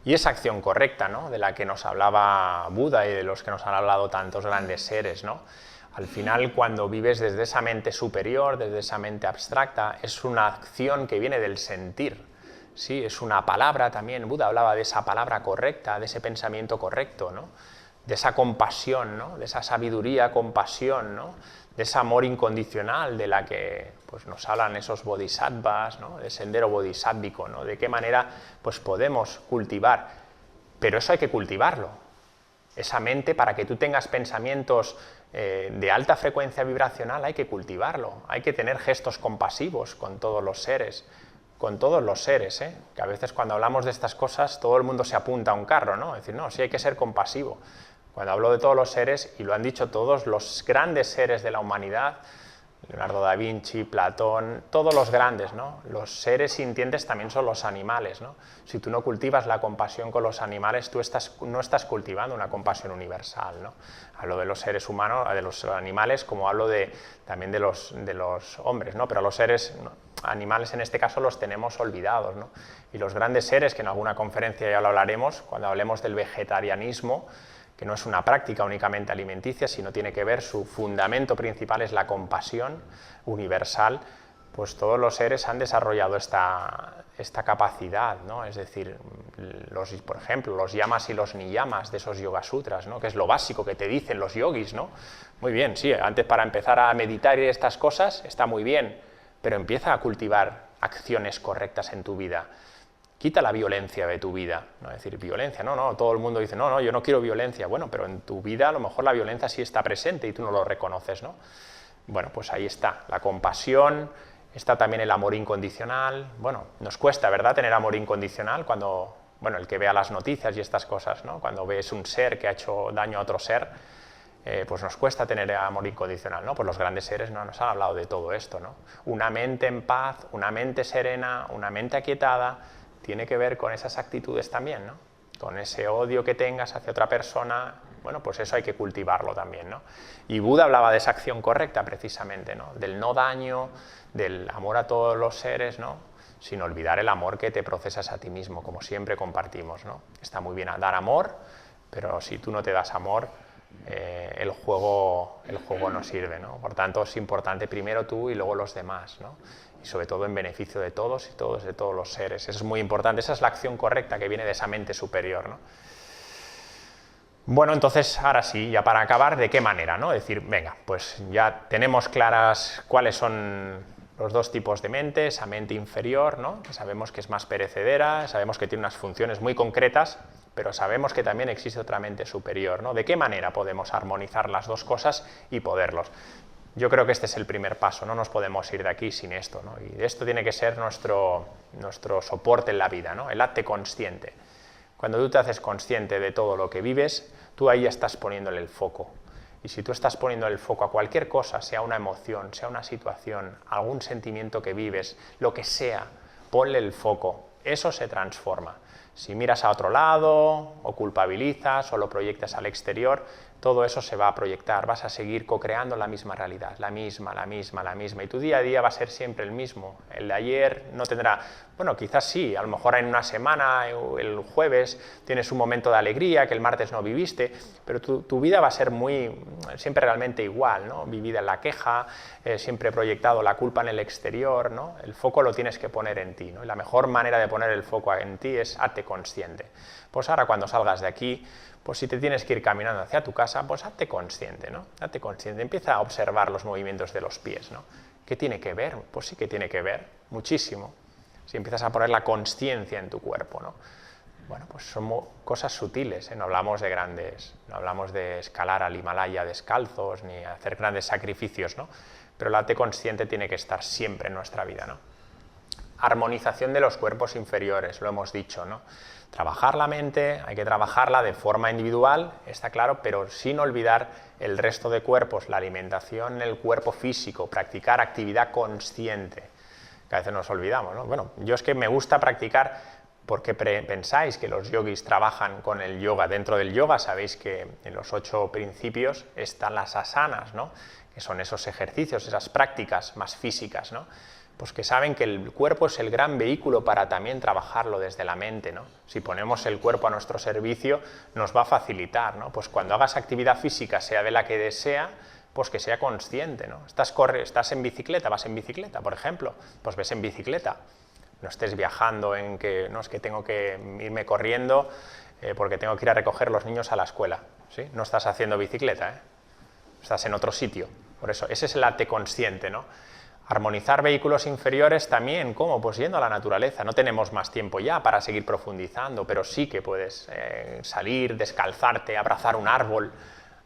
Y esa acción correcta, ¿no? De la que nos hablaba Buda y de los que nos han hablado tantos grandes seres, ¿no? Al final, cuando vives desde esa mente superior, desde esa mente abstracta, es una acción que viene del sentir, ¿sí? Es una palabra también, Buda hablaba de esa palabra correcta, de ese pensamiento correcto, ¿no? De esa compasión, ¿no? De esa sabiduría, compasión, ¿no? De ese amor incondicional de la que pues, nos hablan esos bodhisattvas, ¿no? De sendero bodhisattvico, ¿no? De qué manera pues, podemos cultivar, pero eso hay que cultivarlo, esa mente, para que tú tengas pensamientos de alta frecuencia vibracional, hay que cultivarlo, hay que tener gestos compasivos con todos los seres, ¿eh? Que a veces cuando hablamos de estas cosas todo el mundo se apunta a un carro, ¿no? Es decir, no, sí hay que ser compasivo. Cuando hablo de todos los seres, y lo han dicho todos los grandes seres de la humanidad, Leonardo da Vinci, Platón, todos los grandes, ¿no? Los seres sintientes también son los animales, ¿no? Si tú no cultivas la compasión con los animales, tú no estás cultivando una compasión universal, ¿no? Hablo de los seres humanos, de los animales, como hablo también de los hombres, ¿no? Pero los seres animales en este caso los tenemos olvidados, ¿no? Y los grandes seres, que en alguna conferencia ya lo hablaremos, cuando hablemos del vegetarianismo, que no es una práctica únicamente alimenticia, sino tiene que ver, su fundamento principal es la compasión universal, pues todos los seres han desarrollado esta capacidad, ¿no? Es decir, por ejemplo, los yamas y los niyamas de esos yoga sutras, ¿no? Que es lo básico que te dicen los yogis, ¿no? Muy bien, sí, antes para empezar a meditar y estas cosas está muy bien, pero empieza a cultivar acciones correctas en tu vida. Quita la violencia de tu vida, ¿no? Es decir, violencia, no, todo el mundo dice, no, yo no quiero violencia. Bueno, pero en tu vida a lo mejor la violencia sí está presente y tú no lo reconoces, ¿no? Bueno, pues ahí está, la compasión, está también el amor incondicional. Bueno, nos cuesta, ¿verdad?, tener amor incondicional cuando, bueno, el que vea las noticias y estas cosas, ¿no? Cuando ves un ser que ha hecho daño a otro ser, pues nos cuesta tener amor incondicional, ¿no? Pues los grandes seres no nos han hablado de todo esto, ¿no? Una mente en paz, una mente serena, una mente aquietada, tiene que ver con esas actitudes también, ¿no? Con ese odio que tengas hacia otra persona, bueno, pues eso hay que cultivarlo también, ¿no? Y Buda hablaba de esa acción correcta precisamente, ¿no? Del no daño, del amor a todos los seres, ¿no? Sin olvidar el amor que te procesas a ti mismo, como siempre compartimos, ¿no? Está muy bien dar amor, pero si tú no te das amor, el juego no sirve, ¿no? Por tanto, es importante primero tú y luego los demás, ¿no? Y sobre todo en beneficio de todos y todos, de todos los seres. Eso es muy importante, esa es la acción correcta que viene de esa mente superior, ¿no? Bueno, entonces, ahora sí, ya para acabar, ¿de qué manera, no? Es decir, venga, pues ya tenemos claras cuáles son los dos tipos de mente, esa mente inferior, ¿no? Que sabemos que es más perecedera, sabemos que tiene unas funciones muy concretas, pero sabemos que también existe otra mente superior, ¿no? ¿De qué manera podemos armonizar las dos cosas y poderlos? Yo creo que este es el primer paso, no nos podemos ir de aquí sin esto, ¿no? Y esto tiene que ser nuestro soporte en la vida, ¿no? El hazte consciente. Cuando tú te haces consciente de todo lo que vives, tú ahí estás poniéndole el foco. Y si tú estás poniendo el foco a cualquier cosa, sea una emoción, sea una situación, algún sentimiento que vives, lo que sea, ponle el foco, eso se transforma. Si miras a otro lado, o culpabilizas, o lo proyectas al exterior, todo eso se va a proyectar, vas a seguir co-creando la misma realidad, la misma, y tu día a día va a ser siempre el mismo. El de ayer no tendrá, bueno, quizás sí, a lo mejor en una semana, el jueves, tienes un momento de alegría que el martes no viviste, pero tu vida va a ser siempre realmente igual, ¿no? Vivida en la queja, siempre proyectado la culpa en el exterior, ¿no? El foco lo tienes que poner en ti, ¿no? Y la mejor manera de poner el foco en ti es hazte consciente. Pues ahora cuando salgas de aquí, pues si te tienes que ir caminando hacia tu casa, pues hazte consciente, ¿no? Hazte consciente, empieza a observar los movimientos de los pies, ¿no? ¿Qué tiene que ver? Pues sí que tiene que ver, muchísimo. Si empiezas a poner la consciencia en tu cuerpo, ¿no? Bueno, pues son cosas sutiles, ¿eh? No hablamos de grandes, no hablamos de escalar al Himalaya descalzos, ni hacer grandes sacrificios, ¿no? Pero el hazte consciente tiene que estar siempre en nuestra vida, ¿no? Armonización de los cuerpos inferiores, lo hemos dicho, ¿no? Trabajar la mente, hay que trabajarla de forma individual, está claro, pero sin olvidar el resto de cuerpos, la alimentación, el cuerpo físico, practicar actividad consciente, que a veces nos olvidamos, ¿no? Bueno, yo es que me gusta practicar ¿Por qué pensáis que los yogis trabajan con el yoga? Dentro del yoga sabéis que en los 8 principios están las asanas, ¿no? Que son esos ejercicios, esas prácticas más físicas, ¿no? Pues que saben que el cuerpo es el gran vehículo para también trabajarlo desde la mente, ¿no? Si ponemos el cuerpo a nuestro servicio, nos va a facilitar, ¿no? Pues cuando hagas actividad física, sea de la que desea, pues que sea consciente, ¿no? Estás en bicicleta, vas en bicicleta, por ejemplo, pues ves en bicicleta. No estés viajando en que, no, es que tengo que irme corriendo porque tengo que ir a recoger los niños a la escuela, ¿sí? No estás haciendo bicicleta, ¿eh? Estás en otro sitio. Por eso, ese es el ate consciente, ¿no? Armonizar vehículos inferiores también, ¿cómo? Pues yendo a la naturaleza. No tenemos más tiempo ya para seguir profundizando, pero sí que puedes salir, descalzarte, abrazar un árbol,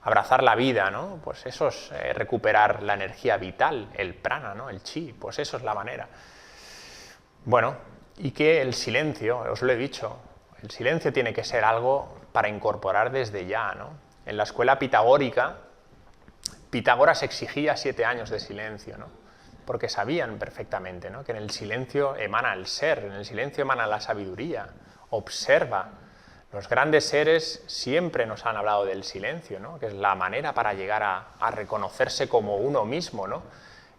abrazar la vida, ¿no? Pues eso es recuperar la energía vital, el prana, ¿no? El chi, pues eso es la manera. Bueno, y que el silencio, os lo he dicho, el silencio tiene que ser algo para incorporar desde ya, ¿no? En la escuela pitagórica, Pitágoras exigía 7 años de silencio, ¿no? Porque sabían perfectamente, ¿no? Que en el silencio emana el ser, en el silencio emana la sabiduría. Observa. Los grandes seres siempre nos han hablado del silencio, ¿no? Que es la manera para llegar a reconocerse como uno mismo, ¿no?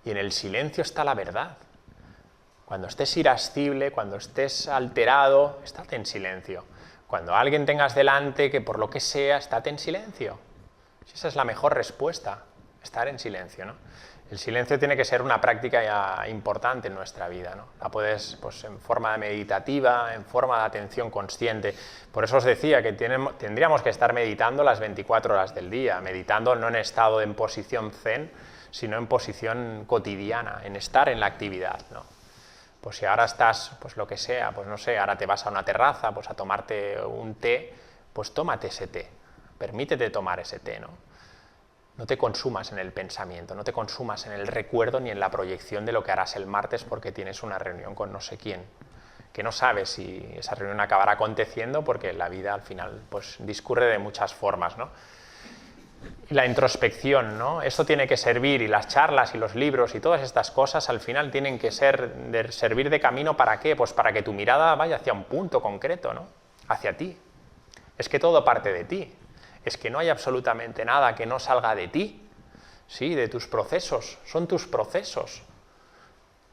Y en el silencio está la verdad. Cuando estés irascible, cuando estés alterado, estate en silencio. Cuando alguien tengas delante, que por lo que sea, estate en silencio. Esa es la mejor respuesta, estar en silencio, ¿no? El silencio tiene que ser una práctica ya importante en nuestra vida, ¿no? La puedes, pues, en forma meditativa, en forma de atención consciente. Por eso os decía que tendríamos que estar meditando las 24 horas del día, meditando no en estado en posición zen, sino en posición cotidiana, en estar en la actividad, ¿no? Pues si ahora estás, pues lo que sea, pues no sé, ahora te vas a una terraza, pues a tomarte un té, pues tómate ese té, permítete tomar ese té, ¿no? No te consumas en el pensamiento, no te consumas en el recuerdo ni en la proyección de lo que harás el martes porque tienes una reunión con no sé quién, que no sabes si esa reunión acabará aconteciendo porque la vida al final pues discurre de muchas formas, ¿no? Y la introspección, ¿no? Esto tiene que servir, y las charlas y los libros y todas estas cosas al final tienen que servir de camino. ¿Para qué? Pues para que tu mirada vaya hacia un punto concreto, ¿no? Hacia ti. Es que todo parte de ti. Es que no hay absolutamente nada que no salga de ti, ¿sí? De tus procesos. Son tus procesos.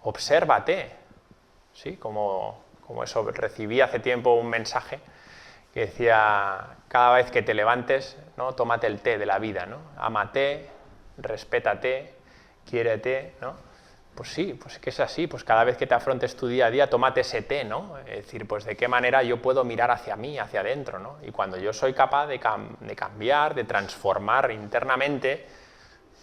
Obsérvate, ¿sí? Como eso, recibí hace tiempo un mensaje que decía, cada vez que te levantes, ¿no? Tómate el té de la vida, ¿no? Ámate, respétate, quiérete, ¿no? Pues sí, pues que es así, pues cada vez que te afrontes tu día a día, tómate ese té, ¿no? Es decir, pues de qué manera yo puedo mirar hacia mí, hacia adentro, ¿no? Y cuando yo soy capaz de cambiar, de transformar internamente,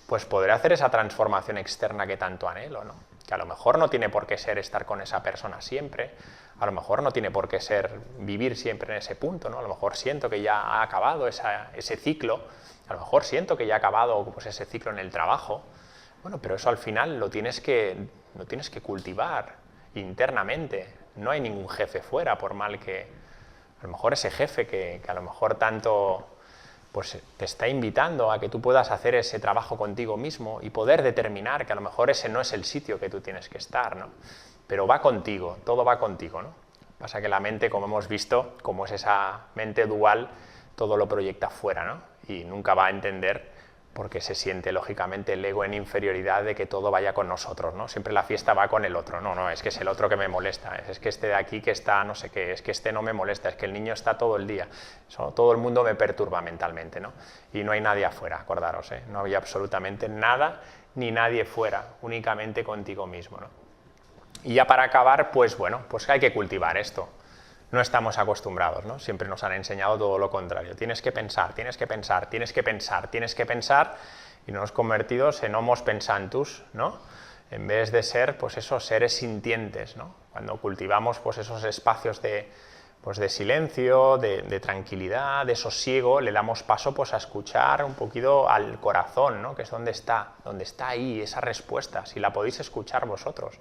pues podré hacer esa transformación externa que tanto anhelo, ¿no? Que a lo mejor no tiene por qué ser estar con esa persona siempre, a lo mejor no tiene por qué ser vivir siempre en ese punto, ¿no? A lo mejor siento que ya ha acabado ese ciclo, a lo mejor siento que ya ha acabado pues, ese ciclo en el trabajo. Bueno, pero eso al final lo tienes que cultivar internamente. No hay ningún jefe fuera, por mal que... A lo mejor ese jefe que a lo mejor tanto pues te está invitando a que tú puedas hacer ese trabajo contigo mismo y poder determinar que a lo mejor ese no es el sitio que tú tienes que estar, ¿no? Pero va contigo, todo va contigo, ¿no? Pasa que la mente, como hemos visto, como es esa mente dual, todo lo proyecta fuera, ¿no? Y nunca va a entender porque se siente lógicamente el ego en inferioridad de que todo vaya con nosotros, ¿no? Siempre la fiesta va con el otro, no, es que es el otro que me molesta, es que este de aquí que está no sé qué, es que este no me molesta, es que el niño está todo el día, todo el mundo me perturba mentalmente, ¿no? Y no hay nadie afuera, acordaros, ¿eh? No había absolutamente nada ni nadie fuera, únicamente contigo mismo, ¿no? Y ya para acabar, pues bueno, pues hay que cultivar esto. No estamos acostumbrados, ¿no? Siempre nos han enseñado todo lo contrario. Tienes que pensar, tienes que pensar, tienes que pensar, tienes que pensar, y nos hemos convertido en homos pensantus, ¿no? En vez de ser, pues esos seres sintientes, ¿no? Cuando cultivamos, pues esos espacios de silencio, de tranquilidad, de sosiego, le damos paso, pues a escuchar un poquito al corazón, ¿no? Que es donde está ahí esa respuesta, si la podéis escuchar vosotros.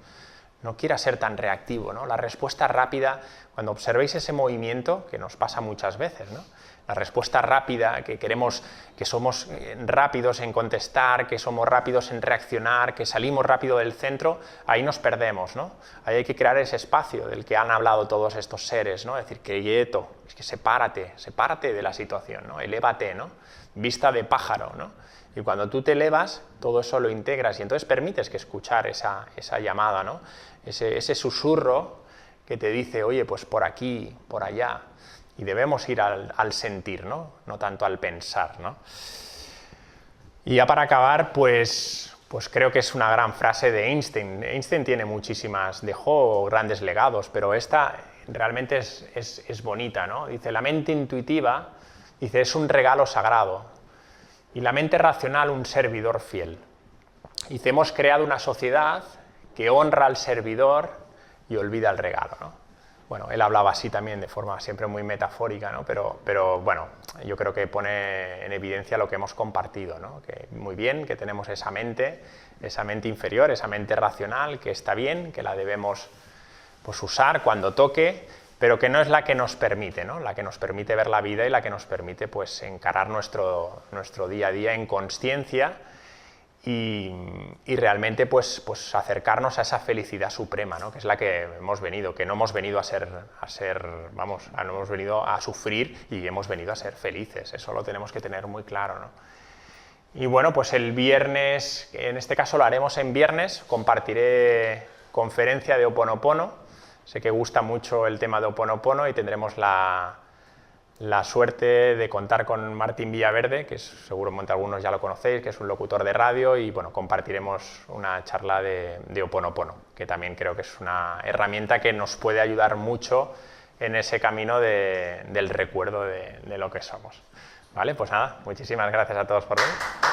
no quieras ser tan reactivo, ¿no? La respuesta rápida, cuando observéis ese movimiento, que nos pasa muchas veces, ¿no? La respuesta rápida, que queremos, que somos rápidos en contestar, que somos rápidos en reaccionar, que salimos rápido del centro, ahí nos perdemos, ¿no? Ahí hay que crear ese espacio del que han hablado todos estos seres, ¿no? Es decir, que quieto, es que sepárate de la situación, ¿no? Elévate, ¿no? Vista de pájaro, ¿no? Y cuando tú te elevas, todo eso lo integras y entonces permites que escuchar esa llamada, ¿no? Ese susurro que te dice, oye, pues por aquí, por allá. Y debemos ir al sentir, ¿no? No tanto al pensar, ¿no? Y ya para acabar, pues creo que es una gran frase de Einstein. Einstein tiene muchísimas, dejó grandes legados, pero esta realmente es bonita, ¿no? Dice, la mente intuitiva, dice, es un regalo sagrado y la mente racional un servidor fiel. Dice, hemos creado una sociedad que honra al servidor y olvida el regalo, ¿no? Bueno, él hablaba así también de forma siempre muy metafórica, ¿no? Pero bueno, yo creo que pone en evidencia lo que hemos compartido, ¿no? Que muy bien, que tenemos esa mente inferior, esa mente racional, que está bien, que la debemos pues, usar cuando toque, pero que no es la que nos permite, ¿no? La que nos permite ver la vida y la que nos permite pues, encarar nuestro día a día en consciencia y realmente pues acercarnos a esa felicidad suprema, ¿no? Que es la que hemos venido, que no hemos venido no hemos venido a sufrir y hemos venido a ser felices, eso lo tenemos que tener muy claro, ¿no? Y bueno, pues el viernes, en este caso lo haremos en viernes, compartiré conferencia de Ho Oponopono, sé que gusta mucho el tema de Ho Oponopono y tendremos la suerte de contar con Martín Villaverde, que seguramente algunos ya lo conocéis, que es un locutor de radio y bueno, compartiremos una charla de Ho Oponopono, que también creo que es una herramienta que nos puede ayudar mucho en ese camino del recuerdo de lo que somos. ¿Vale? Pues nada, muchísimas gracias a todos por venir.